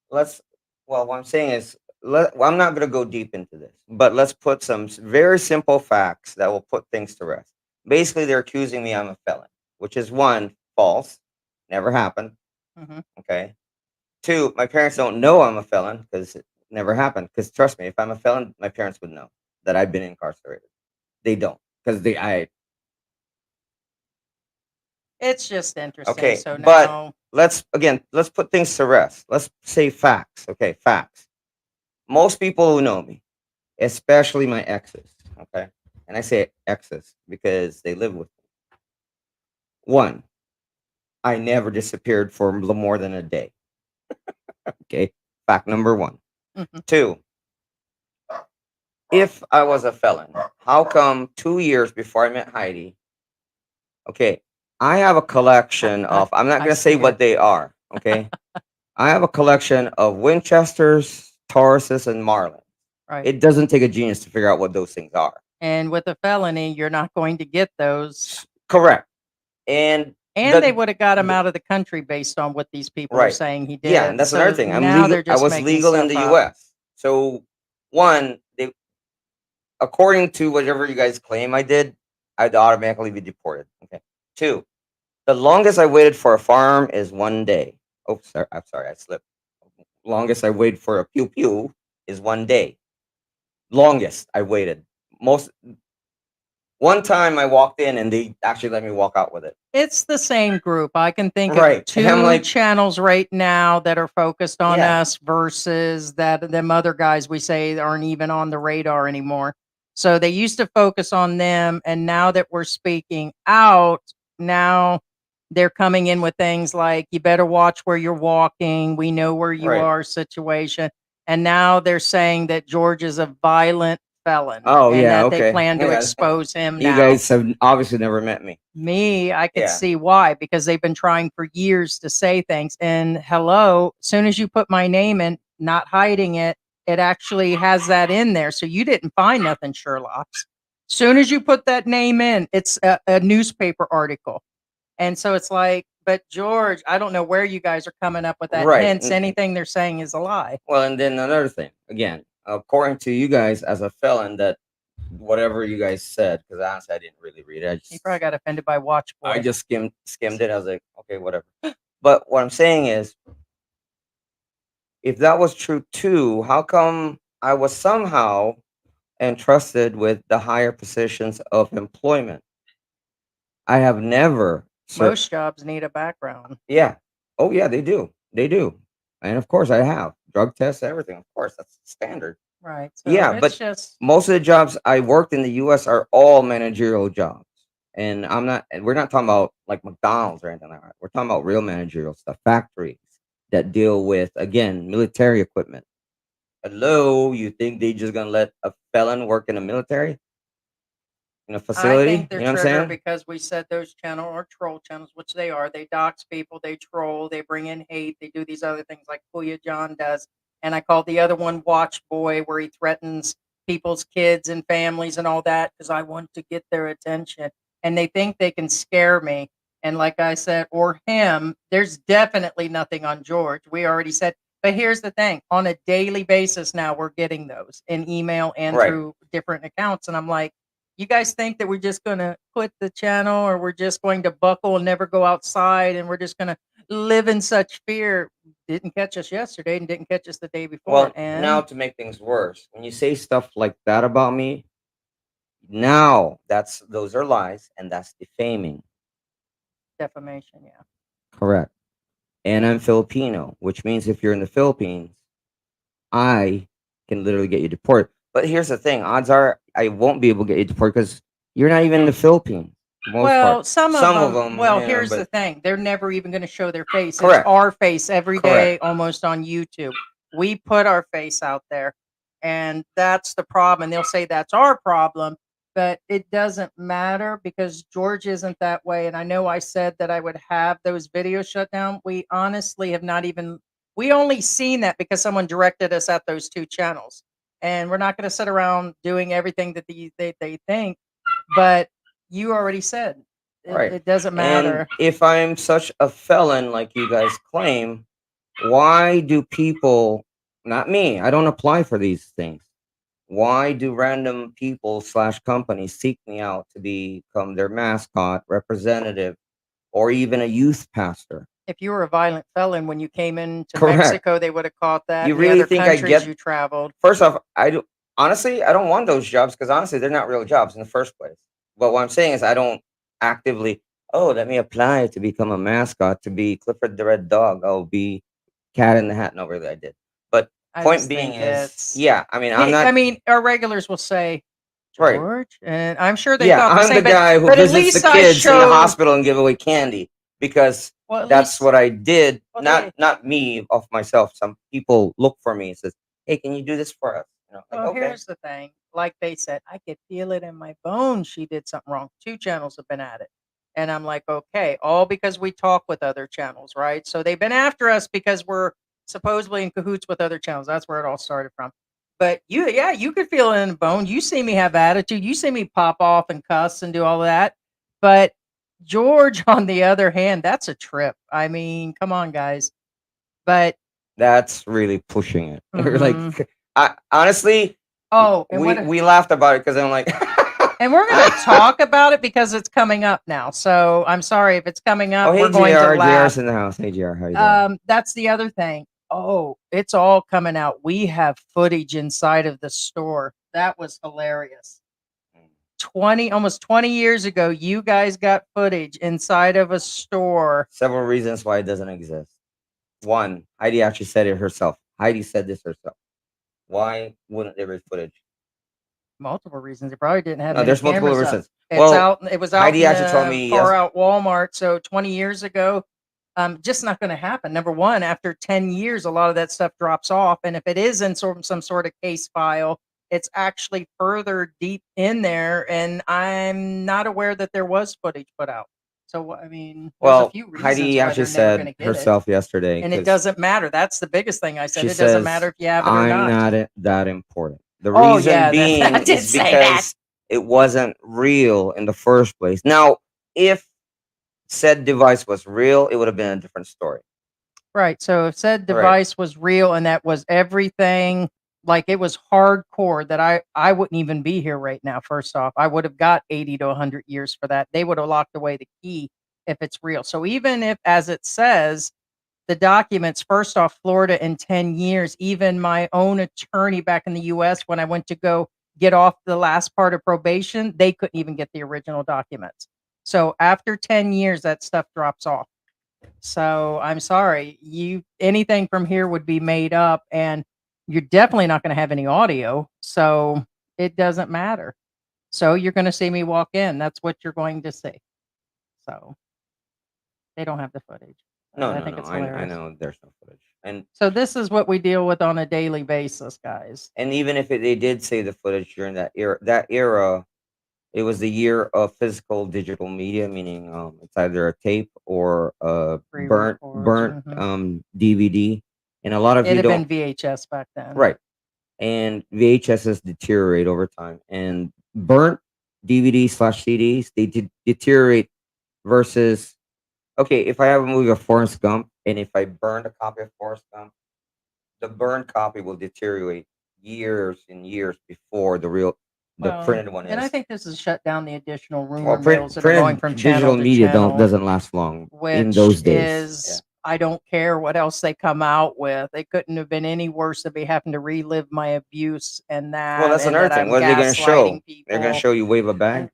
let's. Well, what I'm saying is, well, I'm not gonna go deep into this, but let's put some very simple facts that will put things to rest. Basically, they're accusing me I'm a felon, which is one false, never happened. Hmm. Okay. Two, my parents don't know I'm a felon because it never happened. Because trust me, if I'm a felon, my parents would know that I've been incarcerated. They don't because I It's just interesting. okay. So But now, let's put things to rest. Let's say facts. Okay, facts. Most people who know me, especially my exes, okay, and I say exes because they live with me. One, I never disappeared for more than a day. Okay, fact number one. mhm, Two, if I was a felon, how come 2 years before I met Heidi? Okay, I have a collection of. I'm not I gonna say see what it. they are. Okay, I have a collection of Winchesters, Tauruses, and Marlins. Right. It doesn't take a genius to figure out what those things are. And with a felony, you're not going to get those. Correct. And And they the would have got him the out of the country based on what these people are right. saying he Yeah, did. and that's another So thing. I'm now legal. they're I just was making legal in stuff the up. U.S. So one, they according to whatever you guys claim I did, I'd automatically be deported. Okay. Two, the longest I waited for a farm is 1 day. Oh, sorry, I'm sorry, I slipped. Longest I waited for a pew pew is 1 day. Longest I waited. Most one time I walked in and they actually let me walk out with it. It's the same group. I can think of Right. And I'm 2 like, channels right now that are focused on yeah, us versus that them other guys we say aren't even on the radar anymore. So they used to focus on them, and now that we're speaking out, now they're coming in with things like you better watch where you're walking. We know where you right. are situation. And now they're saying that George is a violent felon Oh and yeah, that they okay. plan to Yeah. expose him You now. guys have obviously never met me. Me, I could Yeah. see why, because they've been trying for years to say things. And hello, soon as you put my name in, not hiding it, it actually has that in there. So you didn't find nothing, Sherlock's. Soon as you put that name in, it's a newspaper article. And so it's like, but George, I don't know where you guys are coming up with that. Right. Hence, anything they're saying is a lie. Well, and then another thing, again, according to you guys as a felon, that whatever you guys said, because honestly, I didn't really read it. He probably got offended by Watch I Boy. just skimmed it. I was like, okay, whatever. But what I'm saying is, if that was true too, how come I was somehow entrusted with the higher positions of employment? I have never, Most jobs need a background. yeah. Oh yeah, they do. They do. And of course I have drug tests, everything. Of course, that's standard. Right. So Yeah, it's but just most of the jobs I worked in the US are all managerial jobs. And we're not talking about like McDonald's or anything like that. We're talking about real managerial stuff, factories that deal with, again, military equipment. Hello, you think they just gonna let a felon work in a military in a I facility? think they're You know what I'm triggered saying? because we said those channel or troll channels, which they are. They dox people, they troll, they bring in hate, they do these other things like Kuya John does. And I called the other one Watch Boy, where he threatens people's kids and families and all that because I want to get their attention. And they think they can scare me. And like I said, or him, there's definitely nothing on George. We already said. But here's the thing, on a daily basis now, we're getting those in email and Right. through different accounts. And I'm like, you guys think that we're just going to quit the channel or we're just going to buckle and never go outside and we're just going to live in such fear? Didn't catch us yesterday and didn't catch us the day before. Well, And now to make things worse, when you say stuff like that about me, now those are lies and that's defaming. defamation, yeah. Correct. And I'm Filipino, which means if you're in the Philippines, I can literally get you deported. But here's the thing: odds are I won't be able to get you deported because you're not even in the Philippines. For the most Well, part, some some of of them. them, Well, you know, here's the but thing: they're never even going to show their face. It's correct, our face every day, correct. almost on YouTube. We put our face out there, and that's the problem. And they'll say that's our problem, but it doesn't matter because George isn't that way. And I know I said that I would have those videos shut down. We honestly have not even. We only seen that because someone directed us at those 2 channels, and we're not going to sit around doing everything that they think. But you already said Right. it doesn't And matter. if I'm such a felon like you guys claim, why do people, not me, I don't apply for these things. Why do random people slash companies seek me out to become their mascot, representative, or even a youth pastor? If you were a violent felon when you came into Correct. Mexico, they would have caught that. You in the really other think I countries get? you traveled. First off, honestly, I don't want those jobs because honestly, they're not real jobs in the first place. But what I'm saying is, I don't actively. Oh, let me apply to become a mascot, to be Clifford the Red Dog. I'll be Cat in the Hat. No, really, I did. But I point just being think is, it's. yeah, I mean, I'm Hey, I not mean, our regulars will say right. George, and I'm sure they Yeah, thought the I'm the same. guy who But at visits the least I kids in the showed. hospital and give away candy because Well, at that's least. what I did. Well, Not me of myself. Some people look for me and says, "Hey, can you do this for us?" You know, like Well, okay, here's the thing. Like they said, I could feel it in my bones. She did something wrong. 2 channels have been at it. And I'm like, okay, all because we talk with other channels, right? So they've been after us because we're supposedly in cahoots with other channels. That's where it all started from. But you could feel it in the bone. You see me have attitude. You see me pop off and cuss and do all that. But George, on the other hand, that's a trip. I mean, come on, guys. But That's really pushing it. mhm. Like, I honestly, Oh, and what? we laughed about it because I'm like, And we're going to talk about it because it's coming up now. So I'm sorry if it's coming oh up. hey We're going to JR, laugh. JR's in the house. Hey JR, how you doing? That's the other thing. Oh, it's all coming out. We have footage inside of the store. That was hilarious. 20 years ago, you guys got footage inside of a store. Several reasons why it doesn't exist. One, Heidi actually said it herself. Heidi said this herself. Why wouldn't there be footage? Multiple reasons. They probably didn't have No, many there's multiple cameras up. reasons. It's Well, out. It was out Heidi in actually told the me far out Walmart. So 20 years ago, just not going to happen. Number one, after 10 years, a lot of that stuff drops off. And if it is in some sort of case file, it's actually further deep in there. And I'm not aware that there was footage put out. So, I mean, there's a well, few reasons Heidi why actually they're never going said to get it. herself yesterday, And it 'cause doesn't matter. That's the biggest thing I said. she It doesn't says, matter if you have it or I'm not. not that important. The Oh, reason yeah, I being did is say that. because it wasn't real in the first place. Now, if said device was real, it would have been a different story. Right. So if said Right. device was real and that was everything, like it was hardcore, that I wouldn't even be here right now. First off, I would have got 80 to 100 years for that. They would have locked away the key if it's real. So even if, as it says, the documents, first off, Florida in 10 years, even my own attorney back in the US, when I went to go get off the last part of probation, they couldn't even get the original documents. So after 10 years, that stuff drops off. So I'm sorry, anything from here would be made up, and you're definitely not going to have any audio. So it doesn't matter. So you're going to see me walk in. That's what you're going to see. So they don't have the footage. No, I no, think no. it's I hilarious. know there's no footage. And So this is what we deal with on a daily basis, guys. even if they did say the footage during that era, it was the year of physical digital media, meaning it's either a tape or a burnt Pre-records. DVD. And a lot of you It'd have don't been VHS back then. right. And VHSs deteriorate over time, and burnt DVD/CDs they deteriorate versus okay. If I have a movie of Forrest Gump, and if I burn a copy of Forrest Gump, the burned copy will deteriorate years and years before the Well, printed one and I is. think this has shut down the additional Well, rumor mills that are going from printed digital channel to media channel. doesn't last long in Which those days. is, I don't care what else they come out with. It couldn't have been any worse than be having to relive my abuse and that. Well, that's and another that thing. I'm What are they going to show? gaslighting They're going to people. show you wave a bag.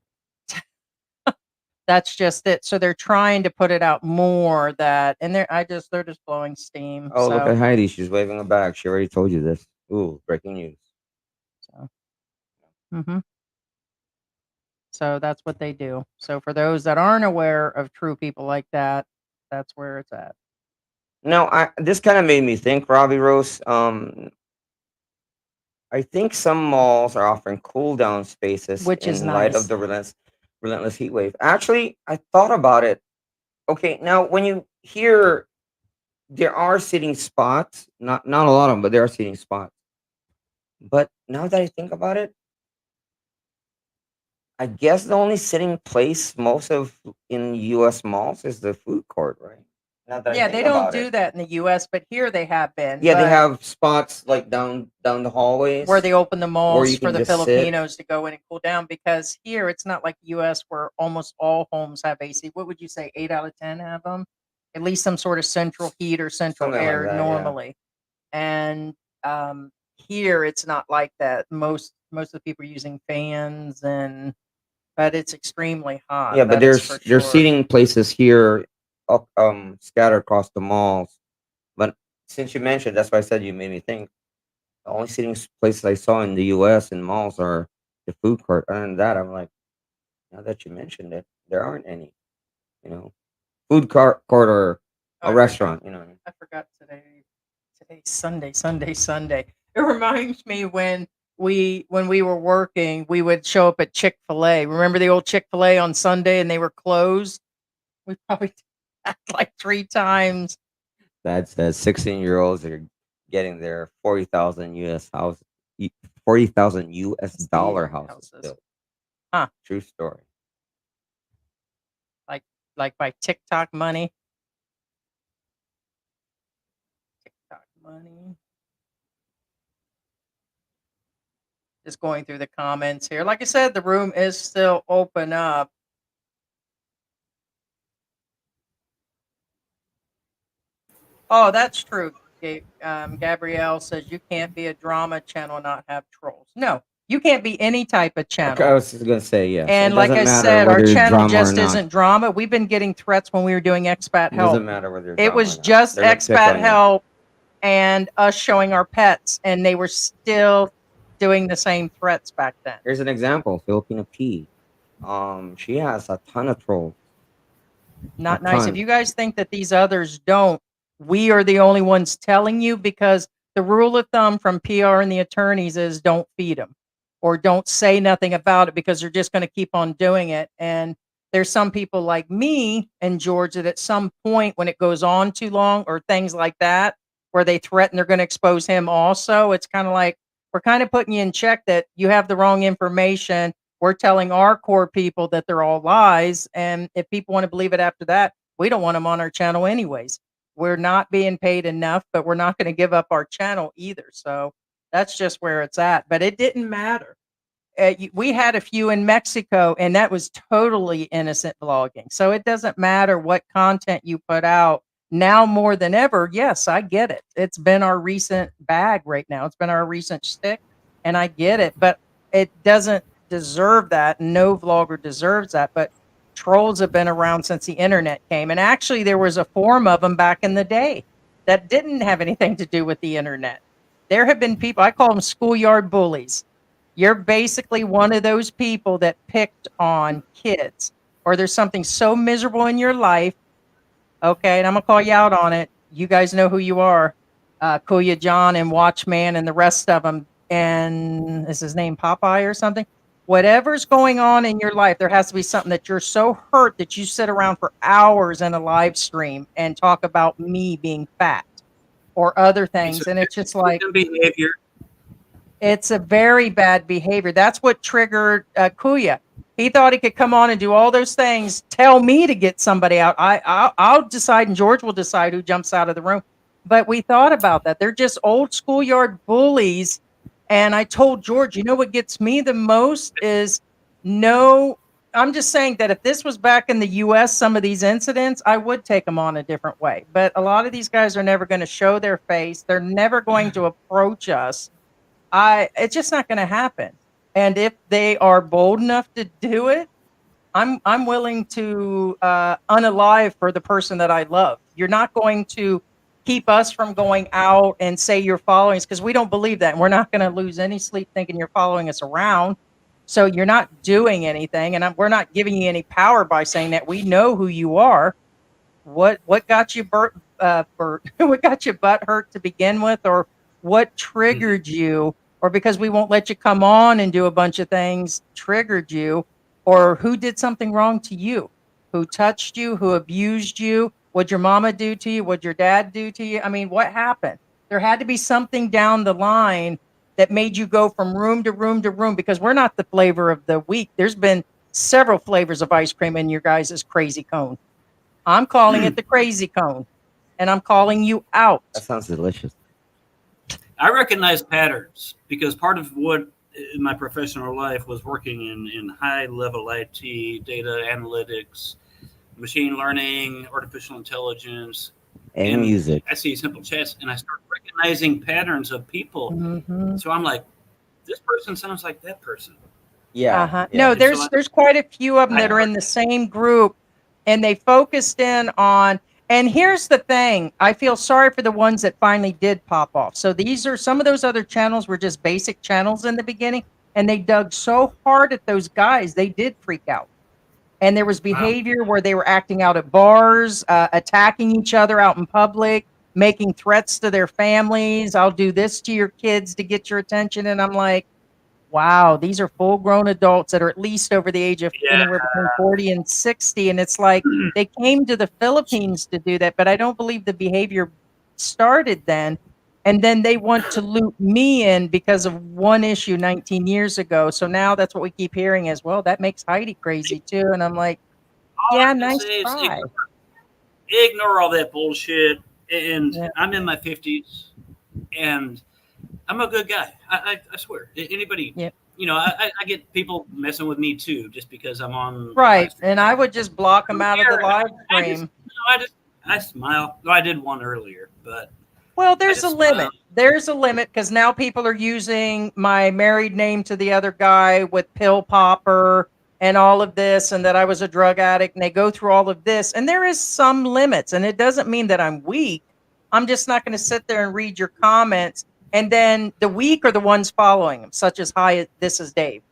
That's just it. So they're trying to put it out more and they're just blowing steam. Oh, look So, at Heidi. She's waving a bag. She already told you this. Ooh, breaking news. mhm. So that's what they do. So for those that aren't aware of true people like that, that's where it's at. Now, this kind of made me think, Robbie Rose. I think some malls are offering cool down spaces Which is in light nice. of the relentless heat wave. Actually, I thought about it. Okay, now when you hear there are seating spots, not a lot of them, but there are seating spots. But now that I think about it, I guess the only sitting place most of in U.S. malls is the food court, right? Now that I Yeah, think they don't about do it. that in the US, but here they have been. Yeah, they But have spots like down the hallways where they open the where malls you for can the just sit. Filipinos to go in and cool down, because here it's not like the US where almost all homes have AC. What would you say? 8 out of 10 have them? At least some sort of central heat or central Something like air that, yeah. normally. And here it's not like that. Most of the people are using fans, but it's extremely hot. Yeah, but That is for there's sure. seating places here scattered across the malls. But since you mentioned, that's why I said you made me think. The only seating places I saw in the US in malls are the food court. Other than that, I'm like, now that you mentioned it, there aren't any, you know. Food court or Oh, a restaurant, you know what I mean? I forgot today's Sunday. It reminds me when we were working, we would show up at Chick-fil-A. Remember the old Chick-fil-A on Sunday and they were closed? We probably did that like 3 times. That says 16-year-olds are getting their 40,000 US house, 40,000 US dollar houses houses. built. Huh. True story. Like by TikTok money. TikTok money. Just going through the comments here. Like I said, the room is still open up. Oh, that's true. Gabrielle says you can't be a drama channel and not have trolls. No, you can't be any type of I channel. was just gonna say yes. And It like doesn't I matter said, our whether it's channel drama or just not. isn't drama. We've been getting threats when we were doing expat It help. doesn't matter whether it's It drama was or not. just They're gonna pick expat on you. help and us showing our pets, and they were still doing the same threats back then. Here's an example: Filipino P. She has a ton of trolls. Not A nice. If ton. you guys think that these others don't, we are the only ones telling you, because the rule of thumb from PR and the attorneys is don't feed them or don't say nothing about it, because they're just going to keep on doing it. And there's some people like me and George that at some point, when it goes on too long or things like that, where they threaten they're going to expose him also, it's kind of like we're kind of putting you in check that you have the wrong information. We're telling our core people that they're all lies. And if people want to believe it after that, we don't want them on our channel anyways. We're not being paid enough, but we're not going to give up our channel either. So that's just where it's at. But it didn't matter. We had a few in Mexico, and that was totally innocent vlogging. So it doesn't matter what content you put out now more than ever. Yes, I get it. It's been our recent bag right now. It's been our recent stick, and I get it. But it doesn't deserve that. No vlogger deserves that. But trolls have been around since the internet came. And actually, there was a form of them back in the day that didn't have anything to do with the internet. There have been people, I call them schoolyard bullies. You're basically one of those people that picked on kids, or there's something so miserable in your life. Okay, and I'm gonna call you out on it. You guys know who you are. Kuya John and Watchman and the rest of them. And is his name Popeye or something? Whatever's going on in your life, there has to be something that you're so hurt that you sit around for hours in a live stream and talk about me being fat or other It's things. And it's just like, victim behavior. it's a very bad behavior. That's what triggered Kuya. He thought he could come on and do all those things, tell me to get somebody out. I'll decide, and George will decide who jumps out of the room. But we thought about that. They're just old schoolyard bullies. And I told George, you know what gets me the most is no. I'm just saying that if this was back in the US, some of these incidents, I would take them on a different way. But a lot of these guys are never going to show their face. They're never going to approach us. It's just not going to happen. And if they are bold enough to do it, I'm willing to unalive for the person that I love. You're not going to keep us from going out and say you're following us, because we don't believe that. And we're not going to lose any sleep thinking you're following us around. So you're not doing anything, and we're not giving you any power by saying that. We know who you are. What got you what got your butt hurt to begin with, or what triggered you, or because we won't let you come on and do a bunch of things triggered you, or who did something wrong to you, who touched you, who abused you, what'd your mama do to you, what'd your dad do to you? I mean, what happened? There had to be something down the line that made you go from room to room to room, because we're not the flavor of the week. There's been several flavors of ice cream in your guys' crazy cone. I'm calling it the crazy cone, and I'm calling you out. That sounds delicious. I recognize patterns because part of what in my professional life was working in high level IT, data analytics, machine learning, artificial intelligence, And music. I see simple chats and I start recognizing patterns of people. Mm-hmm. So I'm like, this person sounds like that person. Yeah. Uh-huh. Yeah. No, And so there's quite a few of them that are in the same group, and they focused in on. And here's the thing: I feel sorry for the ones that finally did pop off. So these are some of those other channels were just basic channels in the beginning, and they dug so hard at those guys, they did freak out. And there was behavior where they were acting out at bars, attacking each other out in public, making threats to their families. I'll do this to your kids to get your attention. And I'm like, wow, these are full-grown adults that are at least over the age of anywhere between 40 and 60. And it's like they came to the Philippines to do that, but I don't believe the behavior started then. And then they want to loop me in because of one issue 19 years ago. So now that's what we keep hearing is, well, that makes Heidi crazy too. And I'm like, All yeah, I can nice say is try. ignore all that bullshit. And Yeah. I'm in my 50s, and I'm a good guy. I swear. Anybody, Yeah. I get people messing with me too, just because I'm on Right. live stream. And I would just block them out of the Here, live I just, stream. I smile. No, I did one earlier, but Well, I there's a just smile. limit. There's a limit because now people are using my married name to the other guy with pill popper and all of this, and that I was a drug addict. And they go through all of this, and there is some limits. And it doesn't mean that I'm weak. I'm just not going to sit there and read your comments. And then the weak are the ones following them, such as Hi, this is Dave.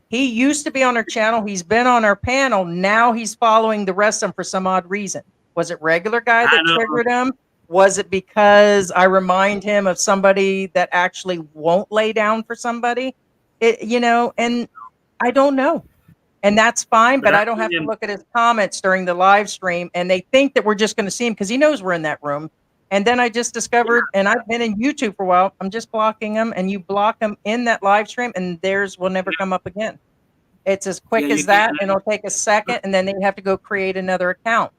He used to be on our channel. He's been on our panel. Now he's following the rest of them for some odd reason. Was it regular guy I that know. triggered him? Was it because I remind him of somebody that actually won't lay down for somebody? And I don't know. And that's fine, But but I I don't have see to him. look at his comments during the live stream. And they think that we're just going to see him because he knows we're in that room. And then I just discovered, and I've been in YouTube for a while, I'm just blocking them, and you block them in that live stream, and theirs will never come up again. It's as quick Yeah, you as that, can't. and it'll take a second, and then they have to go create another account.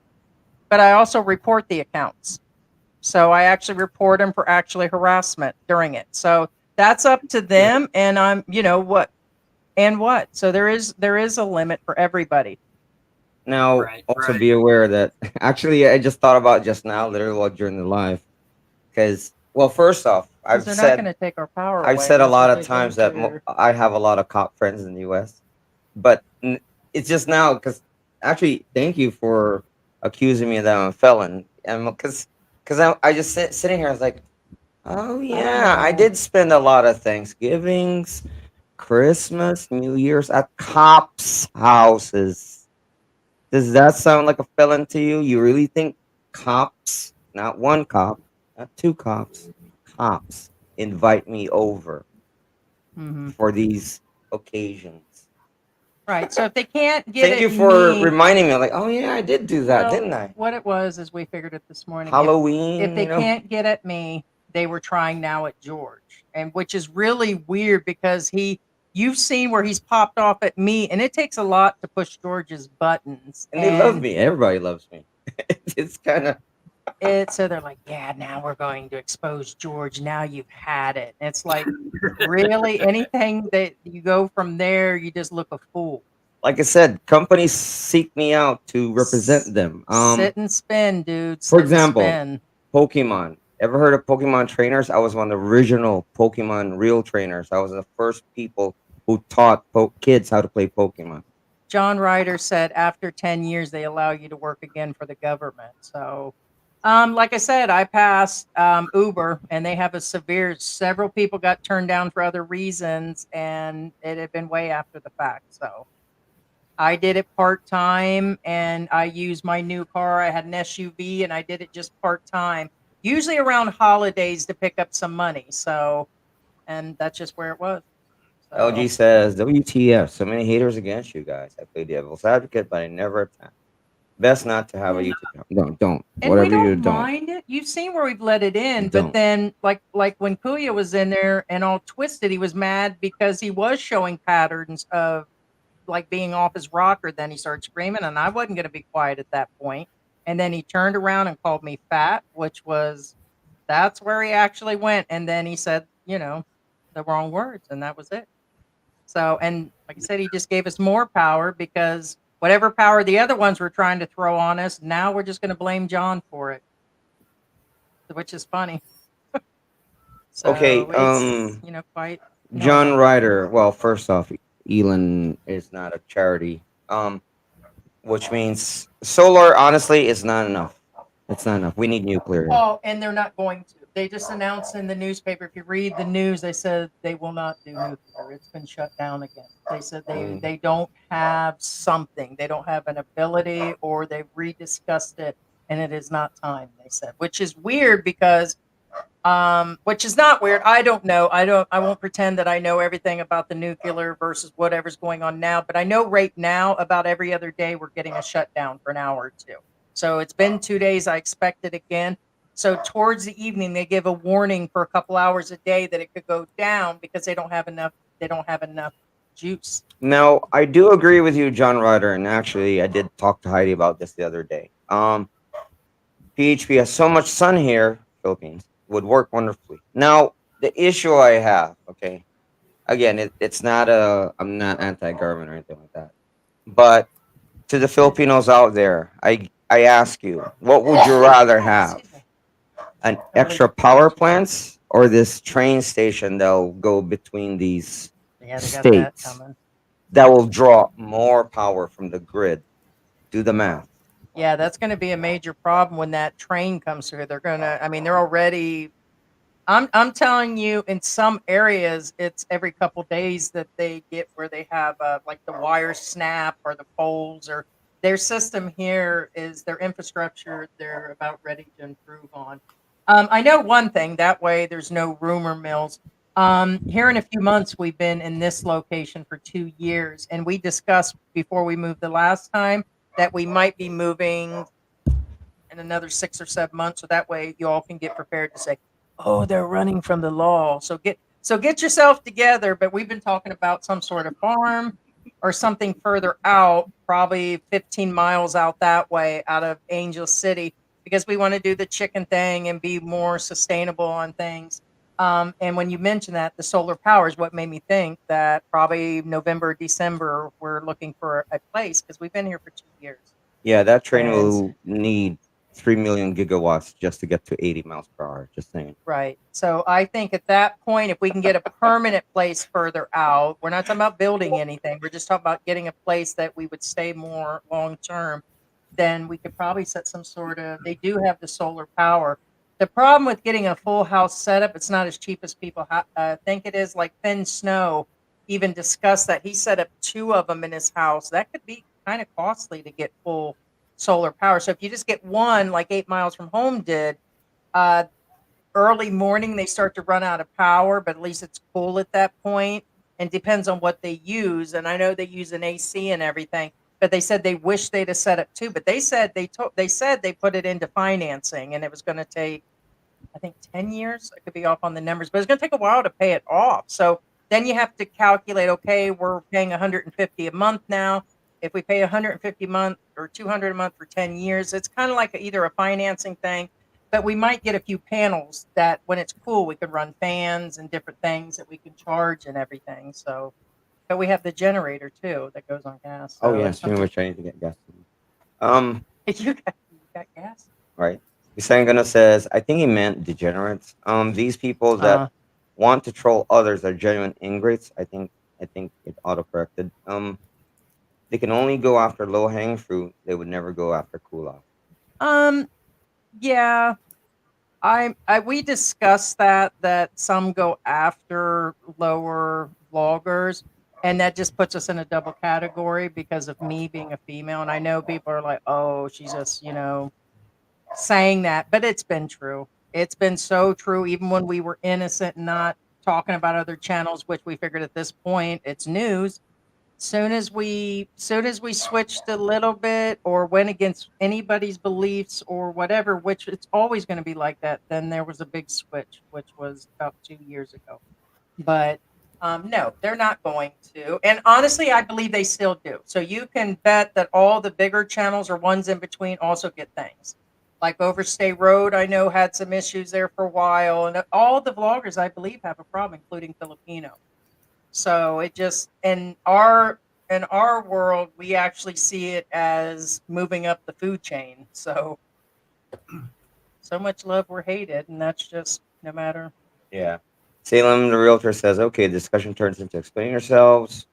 But I also report the accounts. So I actually report them for actually harassment during it. So that's up to them, and I'm, what and what. So there is a limit for everybody. Now, Right, also right. be aware that actually I just thought about just now, literally while during the live, because well, first off, Because they're not going to take our power I've away. said a That's lot what of they times think that we're- I have a lot of cop friends in the U.S., but it's just now because actually, thank you for accusing me that I'm a felon, and because I just sitting here, I was like, oh yeah, I did spend a lot of Thanksgivings, Christmas, New Year's at cops' houses. Does that sound like a felon to you? You really think cops, not one cop, not two cops invite me over Mhm. for these occasions? Right. So if they can't get Thank at you for me, reminding me. Like, oh yeah, I did do that, well, didn't I? what it was is we figured it this morning. Halloween, If they can't get at me, they were trying now at George, and which is really weird because you've seen where he's popped off at me, and it takes a lot to push George's buttons. and they love me. Everybody loves me. It's kind of So they're like, yeah, now we're going to expose George. Now you've had it. And it's like, really, anything that you go from there, you just look a fool. like I said, companies seek me out to represent them. Sit and spin, dude. For Sit and example, spin. Pokemon. Ever heard of Pokemon trainers? I was one of the original Pokemon real trainers. I was the first people who taught kids how to play Pokemon. John Ryder said after 10 years, they allow you to work again for the government. So, like I said, I passed Uber, and they have several people got turned down for other reasons, and it had been way after the fact. So I did it part-time, and I used my new car. I had an SUV, and I did it just part-time, usually around holidays to pick up some money. So, and that's just where it was. So, LG says, WTF, so many haters against you guys. I play devil's advocate, but I never attack. Best not to have a YouTube channel. Don't. and Whatever we you do, don't don't. mind it. You've seen where we've let it in, Don't. but then like when Kuya was in there and all twisted, he was mad because he was showing patterns of like being off his rocker. Then he started screaming, and I wasn't going to be quiet at that point. And then he turned around and called me fat, that's where he actually went. And then he said, the wrong words, and that was it. So, and like I said, he just gave us more power because whatever power the other ones were trying to throw on us, now we're just going to blame John for it, which is funny. So Okay, it's, quite. John normal. Ryder. Well, first off, Elon is not a charity. Which means solar, honestly, is not enough. It's not enough. We need nuclear. Oh, and they're not going to. They just announced in the newspaper. If you read the news, they said they will not do nuclear. It's been shut down again. They said they don't have something. They don't have an ability, or they've rediscussed it, and it is not time. They said, which is weird because, which is not weird. I don't know. I won't pretend that I know everything about the nuclear versus whatever's going on now. But I know right now, about every other day, we're getting a shutdown for an hour or two. So it's been 2 days. I expect it again. So towards the evening, they give a warning for a couple hours a day that it could go down because they don't have enough. They don't have enough juice. Now, I do agree with you, John Ryder, and actually, I did talk to Heidi about this the other day. PHP has so much sun here, Philippines, would work wonderfully. Now, the issue I have, okay, again, it's not I'm not anti-government or anything like that, but to the Filipinos out there, I ask you, what would you rather have? Excuse me. An extra power plants or this train station that'll go between these Yeah, they got that states coming. that will draw more power from the grid? Do the math. Yeah, that's going to be a major problem when that train comes through. They're going to. I mean, they're already. I'm telling you, in some areas, it's every couple days that they get where they have like the wire snap or the poles or their system here is their infrastructure. They're about ready to improve on. I know one thing. That way, there's no rumor mills. Here in a few months, we've been in this location for 2 years, and we discussed before we moved the last time that we might be moving in another 6 or 7 months, so that way you all can get prepared to say, "Oh, they're running from the law." So get yourself together. But we've been talking about some sort of farm or something further out, probably 15 miles out that way, out of Angel City, because we want to do the chicken thing and be more sustainable on things. And when you mentioned that, the solar power is what made me think that probably November, December, we're looking for a place because we've been here for 2 years. Yeah, that train And will need 3 million gigawatts just to get to 80 miles per hour. Just saying. right. So I think at that point, if we can get a permanent place further out, we're not talking about building anything. We're just talking about getting a place that we would stay more long term. Then we could probably set some sort of. They do have the solar power. The problem with getting a full house setup, it's not as cheap as people think it is. Like Finn Snow even discussed that he set up two of them in his house. That could be kind of costly to get full solar power. So if you just get one, like 8 miles from home did, uh, early morning they start to run out of power, but at least it's cool at that point. And depends on what they use. And I know they use an AC and everything, but they said they wish they'd have set up two. But they said they put it into financing and it was going to take, I think, 10 years. I could be off on the numbers, but it's going to take a while to pay it off. So then you have to calculate, okay, we're paying 150 a month now. If we pay 150 a month or 200 a month for 10 years, it's kind of like either a financing thing, but we might get a few panels that when it's cool, we could run fans and different things that we can charge and everything. So, but we have the generator too that goes on gas. Oh So yeah, it's speaking of something. which, I need to get gas. You got gas? Right. Isangana says, I think he meant degenerates. These people that want to troll others are genuine ingrates. I think it autocorrected. They can only go after low hanging fruit. They would never go after cool off. Yeah. I we discussed that some go after lower vloggers, and that just puts us in a double category because of me being a female. And I know people are like, "Oh, she's just saying that," but it's been true. It's been so true, even when we were innocent and not talking about other channels, which we figured at this point it's news. Soon as we switched a little bit or went against anybody's beliefs or whatever, which it's always going to be like that, then there was a big switch, which was about 2 years ago. But no, they're not going to. And honestly, I believe they still do. So you can bet that all the bigger channels or ones in between also get things. Like Overstay Road, I know had some issues there for a while, and all the vloggers, I believe, have a problem, including Filipino. So it just in our world, we actually see it as moving up the food chain. So much love we're hated, and that's just no matter. Yeah. Salem, the realtor, says, okay, the discussion turns into explaining yourselves.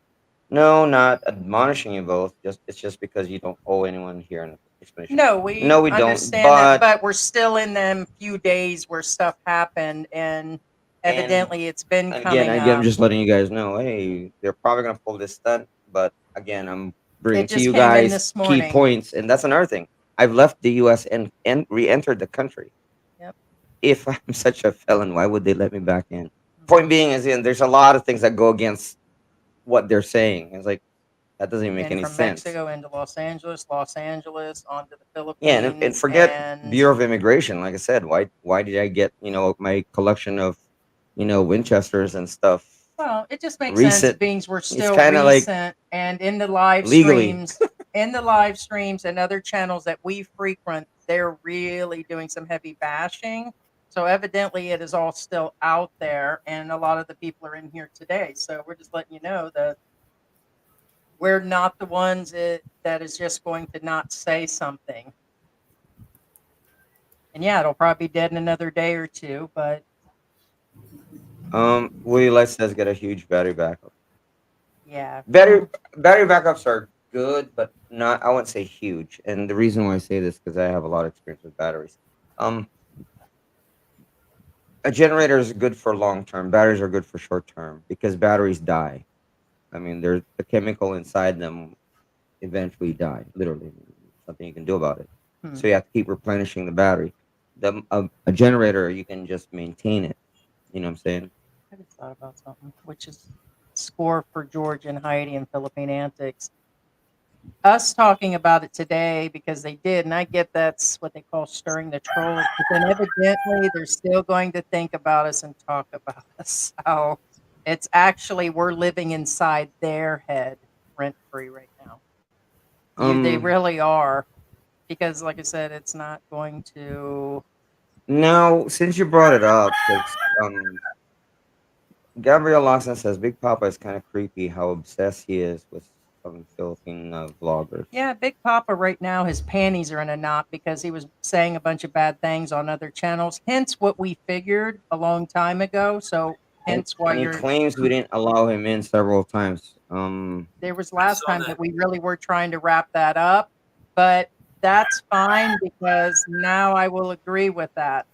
No, not admonishing you both. It's just because you don't owe anyone here an explanation. No, we No, we don't. understand that, But but we're still in them few days where stuff happened, and evidently it's been coming again, I'm up. just letting you guys know, hey, they're probably gonna pull this stunt. But again, I'm bringing It to just you came in guys this key morning. points, and that's another thing. I've left the U.S. and re-entered the country. Yep. If I'm such a felon, why would they let me back in? Point being is, there's a lot of things that go against what they're saying. It's like, That doesn't even make And any from sense. Mexico into Los Angeles onto the Yeah, Philippines, and forget and Bureau of Immigration. Like I said, why did I get my collection of Winchesters and stuff well, it just makes sense recent? being we're It's still kind of like recent and legally. in the live streams and other channels that we frequent, they're really doing some heavy bashing. So evidently it is all still out there and a lot of the people are in here today. So we're just letting you know that we're not the ones that is just going to not say something. And yeah, it'll probably be dead in another day or two, but Willie Light says get a huge battery backup. yeah. Battery backups are good, but not, I wouldn't say huge. And the reason why I say this because I have a lot of experience with batteries. Um, a generator is good for long term. Batteries are good for short term because batteries die. I mean, there's the chemical inside them eventually die. Literally, something you can do about it. Hmm. So you have to keep replenishing the battery. A generator, you can just maintain it. You know what I'm saying? I just thought about something, which is score for George and Heidi and Philippine Antics. Us talking about it today because they did, and I get that's what they call stirring the trolls, but then evidently they're still going to think about us and talk about us. So it's actually we're living inside their head rent free right now. They really are. Because like I said, it's not going to Now, since you brought it up, because Gabriel Lawson says Big Papa is kind of creepy how obsessed he is with some Philippine vloggers. yeah, Big Papa right now, his panties are in a knot because he was saying a bunch of bad things on other channels. Hence what we figured a long time ago. So hence why And he claims we didn't allow him in several times. there was I last saw time that. that we really were trying to wrap that up, but that's fine because now I will agree with that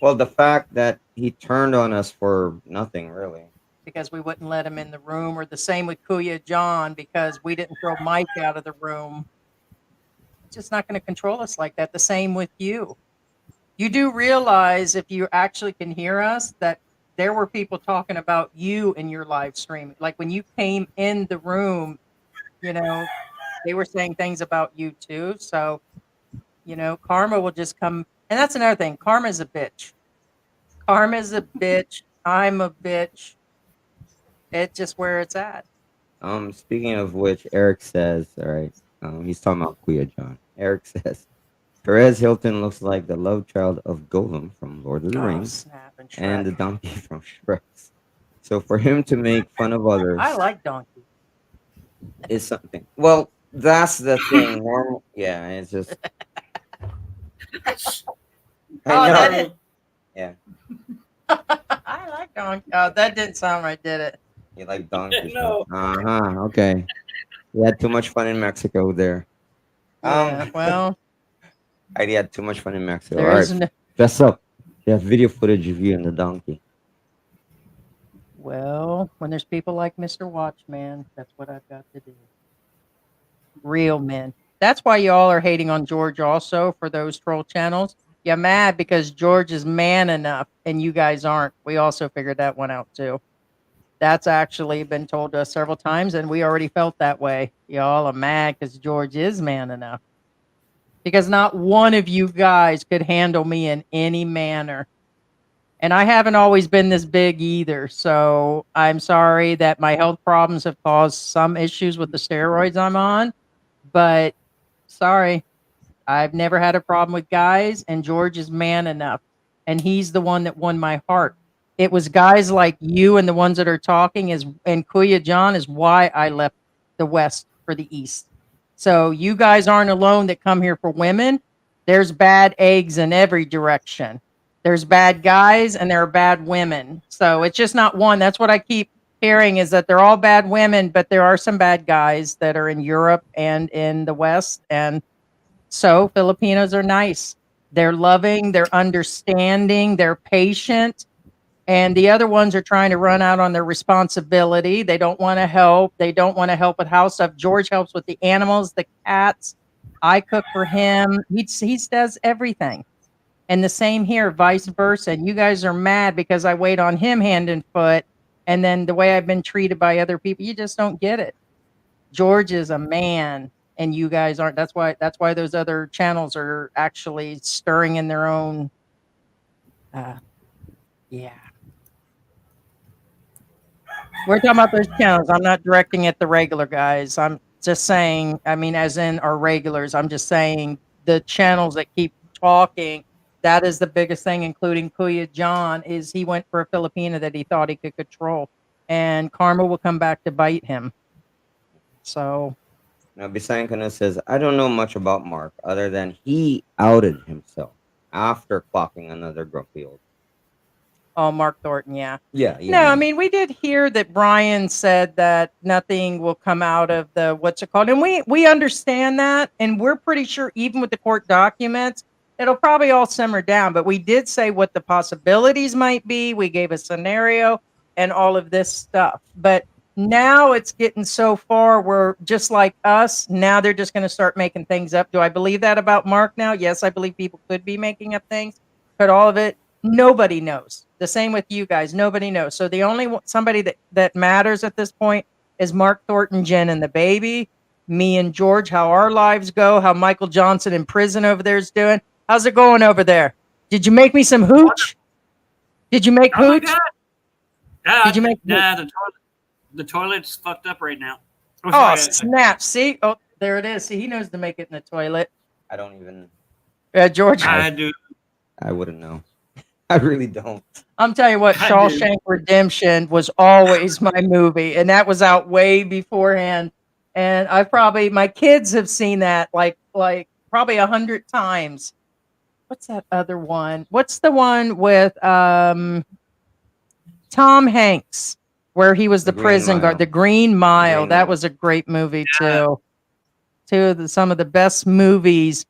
Well, the fact that he turned on us for nothing, really. because we wouldn't let him in the room, or the same with Kuya John because we didn't throw Mike out of the room. It's just not going to control us like that. The same with you. You do realize if you actually can hear us that there were people talking about you in your live stream. Like when you came in the room, you know, they were saying things about you too. So, karma will just come. And that's another thing. Karma's a bitch. Karma's a bitch. I'm a bitch. It's just where it's at. Speaking of which, Eric says, all right, he's talking about Kuya John. Eric says, Perez Hilton looks like the love child of Golem from Lord of the Oh, Rings snap and and the Shrek. donkey from Shrek. So for him to make fun of I others like Donkey. is something. Well, that's the thing. Normal, yeah, it's just. I Oh, that know. didn't. Yeah, I like Donkey. Oh, that didn't sound right, did it? you like donkeys, huh? No. Uh huh. Okay. You had too much fun in Mexico there. Yeah. Well, I had too much fun in Mexico. All there right, is no. fess up. They have video footage of you and the donkey. Well, when there's people like Mr. Watchman, that's what I've got to do. Real men. That's why y'all are hating on George also for those troll channels. You're mad because George is man enough and you guys aren't. We also figured that one out too. That's actually been told to us several times, and we already felt that way. Y'all are mad because George is man enough. Because not one of you guys could handle me in any manner. And I haven't always been this big either. So I'm sorry that my health problems have caused some issues with the steroids I'm on. But sorry, I've never had a problem with guys, and George is man enough. And he's the one that won my heart. It was guys like you and the ones that are talking and Kuya John is why I left the West for the East. So you guys aren't alone that come here for women. There's bad eggs in every direction. There's bad guys and there are bad women. So it's just not one. That's what I keep hearing is that they're all bad women, but there are some bad guys that are in Europe and in the West. And so Filipinos are nice. They're loving, they're understanding, they're patient. And the other ones are trying to run out on their responsibility. They don't want to help. They don't want to help with house stuff. George helps with the animals, the cats. I cook for him. He does everything. And the same here, vice versa. And you guys are mad because I wait on him hand and foot. And then the way I've been treated by other people, you just don't get it. George is a man, and you guys aren't. That's why those other channels are actually stirring in their own. Yeah, we're talking about those channels. I'm not directing at the regular guys. I'm just saying. I mean, as in our regulars. I'm just saying the channels that keep talking. That is the biggest thing, including Kuya John. Is he went for a Filipina that he thought he could control, and karma will come back to bite him. So Now, Bisankana says, I don't know much about Mark other than he outed himself after clocking another grumpy old. oh, Mark Thornton, yeah. Yeah, No, I yeah. mean, we did hear that Brian said that nothing will come out of the what's it called, and we understand that, and we're pretty sure even with the court documents, it'll probably all simmer down. But we did say what the possibilities might be. We gave a scenario and all of this stuff. But now it's getting so far where just like us, now they're just going to start making things up. Do I believe that about Mark now? Yes, I believe people could be making up things, but all of it, nobody knows. The same with you guys. Nobody knows. So the only somebody that matters at this point is Mark Thornton, Jen, and the baby. Me and George, how our lives go, how Michael Johnson in prison over there is doing. How's it going over there? Did you make me some hooch? Did you make Oh my hooch? God. Yeah, Did you make the toilet's fucked up right now. Oh, snap. See? Oh, there it is. See, he knows to make it in the toilet. I don't even. George. I do. I wouldn't know. I really don't. I'm telling you what, I do. Shawshank Redemption was always my movie, and that was out way beforehand. And my kids have seen that like probably 100 times. What's that other one? What's the one with Tom Hanks where he was the Green prison guard, Mile. The Green Mile? Green That Mile. was a great movie Yeah. too. Some of the best movies.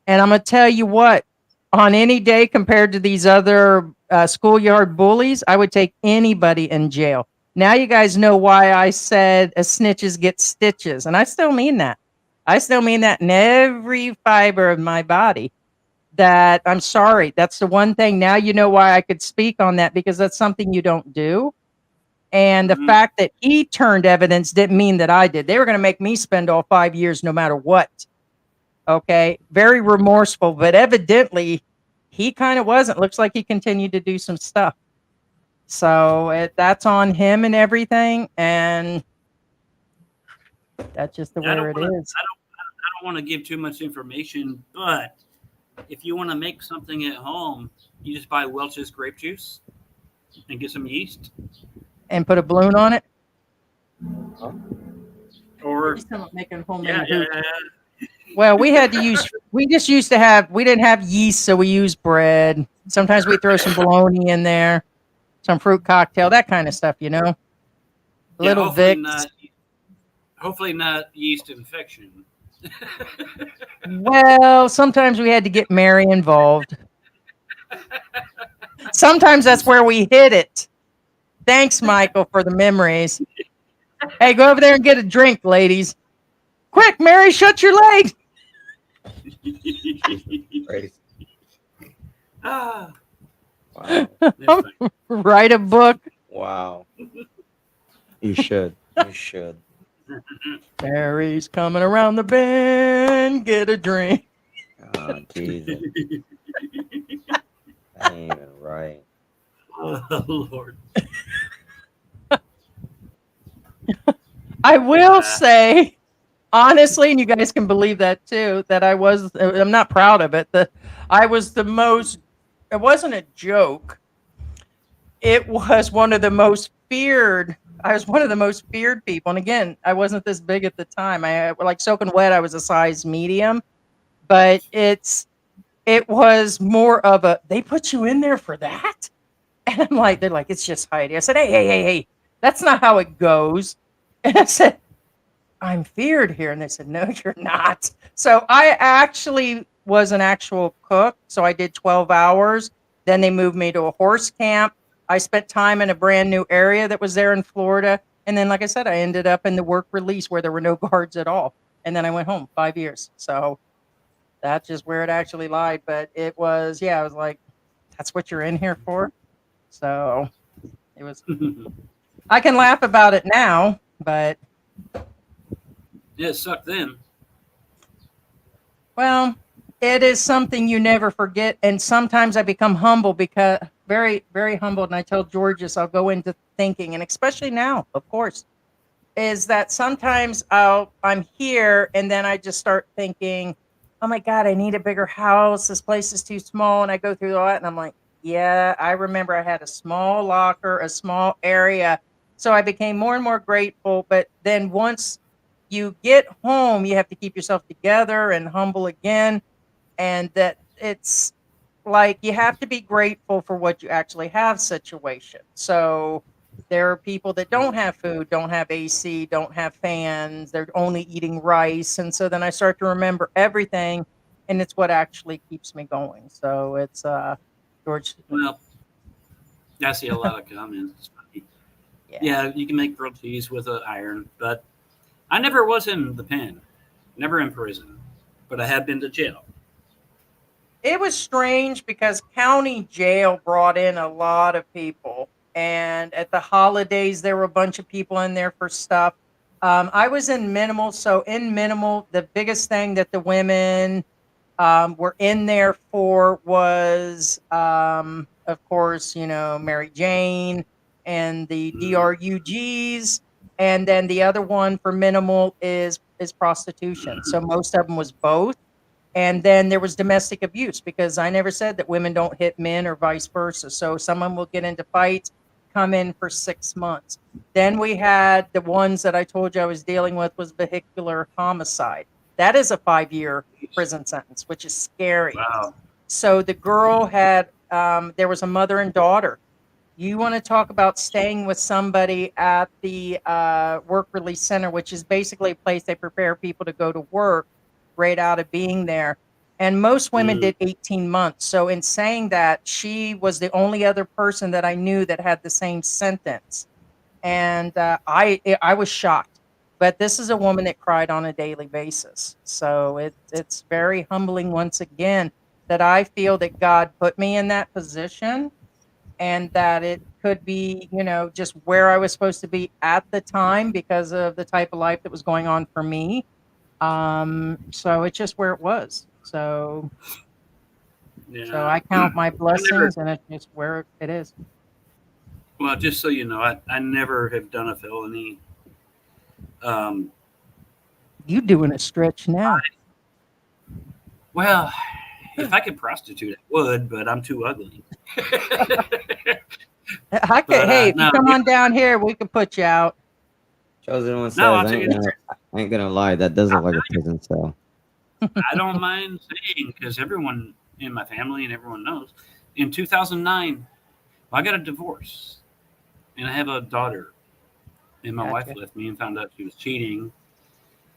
And I'm gonna tell you what, on any day compared to these other schoolyard bullies, I would take anybody in jail. Now you guys know why I said a snitches get stitches, and I still mean that. I still mean that in every fiber of my body. That I'm sorry. That's the one thing. Now you know why I could speak on that, because that's something you don't do. And the Mhm. fact that he turned evidence didn't mean that I did. They were going to make me spend all 5 years no matter what. Okay. Very remorseful, but evidently he kind of wasn't. Looks like he continued to do some stuff. So that's on him and everything. And that's just the I where don't it want to. is. I don't want to give too much information, but if you want to make something at home, you just buy Welch's grape juice and get some yeast, And put a balloon on it. or He's talking about making homemade yeah, hooch. yeah. Well, we didn't have yeast, so we used bread. Sometimes we throw some bologna in there, some fruit cocktail, that kind of stuff, you know. Yeah, Little Vicks. Hopefully not yeast infection. Well, sometimes we had to get Mary involved. Sometimes that's where we hid it. Thanks, Michael, for the memories. Hey, go over there and get a drink, ladies. Quick, Mary, shut your legs. Crazy. Ah, Wow. that's fine. Write a book. Wow. You should. You should. Mary's coming around the bend. Get a drink. Oh, Jesus. That ain't even right. Oh, Lord. I will say, honestly, and you guys can believe that too, that I'm not proud of it. I was the most, it wasn't a joke. It was one of the most feared. I was one of the most feared people. And again, I wasn't this big at the time. I like soaking wet. I was a size medium, but it was more of a, they put you in there for that? And I'm like, they're like, it's just Heidi. I said, hey, that's not how it goes. And I said, I'm feared here. And they said, no, you're not. So I actually was an actual cook. So I did 12 hours. Then they moved me to a horse camp. I spent time in a brand new area that was there in Florida. And then, like I said, I ended up in the work release where there were no guards at all. And then I went home 5 years. So that's just where it actually lied. But it was, I was like, that's what you're in here for? So it was, I can laugh about it now, but Yeah, it sucked then. Well, it is something you never forget, and sometimes I become humble because very, very humbled. And I tell Georges I'll go into thinking, and especially now, of course, is that sometimes I'm here and then I just start thinking, oh my God, I need a bigger house. This place is too small. And I go through all that and I'm like, yeah, I remember I had a small locker, a small area. So I became more and more grateful. But then once you get home, you have to keep yourself together and humble again. And that it's like you have to be grateful for what you actually have situation. So there are people that don't have food, don't have AC, don't have fans, they're only eating rice. And so then I start to remember everything, and it's what actually keeps me going. So it's George. Well, I see a lot of comments. It's funny. Yeah. Yeah, you can make grilled cheese with an iron, but I never was in the pen, never in prison, but I have been to jail. It was strange because county jail brought in a lot of people, and at the holidays there were a bunch of people in there for stuff. I was in minimal, so in minimal, the biggest thing that the women were in there for was, of course, Mary Jane and the DRUGs, and then the other one for minimal is prostitution. So most of them was both. And then there was domestic abuse because I never said that women don't hit men or vice versa. So someone will get into fights, come in for 6 months. Then we had the ones that I told you I was dealing with was vehicular homicide. That is a 5-year prison sentence, which is scary. Wow. So the girl had, there was a mother and daughter. You want to talk about staying with somebody at the work release center, which is basically a place they prepare people to go to work right out of being there. And most women did 18 months. So in saying that, she was the only other person that I knew that had the same sentence. And I was shocked. But this is a woman that cried on a daily basis. So it's very humbling once again that I feel that God put me in that position and that it could be, just where I was supposed to be at the time because of the type of life that was going on for me. So it's just where it was. So Yeah. I count my I never, blessings, and it's just where it is. well, just so you know, I never have done a felony. Um, You doing a stretch now? well, if I could prostitute, I would, but I'm too ugly. I could, But hey, if you no, come on down here, we could put you out. Chosen one no, says, I'll take it. I ain't gonna lie, that does look like a prison cell. I don't mind saying because everyone in my family and everyone knows. In 2009, I got a divorce, and I have a daughter. And my wife Gotcha. left me and found out she was cheating.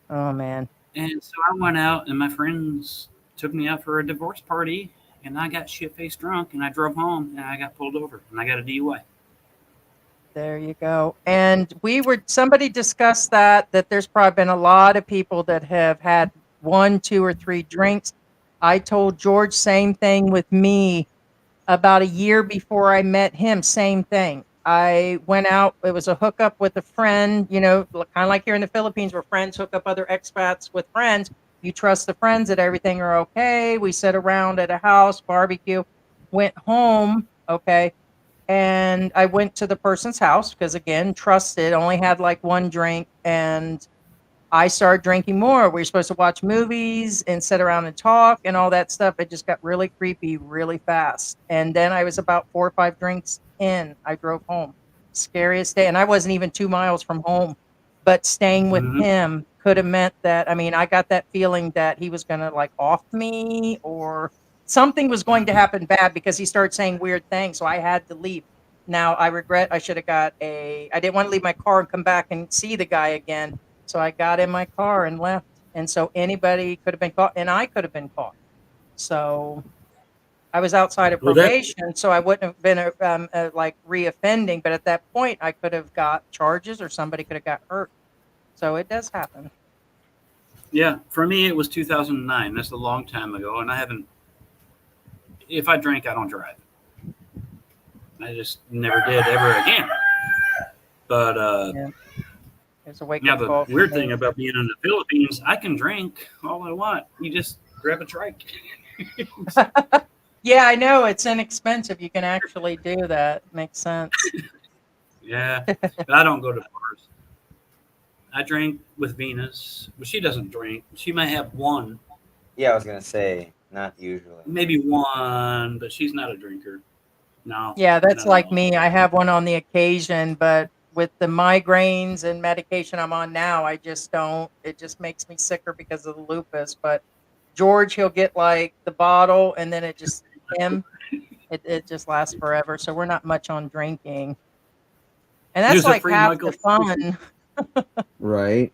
Oh man. And so I went out, and my friends took me out for a divorce party, and I got shit faced drunk, and I drove home, and I got pulled over, and I got a DUI. There you go. And somebody discussed that there's probably been a lot of people that have had 1, 2, or 3 drinks. I told George same thing with me about a year before I met him, same thing. I went out, it was a hookup with a friend, kind of like here in the Philippines where friends hook up other expats with friends. You trust the friends that everything are okay. We sit around at a house, barbecue, went home, okay. And I went to the person's house because, again, trusted, only had like 1 drink. And I started drinking more. We were supposed to watch movies and sit around and talk and all that stuff. It just got really creepy really fast. And then I was about 4 or 5 drinks in. I drove home. Scariest day. And I wasn't even 2 miles from home. But staying with Mm-hmm. him could have meant that, I got that feeling that he was going to like off me or something was going to happen bad because he started saying weird things. So I had to leave. Now I regret I should have I didn't want to leave my car and come back and see the guy again. So I got in my car and left. And so anybody could have been caught and I could have been caught. So I was outside of Well, that probation, so I wouldn't have been like reoffending. But at that point, I could have got charges or somebody could have got hurt. So it does happen. yeah, for me it was 2009. That's a long time ago, and I haven't. If I drink, I don't drive. I just never did ever again. But Yeah. There's a wake Now up the call. for weird me. thing about being in the Philippines, I can drink all I want. You just grab a drink. Yeah, I know it's inexpensive. You can actually do that. Makes sense. Yeah, but I don't go to bars. I drink with Venus, but she doesn't drink. She may have one, Yeah, I was gonna say not usually. maybe one, but she's not a drinker. No, Yeah, that's not at like all. me. I have one on the occasion, but with the migraines and medication I'm on now, I just don't. It just makes me sicker because of the lupus. But George, he'll get like the bottle, and then it just him. It just lasts forever. So we're not much on drinking, and that's Here's a like free half the Michael. fun. Right.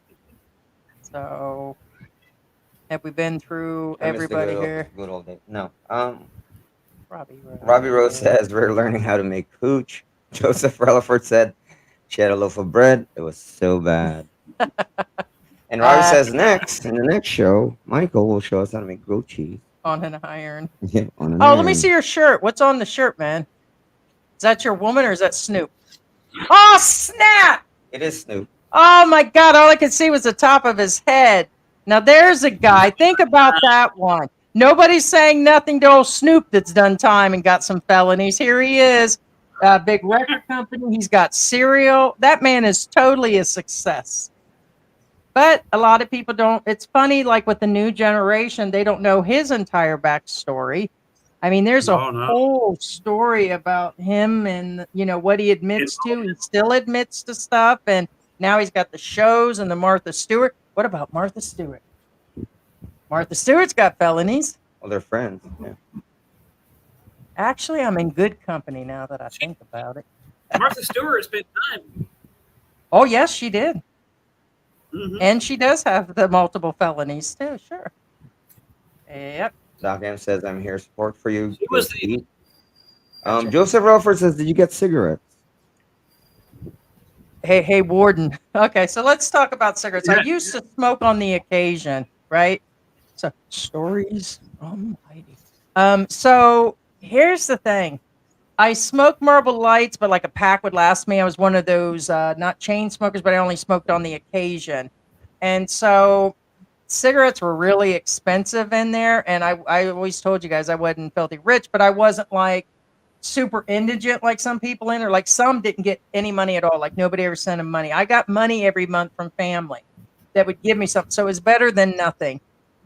So have we been through I miss the everybody here? good old days. No. Robbie Robbie Rose says we're learning how to make hooch. Joseph Relaford said she had a loaf of bread. It was so bad. And Robbie Uh, says next, in the next show, Michael will show us how to make grilled cheese. on an iron. Yeah, on an Oh, let me iron. see your shirt. What's on the shirt, man? Is that your woman or is that Snoop? Oh, snap! It is Snoop. Oh my God! All I could see was the top of his head. Now there's a guy. Think about that one. Nobody's saying nothing to old Snoop that's done time and got some felonies. Here he is, big record company. He's got cereal. That man is totally a success. But a lot of people don't. It's funny, like with the new generation, they don't know his entire backstory. I mean, there's a No, no. whole story about him and what he admits to. He still admits to stuff, and now he's got the shows and the Martha Stewart. What about Martha Stewart? Martha Stewart's got felonies. Well, they're friends. Yeah. Actually, I'm in good company now that I think about it. Martha Stewart spent time. Oh, yes, she did. Mhm. And she does have the multiple felonies too, sure. Yep. Doc M says I'm here support for you. She was the- Pete. Gotcha. Joseph Relaford says, did you get cigarettes? Hey, Warden. Okay, so let's talk about cigarettes. I Yeah. used to smoke on the occasion, right? So stories, almighty. So here's the thing. I smoked Marlboro Lights, but like a pack would last me. I was one of those not chain smokers, but I only smoked on the occasion. And so cigarettes were really expensive in there. And I always told you guys I wasn't filthy rich, but I wasn't like super indigent like some people in, or like some didn't get any money at all. Like nobody ever sent them money. I got money every month from family that would give me something. So it was better than nothing.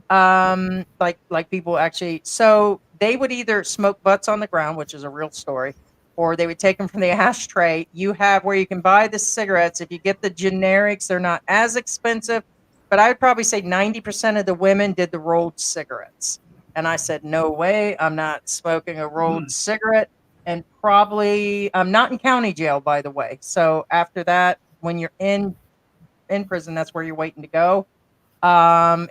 Like people actually, so they would either smoke butts on the ground, which is a real story, or they would take them from the ashtray. You have where you can buy the cigarettes. If you get the generics, they're not as expensive, but I would probably say 90% of the women did the rolled cigarettes. And I said, no way, I'm not smoking a rolled cigarette. And probably I'm not in county jail, by the way. So after that, when you're in prison, that's where you're waiting to go.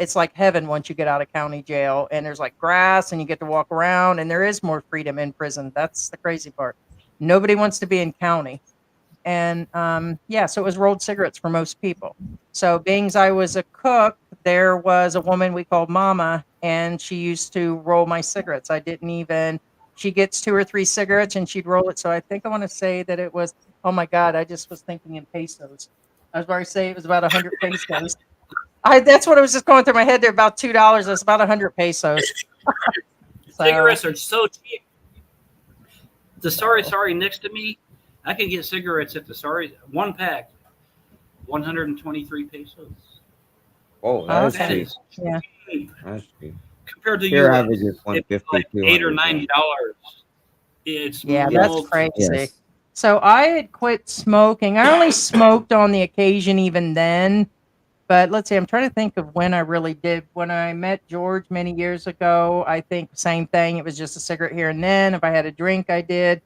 It's like heaven once you get out of county jail, and there's like grass and you get to walk around, and there is more freedom in prison. That's the crazy part. Nobody wants to be in county. And yeah, so it was rolled cigarettes for most people. So being as I was a cook, there was a woman we called Mama, and she used to roll my cigarettes. I didn't even, she gets 2 or 3 cigarettes and she'd roll it. So I think I want to say that it was, oh my God, I just was thinking in pesos. I was about to say it was about 100 pesos. That's what it was just going through my head there, about $2. That's about 100 pesos. So, Cigarettes are so cheap. The sorry next to me, I can get cigarettes at the sorry one pack, 123 pesos. Oh, that is Okay. That cheap. is yeah. cheap That's cheap. compared to Here US. average is It's 150, like $8 or 200. $9. It's Yeah, that's multi- crazy. Yes. So I had quit smoking. I only smoked on the occasion even then. But let's see, I'm trying to think of when I really did. When I met George many years ago, I think same thing. It was just a cigarette here and then. If I had a drink, I did.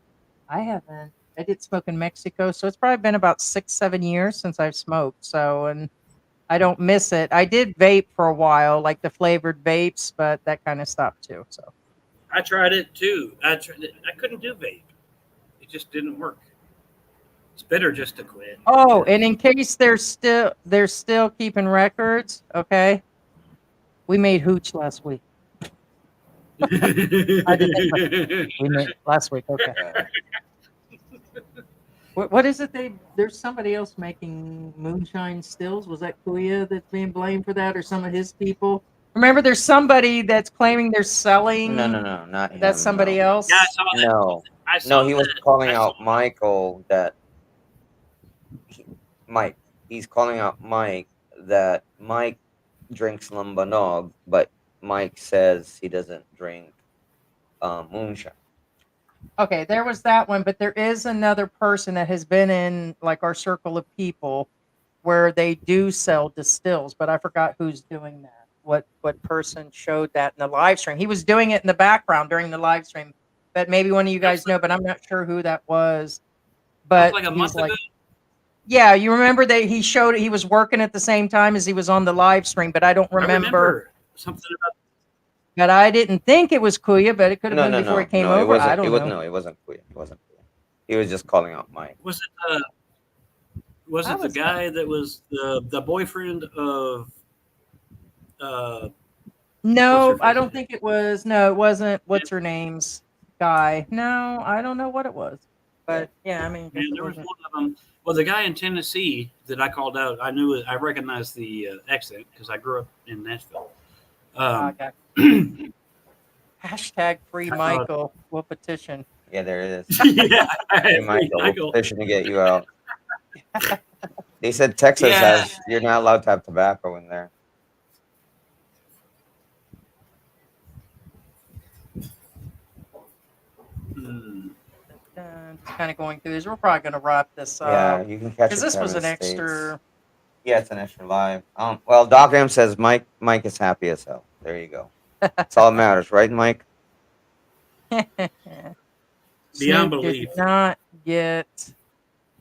I haven't. I did smoke in Mexico, so it's probably been about 6, 7 years since I've smoked. So, and I don't miss it. I did vape for a while, like the flavored vapes, but that kind of stopped too. So, I tried it too. I couldn't do vape. It just didn't work. It's better just to quit. oh, and in case they're still keeping records, okay? We made hooch last week. I did think we made last week. Okay. What is it? There's somebody else making moonshine stills. Was that Kuya that's being blamed for that, or some of his people? Remember, there's somebody that's claiming they're selling. No, not That's him. somebody No, else. Yeah, I saw that. no, I saw no. He was that. calling I saw out Michael that Mike. He's calling out Mike that Mike drinks lambanog, but Mike says he doesn't drink moonshine. Okay, there was that one, but there is another person that has been in like our circle of people where they do sell distills, but I forgot who's doing that. What person showed that in the live stream? He was doing it in the background during the live stream, but maybe one of you guys know, but I'm not sure who that was. that was But like a he's month like, ago. yeah, you remember that he showed he was working at the same time as he was on the live stream, but I don't I remember. remember something about. But I didn't think it was Kuya, but it could have No, been no, before he no, came no. It over. I wasn't. don't know. No, it wasn't Kuya. It wasn't Kuya. He was just calling out Mike. Was I it the was guy that was the boyfriend of what's No, her I face? don't think it was. No, it wasn't. What's her name's guy? No, I don't know what it was. Yeah. But yeah, I mean, I guess And it there was wasn't. one of them. Well, the guy in Tennessee that I called out, I knew it. I recognized the accent because I grew up in Nashville. I Um, got hashtag free I thought- Michael. We'll petition. Yeah, there it is. yeah, Hey, Michael, we're Michael. petition to get you out. They said Texas Yeah. has you're not allowed to have tobacco in there. Hmm. Just kind of going through this. We're probably going to wrap this Yeah, up you can catch because it this was an 7 states. extra. Yeah, it's an extra live. Well, Doc M says Mike is happy as hell. There you go. That's all that matters, right, Mike? Snoop belief. did not get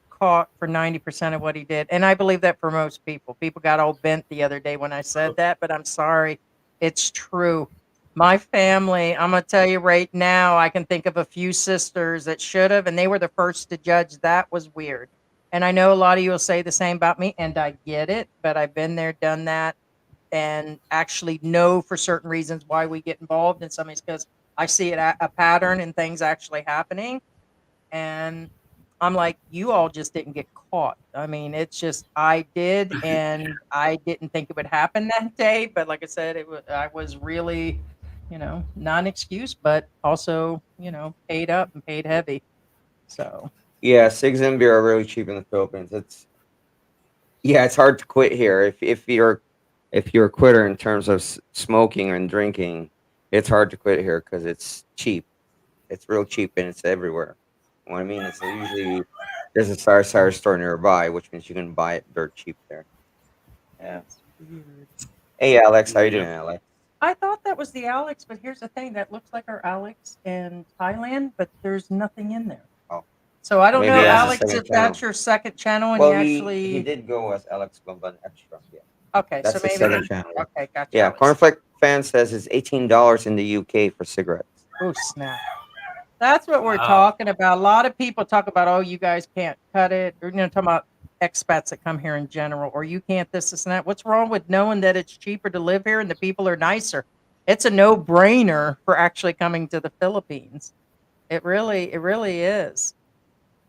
caught for 90% of what he did. And I believe that for most people. People got all bent the other day when I said that, but I'm sorry. It's true. My family, I'm going to tell you right now, I can think of a few sisters that should have, and they were the first to judge. That was weird. And I know a lot of you will say the same about me, and I get it, but I've been there, done that, and actually know for certain reasons why we get involved in some of these because I see it a pattern and things actually happening. And I'm like, you all just didn't get caught. I mean, it's just I did, and I didn't think it would happen that day. But like I said, I was really, not an excuse, but also, paid up and paid heavy. So Yeah, cigs and beer are really cheap in the Philippines. It's hard to quit here. If you're a quitter in terms of smoking and drinking, it's hard to quit here because it's cheap. It's real cheap and it's everywhere. You know what I mean? It's usually there's a Sar store nearby, which means you can buy it dirt cheap there. Yeah. it's weird. Hey, Alex, how you Yeah. doing, Alex? I thought that was the Alex, but here's the thing: that looks like our Alex in Thailand, but there's nothing in there. Oh. So I don't Maybe know, that's the Alex, second if that's channel. your second channel and Well, you he actually. did go as Alex Gumban Extra. Yeah. Okay, That's so the maybe. second channel. Okay, gotcha. Yeah, Alex. Cornflake fan says it's $18 in the UK for cigarettes. Oh snap! That's what we're Wow. talking about. A lot of people talk about, oh, you guys can't cut it, or talking about expats that come here in general, or you can't this, and that. What's wrong with knowing that it's cheaper to live here and the people are nicer? It's a no-brainer for actually coming to the Philippines. It really is.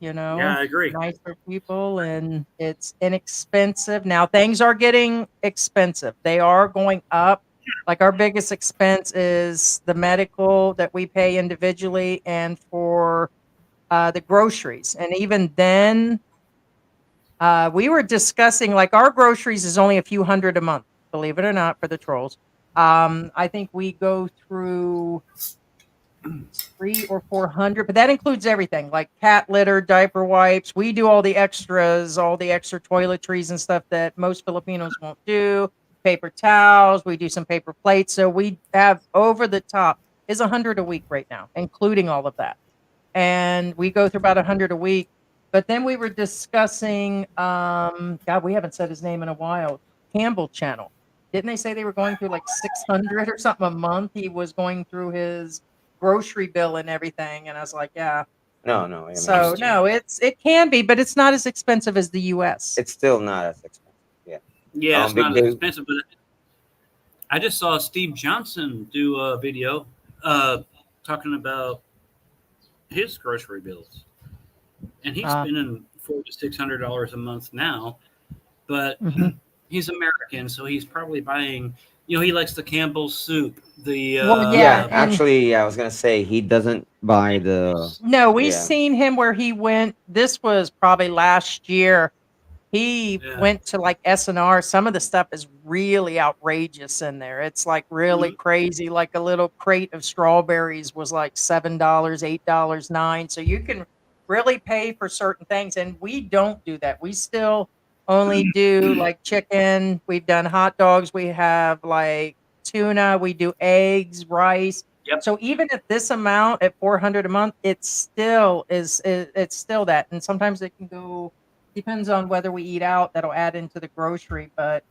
Yeah, I agree. Nicer people, and it's inexpensive. Now things are getting expensive. They are going up. Like our biggest expense is the medical that we pay individually and for the groceries. And even then, we were discussing like our groceries is only a few hundred a month, believe it or not, for the trolls. I think we go through 300 or 400, but that includes everything like cat litter, diaper wipes. We do all the extras, all the extra toiletries and stuff that most Filipinos won't do. Paper towels, we do some paper plates. So we have over the top is 100 a week right now, including all of that. And we go through about 100 a week. But then we were discussing, God, we haven't said his name in a while, Campbell Channel. Didn't they say they were going through like 600 or something a month? He was going through his grocery bill and everything, and I was like, yeah. No, I mean, So no, it can be, but it's not as expensive as the U.S. it's still not as expensive. Yeah. Yeah, it's Big not as Dave- expensive, but I just saw Steve Johnson do a video talking about his grocery bills, and he's spending $400 to $600 a month now, but Mhm. he's American, so he's probably buying. He likes the Campbell's soup. The Well, Yeah, yeah, and actually, I was gonna say he doesn't buy the. no, we've Yeah, seen him where he went. This was probably last year. He yeah. went to like S&R. Some of the stuff is really outrageous in there. It's like really Mhm. crazy. Like a little crate of strawberries was like $7, $8, 9. So you can really pay for certain things. And we don't do that. We still only do like chicken. We've done hot dogs. We have like tuna. We do eggs, rice. Yep. So even at this amount at 400 a month, it still it's still that. And sometimes it can go depends on whether we eat out, that'll add into the grocery, but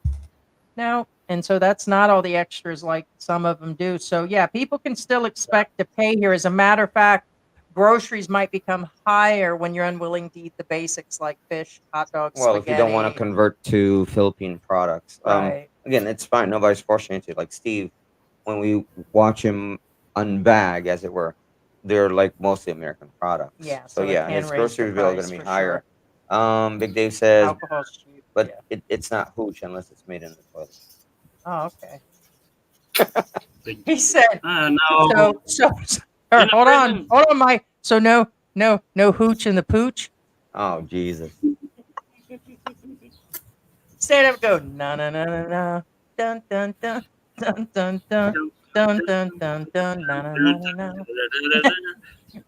no. And so that's not all the extras like some of them do. So yeah, people can still expect to pay here. As a matter of fact, groceries might become higher when you're unwilling to eat the basics like fish, hot dogs, well, if you don't want to spaghetti. convert to Philippine products, Right. again, it's fine. Nobody's forcing you to. Like Steve, when we watch him unbag, as it were, they're like mostly American products. Yeah. So So it yeah, can his raise the grocery bill are going price to be for higher. sure. Big Dave says, Alcohol's cheap. but Yeah. it's not hooch unless it's made in the toilet. Oh, okay. Big- He said, no. all In right, the prison. hold on, Mike. So no hooch in the pooch. Oh Jesus! Stand up, and go na na na na na, dun dun dun dun dun dun dun dun dun dun na na na na na.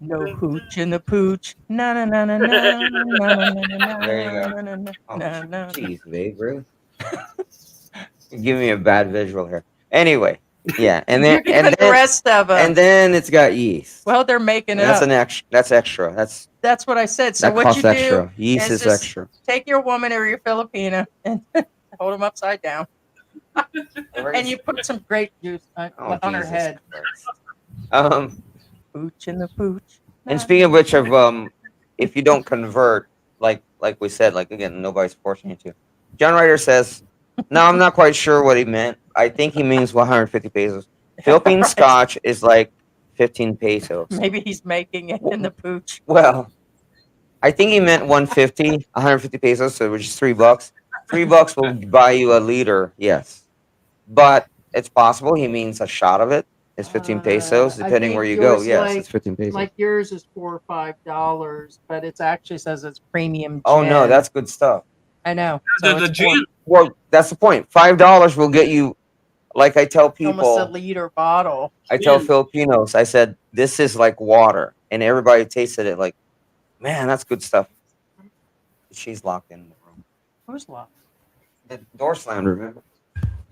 No hooch in the pooch. Na na na na na na na na na There you go. na na na Oh na na. jeez, babe, really? You're giving me a bad visual here. Anyway, yeah, and You're then giving the rest of them. and then it's got yeast. Well, they're making it That's up. an extra. That's extra. That's what I said. So That what you costs do extra. Yeast is is just extra. take your woman or your Filipina and hold them upside down, and you put some grape juice on her Jesus head. Christ. Pooch in the pooch. And speaking of which, if you don't convert, like we said, like again, nobody's forcing you to. John Ryder says, "No, I'm not quite sure what he meant. I think he means 150 pesos. Philippine Right. Scotch is like 15 pesos. Maybe he's making it in the pooch. Well, I think he meant 150 pesos, so which is $3. $3 will buy you a liter, yes, but it's possible he means a shot of it is 15 pesos, I depending think where you go. yours, Yes, it's 15 pesos. like yours is $4 or $5, but it actually says it's premium. Oh no, gin. that's good stuff. I know. The it's gin. Well, that's the point. $5 will get you, like I tell almost a people, liter bottle. I tell Gin. Filipinos, I said, this is like water. And everybody tasted it like, man, that's good stuff. She's locked in the room. Who's locked? The door slammed, remember?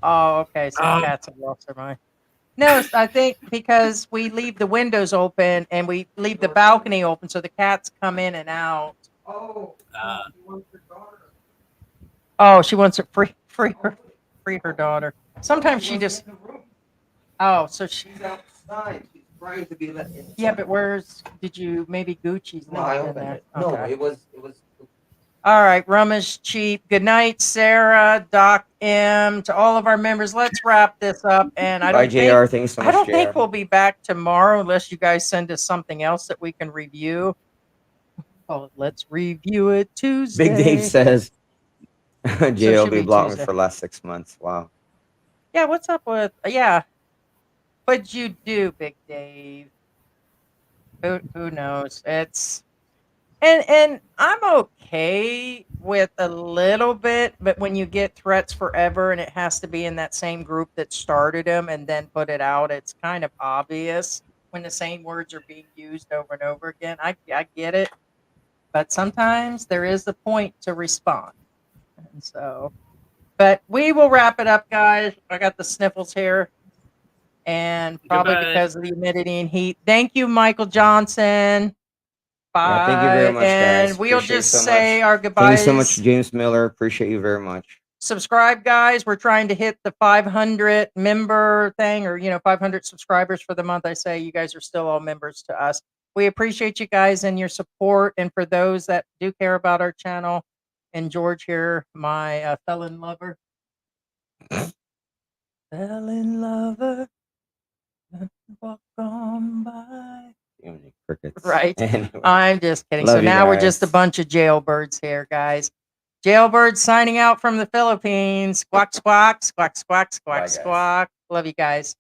Oh, okay. So the cats have lost their mind. No, I think because we leave the windows open and we leave the balcony open, so the cats come in and out. Oh, she wants her daughter. Oh, she wants to free her daughter. Sometimes she just. Oh, so she's outside. She's trying to be let in. Yeah, but did you maybe Gucci's No, I left in opened there? it. No, Okay. it was. All right, rum is cheap. Good night, Sarah, Doc M, to all of our members. Let's wrap this up. And Bye, JR. Thank you so much. I don't think JR. we'll be back tomorrow unless you guys send us something else that we can review. Oh, let's review it Tuesday. Big Dave says JLB be blocked me Tuesday. for the last 6 months. Wow. Yeah, what's up with what'd you do, Big Dave? Who knows? It's and I'm okay with a little bit, but when you get threats forever and it has to be in that same group that started them and then put it out, it's kind of obvious when the same words are being used over and over again. I get it, but sometimes there is a point to respond. And so, but we will wrap it up, guys. I got the sniffles here. And probably Goodbye. because of the humidity and heat. Thank you, Michael Johnson. Bye. Yeah, thank you very much, guys. And we'll Appreciate it just so say much. our goodbyes. Thank you so much, James Miller. Appreciate you very much. Subscribe, guys. We're trying to hit the 500 member thing, or 500 subscribers for the month. I say you guys are still all members to us. We appreciate you guys and your support. And for those that do care about our channel, and George here, my felon lover. Felon lover, walk on by. crickets. Right. Anyway, I'm just kidding. Love So you now we're just a guys. bunch of jailbirds here, guys. Jailbirds signing out from the Philippines. Squawk, squawk, squawk, squawk, Bye, squawk, guys. squawk. Love you guys.